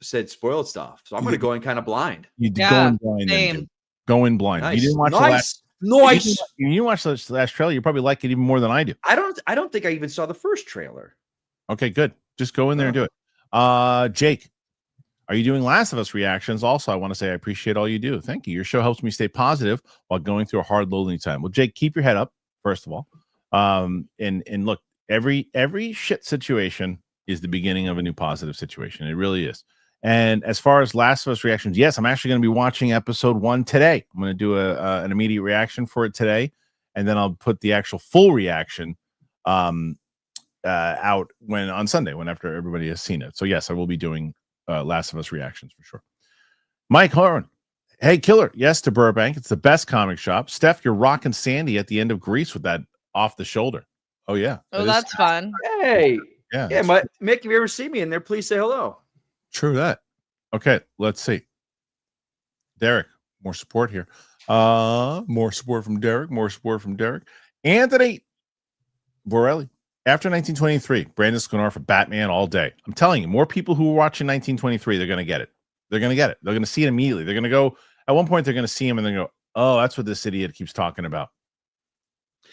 said spoiled stuff. So I'm going to go in kind of blind. You did Yeah, go in blind. then, same. dude. Go in blind. Nice. You didn't watch the last. Nice. You watch the last trailer, you probably like it even more than I do. I don't think I even saw the first trailer. Okay, good. Just go in there and do it. Jake, are you doing Last of Us reactions? Also, I want to say I appreciate all you do. Thank you. Your show helps me stay positive while going through a hard loading time. Well, Jake, keep your head up, first of all. And look, every shit situation is the beginning of a new positive situation. It really is. And as far as Last of Us reactions, yes, I'm actually going to be watching episode 1 today. I'm going to do an immediate reaction for it today, and then I'll put the actual full reaction out on Sunday, after everybody has seen it. So yes, I will be doing Last of Us reactions for sure. Mike Horn, hey Killer, yes to Burbank. It's the best comic shop. Steph, you're rocking Sandy at the end of Grease with that off the shoulder. Oh yeah. Oh, that's fun. Hey, yeah. Mick, if you ever see me in there, please say hello. True that. Okay, let's see. Derek, more support here. More support from Derek. Anthony Borelli. After 1923, Brandon Sklenar for Batman all day. I'm telling you, more people who are watching 1923, they're going to get it. They're going to get it. They're going to see it immediately. They're going to go, at one point, they're going to see him and then go, oh, that's what this idiot keeps talking about.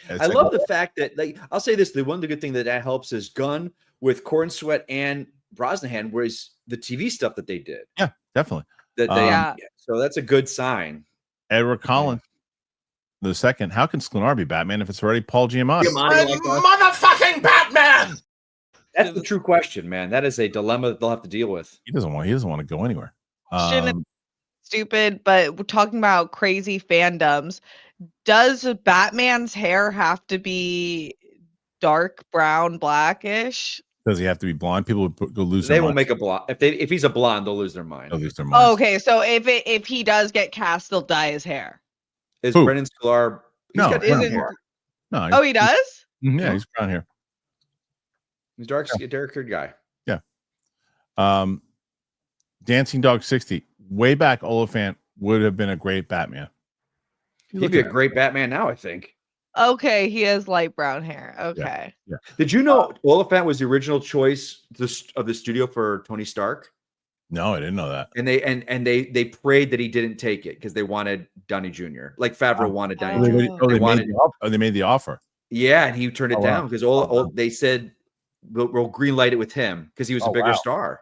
I love the fact that, like, I'll say this, the good thing that helps is Gunn with Corn Sweat and Brosnahan, whereas the TV stuff that they did. Yeah, definitely. So that's a good sign. Edward Collins, the second. How can Sklenar be Batman if it's already Paul Giamatti? Motherfucking Batman! That's the true question, man. That is a dilemma that they'll have to deal with. He doesn't want to go anywhere. Stupid, but we're talking about crazy fandoms. Does Batman's hair have to be dark brown, blackish? Does he have to be blonde? People would go lose. They won't make a blonde. If he's a blonde, they'll lose their mind. They'll lose their minds. Oh, okay, so if he does get cast, they'll dye his hair. Is Who? Brendan Sklar? No, got isn't- brown hair. No. Oh, he does? Yeah, he's brown hair. He's dark haired guy. Yeah. Dancing Dog 60. Way back, Oliphant would have been a great Batman. He'd be a great Batman now, I think. Okay, he has light brown hair. Okay. Did you know Oliphant was the original choice of the studio for Tony Stark? No, I didn't know that. And they prayed that he didn't take it because they wanted Downey Jr. Like Favreau wanted Downey Jr. They made the offer. Yeah, and he turned it down because they said we'll green light it with him because he was a bigger star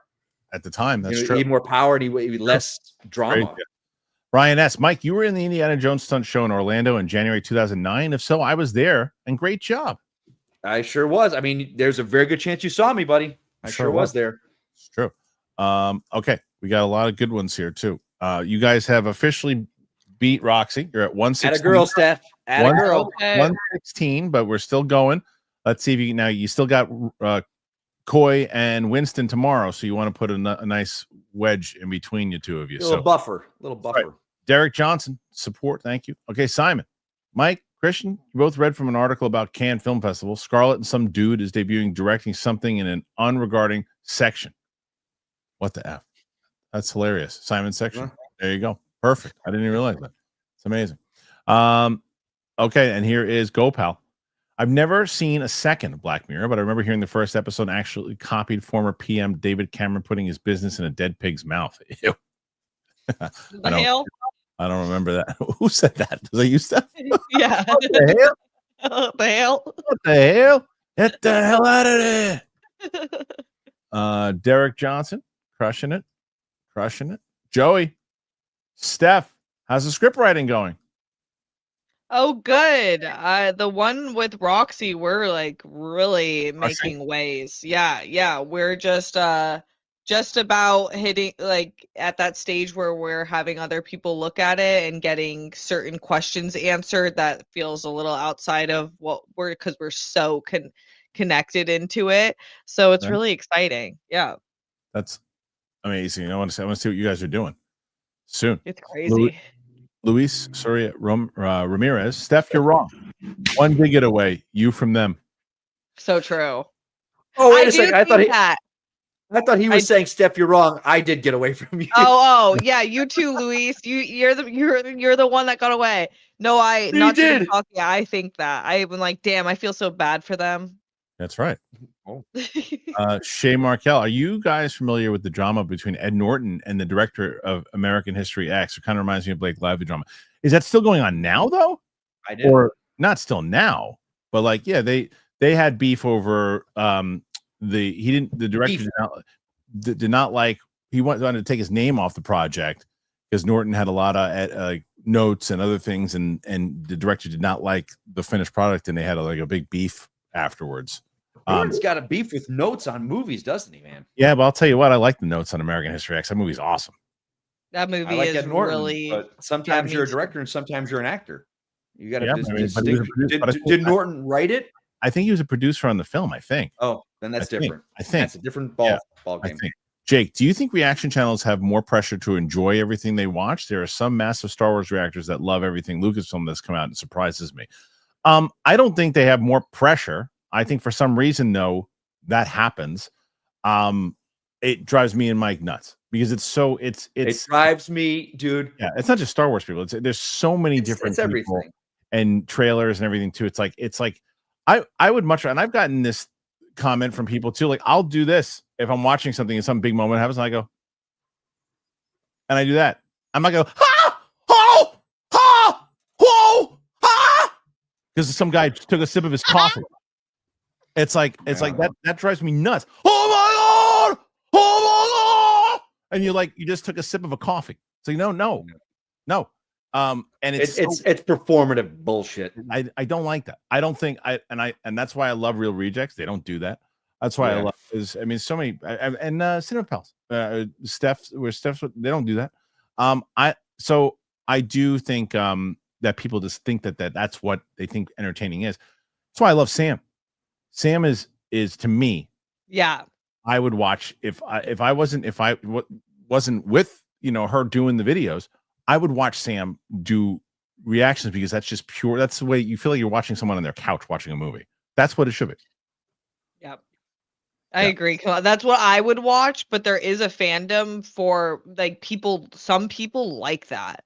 at the time. That's true. true. He had more power and he less drama. Great. Ryan S. Mike, you were in the Indiana Jones stunt show in Orlando in January 2009. If so, I was there, and great job. I sure was. I mean, there's a very good chance you saw me, buddy. I sure was there. It's true. Okay, we got a lot of good ones here too. You guys have officially beat Roxy. You're at 116. At a girl, Steph. At a girl. 116, but we're still going. Let's see if you still got Coy and Winston tomorrow, so you want to put a nice wedge in between you two of you. A little buffer. Right. Derek Johnson, support. Thank you. Okay, Simon, Mike, Kristian, you both read from an article about Cannes Film Festival. Scarlett and some dude is debuting directing something in an unregarding section. What the F? That's hilarious. Simon's section. There you go. Perfect. I didn't even realize that. It's amazing. Okay, and here is GoPal. I've never seen a second of Black Mirror, but I remember hearing the first episode actually copied former PM David Cameron putting his business in a dead pig's mouth. Ew. I don't remember that. Who said that? Was that you, Steph? Yeah. What the hell? What the hell? What the hell? Get the hell out of there. Derek Johnson, crushing it. Joey, Steph, how's the script writing going? Oh, good. The one with Roxy, we're like really making waves. Yeah. We're just about hitting like at that stage where we're having other people look at it and getting certain questions answered that feels a little outside of what because we're so connected into it. So it's really exciting. Yeah. That's amazing. I want to see what you guys are doing soon. It's crazy. Luis Soria Ramirez. Steph, you're wrong. One big getaway. You from them. So true. Oh, wait a second. I thought he was saying, Steph, you're wrong. I did get away from you. Oh, yeah. You too, Luis. You're the one that got away. No, I think that. I've been like, damn, I feel so bad for them. That's right. Shay Markel, are you guys familiar with the drama between Ed Norton and the director of American History X? It kind of reminds me of Blake Lively drama. Is that still going on now, though? I did. Or not still now, but like, yeah, they had beef over the director did not like, he wanted to take his name off the project because Norton had a lot of notes and other things, and the director did not like the finished product, and they had a big beef afterwards. Norton's got a beef with notes on movies, doesn't he, man? Yeah, but I'll tell you what, I like the notes on American History X. That movie's awesome. That movie like is Ed Norton, really. But sometimes you're a director and sometimes you're an actor. You got to distinguish. Did Norton write it? I think he was a producer on the film. I think. Oh, then that's different. I think that's a different ball game. Jake, do you think reaction channels have more pressure to enjoy everything they watch? There are some massive Star Wars reactors that love everything Lucasfilm that's come out and surprises me. I don't think they have more pressure. I think for some reason, though, that happens. It drives me and Mike nuts because it drives me, dude. Yeah, it's not just Star Wars people. There's so many different people everything. And trailers and everything too. It's like I would much rather, and I've gotten this comment from people too. Like, I'll do this if I'm watching something and some big moment happens, and I go, and I do that. I might go, ha, ho, ha, ho, ha, because some guy just took a sip of his coffee. It's like that drives me nuts. Oh my god! Oh my god! And you just took a sip of a coffee. So no. And it's performative bullshit. I don't like that. I don't think and that's why I love Real Rejects. They don't do that. That's why I love so many and Cinema Pals. Steph's they don't do that. I do think that people just think that's what they think entertaining is. That's why I love Sam. Sam is to me. Yeah. I would watch if I wasn't with her doing the videos. I would watch Sam do reactions because that's just pure. That's the way you feel like you're watching someone on their couch watching a movie. That's what it should be. Yep. I agree. That's what I would watch, but there is a fandom for like people. Some people like that,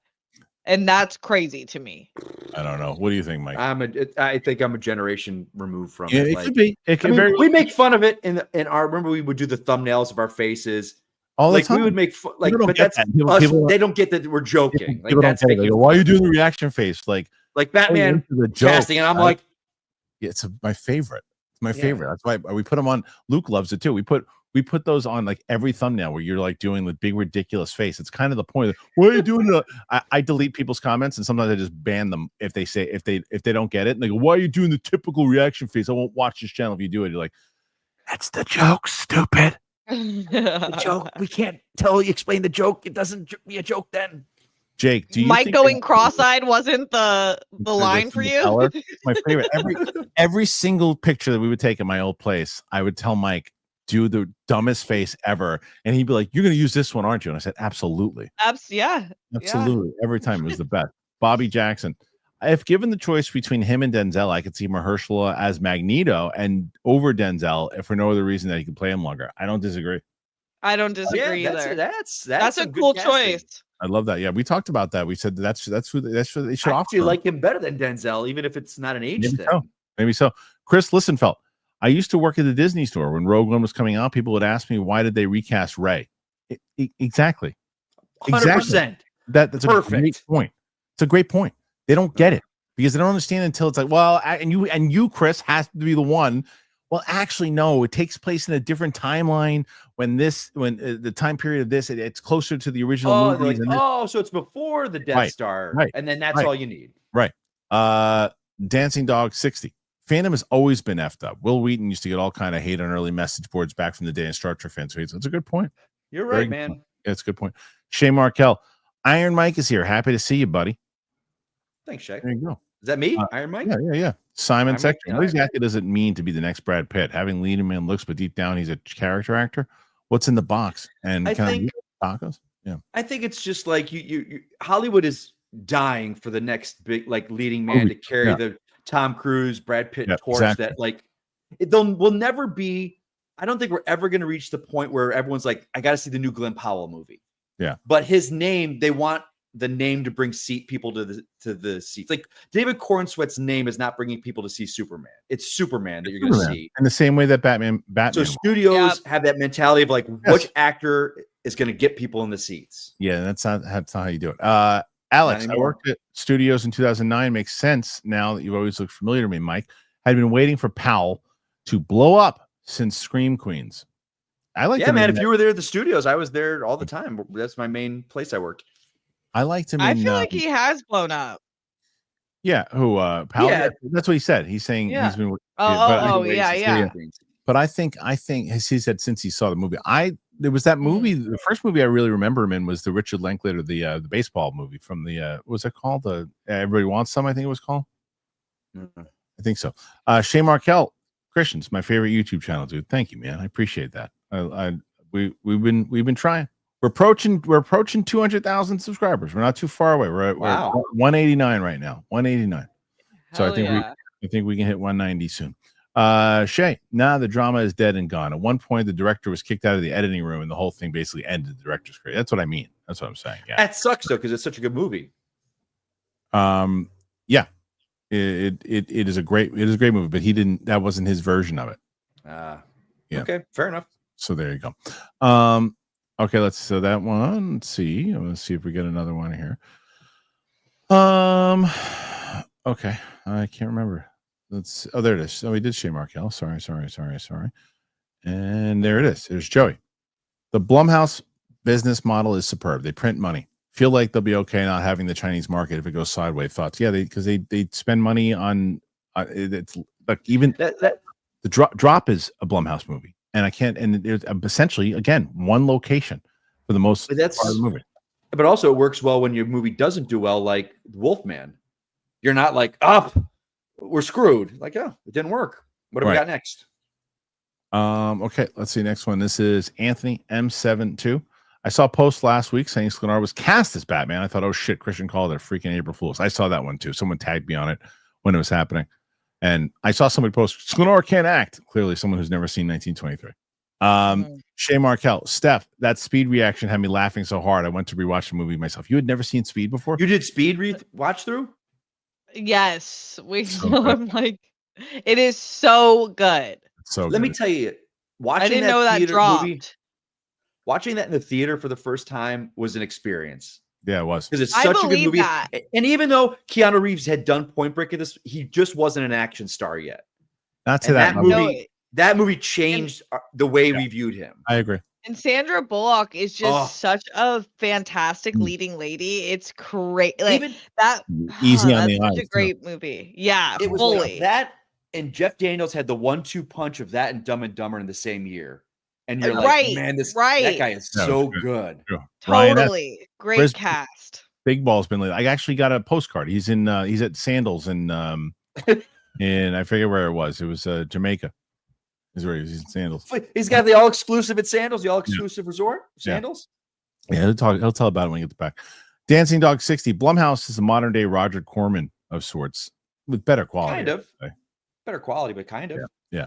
and that's crazy to me. I don't know. What do you think, Mike? I think I'm a generation removed from Yeah, it. it Like, could be. It could I mean, very we make fun of it in our. Remember, we would do the thumbnails of our faces. all the Like time. we would make fun. Like, People don't but get that's that. People- us. people don't- They don't get that we're joking. Like People don't that's get it. They making go, why are fun you of doing it. the reaction face? Like Batman into the joke, casting, and I'm right? like, Yeah, it's my favorite. It's my Yeah. favorite. That's why we put them on. Luke loves it too. We put those on like every thumbnail where you're like doing the big ridiculous face. It's kind of the point. Why are you doing that? I delete people's comments and sometimes I just ban them if they don't get it. And they go, why are you doing the typical reaction face? I won't watch this channel if you do it. You're like, that's the joke, stupid. the joke. We can't explain the joke. It doesn't be a joke then. Jake, do you Mike think going cross-eyed wasn't the line for you? Teller? My favorite. Every single picture that we would take at my old place, I would tell Mike, do the dumbest face ever. And he'd be like, you're going to use this one, aren't you? And I said, absolutely. Yeah. Absolutely. Every time it was the best. Bobby Jackson. If given the choice between him and Denzel, I could see Mahershala as Magneto and over Denzel if for no other reason that he could play him longer. I don't disagree. I don't disagree either. That's a some good cool casting. choice. I love that. Yeah, we talked about that. We said that's who they should I offer. actually like him better than Denzel, even if it's not an age Maybe thing. so. Maybe so. Chris Listenfeld. I used to work at the Disney store. When Rogue One was coming out, people would ask me, why did they recast Rey? Exactly. 100%. That's a Perfect. great point. It's a great point. They don't get it because they don't understand until it's like, well, and you, Chris, has to be the one. Well, actually, no. It takes place in a different timeline. When the time period of this, it's closer to the original Oh, movies. like, so it's before the Death Right, Star, right, and then that's right. all you need. Right. Dancing Dog 60. Fandom has always been effed up. Will Wheaton used to get all kind of hate on early message boards back from the day in Star Trek fans. So it's a good point. You're Very right, good man. point. Yeah, it's a good point. Shay Markel. Iron Mike is here. Happy to see you, buddy. Thanks, Shaq. There you go. Is that me, Iron Mike? Yeah. Simon Iron Sector. Mike, What yeah. exactly does it mean to be the next Brad Pitt? Having leading man looks, but deep down he's a character actor. What's in the box? And I can think- I get tacos? Yeah. I think it's just like you Hollywood is dying for the next big like leading man Movie, to carry yeah. the Tom Cruise, Brad Pitt Yeah, torch exactly. that like will never be. I don't think we're ever going to reach the point where everyone's like, I got to see the new Glenn Powell movie. Yeah. But his name, they want the name to bring people to the seats. Like David Cornsweet's name is not bringing people to see Superman. It's Superman that you're going to Superman. see. In the same way that Batman So was. studios have that mentality of like, which actor is going to get people in the seats? Yeah, that's not how you do it. Alex, I anymore. worked at studios in 2009. Makes sense now that you've always looked familiar to me, Mike. Had been waiting for Powell to blow up since Scream Queens. I like Yeah, man. If you were there at the studios, I was there all the time. That's my main place I worked. I liked him. I in, feel like he has blown up. Yeah, who Powell? Yeah. That's what he said. He's saying Yeah. he's been. Oh, but- yeah. But I think he said since he saw the movie, there was that movie. The first movie I really remember him in was the Richard Linklater, the baseball movie from the what was it called? The Everybody Wants Some, I think it was called. Mhm. I think so. Shay Markel, Christian's my favorite YouTube channel, dude. Thank you, man. I appreciate that. We've been trying. We're approaching 200,000 subscribers. We're not too far away. We're at 189 right now. 189. So I think we can hit 190 soon. Shay, the drama is dead and gone. At one point, the director was kicked out of the editing room, and the whole thing basically ended the director's career. That's what I mean. That's what I'm saying. Yeah. That sucks though, because it's such a good movie. Yeah. It is a great movie, but that wasn't his version of it. Yeah. Okay, fair enough. So there you go. Okay, so that one. Let's see. I'm gonna see if we get another one here. Okay, I can't remember. There it is. Oh, we did Shay Markel. Sorry. And there it is. There's Joey. The Blumhouse business model is superb. They print money. Feel like they'll be okay not having the Chinese market if it goes sideways. Thoughts? Yeah, because they spend money on it's like even That the drop is a Blumhouse movie, and I can't. And there's essentially again one location for the most But that's- part of the movie. but also it works well when your movie doesn't do well, like Wolfman. You're not like, we're screwed. Like, it didn't work. What do we Right. got next? Okay, let's see. Next one. This is Anthony M72. I saw a post last week saying Sklenar was cast as Batman. I thought, oh shit, Christian called it a freaking April Fool's. I saw that one too. Someone tagged me on it when it was happening. And I saw somebody post, Sklenar can't act. Clearly someone who's never seen 1923. Shay Markel, Steph, that Speed reaction had me laughing so hard I went to rewatch the movie myself. You had never seen Speed before? You did Speed watch through? Yes, So good. I'm like, it is so good. So Let me good. tell you, I watching didn't that know that theater movie, dropped. watching that in the theater for the first time was an experience Yeah, it was. because it's I such a good believe movie. that. And even though Keanu Reeves had done Point Break at this, he just wasn't an action star yet. Not to And that that level. movie, that movie changed the way we viewed him. I agree. And Sandra Bullock is just Oh. such a fantastic Mm. leading lady. It's great. Like Even that. Easy on That's the such eyes, a too. great movie. Yeah, it was fully. like that, and Jeff Daniels had the 1-2 punch of that and Dumb and Dumber in the same year. And you're like, Right, man, that right. guy is Yeah, it so was good. Sure. Ryan, Totally. Great where's- cast. Big Ball's been late. I actually got a postcard. He's in. He's at Sandals in I forget where it was. It was Jamaica. Is where he's in Sandals. He's got the all exclusive at Sandals, the all exclusive resort, Sandals. Yeah, he'll tell about it when he gets back. Dancing Dog 60. Blumhouse is a modern day Roger Corman of sorts with better quality. Kind of. I would say. Better quality, but kind of. Yeah.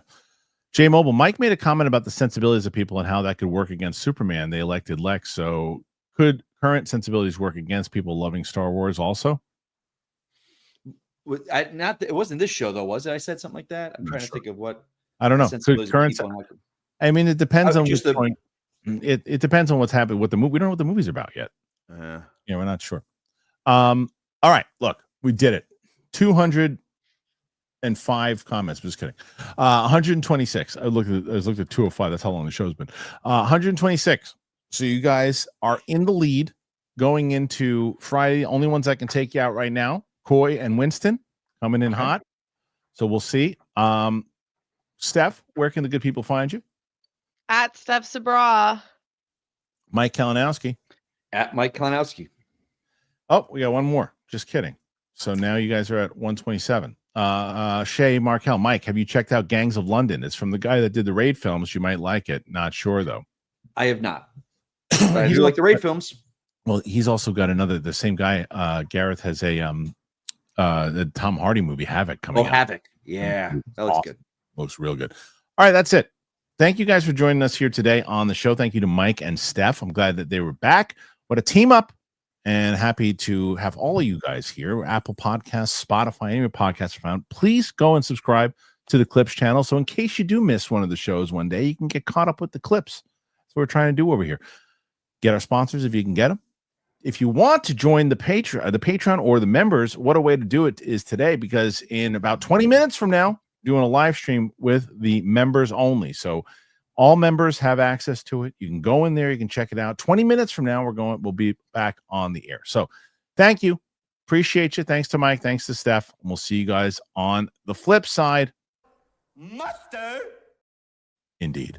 Jay Mobile. Mike made a comment about the sensibilities of people and how that could work against Superman. They elected Lex. So could current sensibilities work against people loving Star Wars also? It wasn't this show though, was it? I said something like that. I'm Not trying sure. to think of what I don't know. Could sensibilities of current. people and how- I mean, it depends on just which point. It depends on what's happened with the movie. We don't know what the movie's about yet. Yeah, we're not sure. All right, look, we did it. 205 comments. Just kidding. 126. I looked at 205. That's how long the show's been. 126. So you guys are in the lead going into Friday. Only ones that can take you out right now. Coy and Winston coming in hot. So we'll see. Steph, where can the good people find you? At Steph Sabra. Mike Kalinowski. At Mike Kalinowski. Oh, we got one more. Just kidding. So now you guys are at 127. Shay Markel. Mike, have you checked out Gangs of London? It's from the guy that did the Raid films. You might like it. Not sure though. I have not. But I do like the Raid films. Well, he's also got the same guy. Gareth has the Tom Hardy movie Havoc coming out. Havoc. Yeah. That looks good. Looks real good. All right, that's it. Thank you guys for joining us here today on the show. Thank you to Mike and Steph. I'm glad that they were back. What a team up. And happy to have all of you guys here. Apple Podcasts, Spotify, any of your podcasts are found. Please go and subscribe to the Clips channel. So in case you do miss one of the shows one day, you can get caught up with the clips. That's what we're trying to do over here. Get our sponsors if you can get them. If you want to join the Patreon or the members, what a way to do it is today, because in about 20 minutes from now, doing a live stream with the members only. So all members have access to it. You can go in there. You can check it out. 20 minutes from now, we'll be back on the air. So thank you. Appreciate you. Thanks to Mike. Thanks to Steph. And we'll see you guys on the flip side. Mustard. Indeed.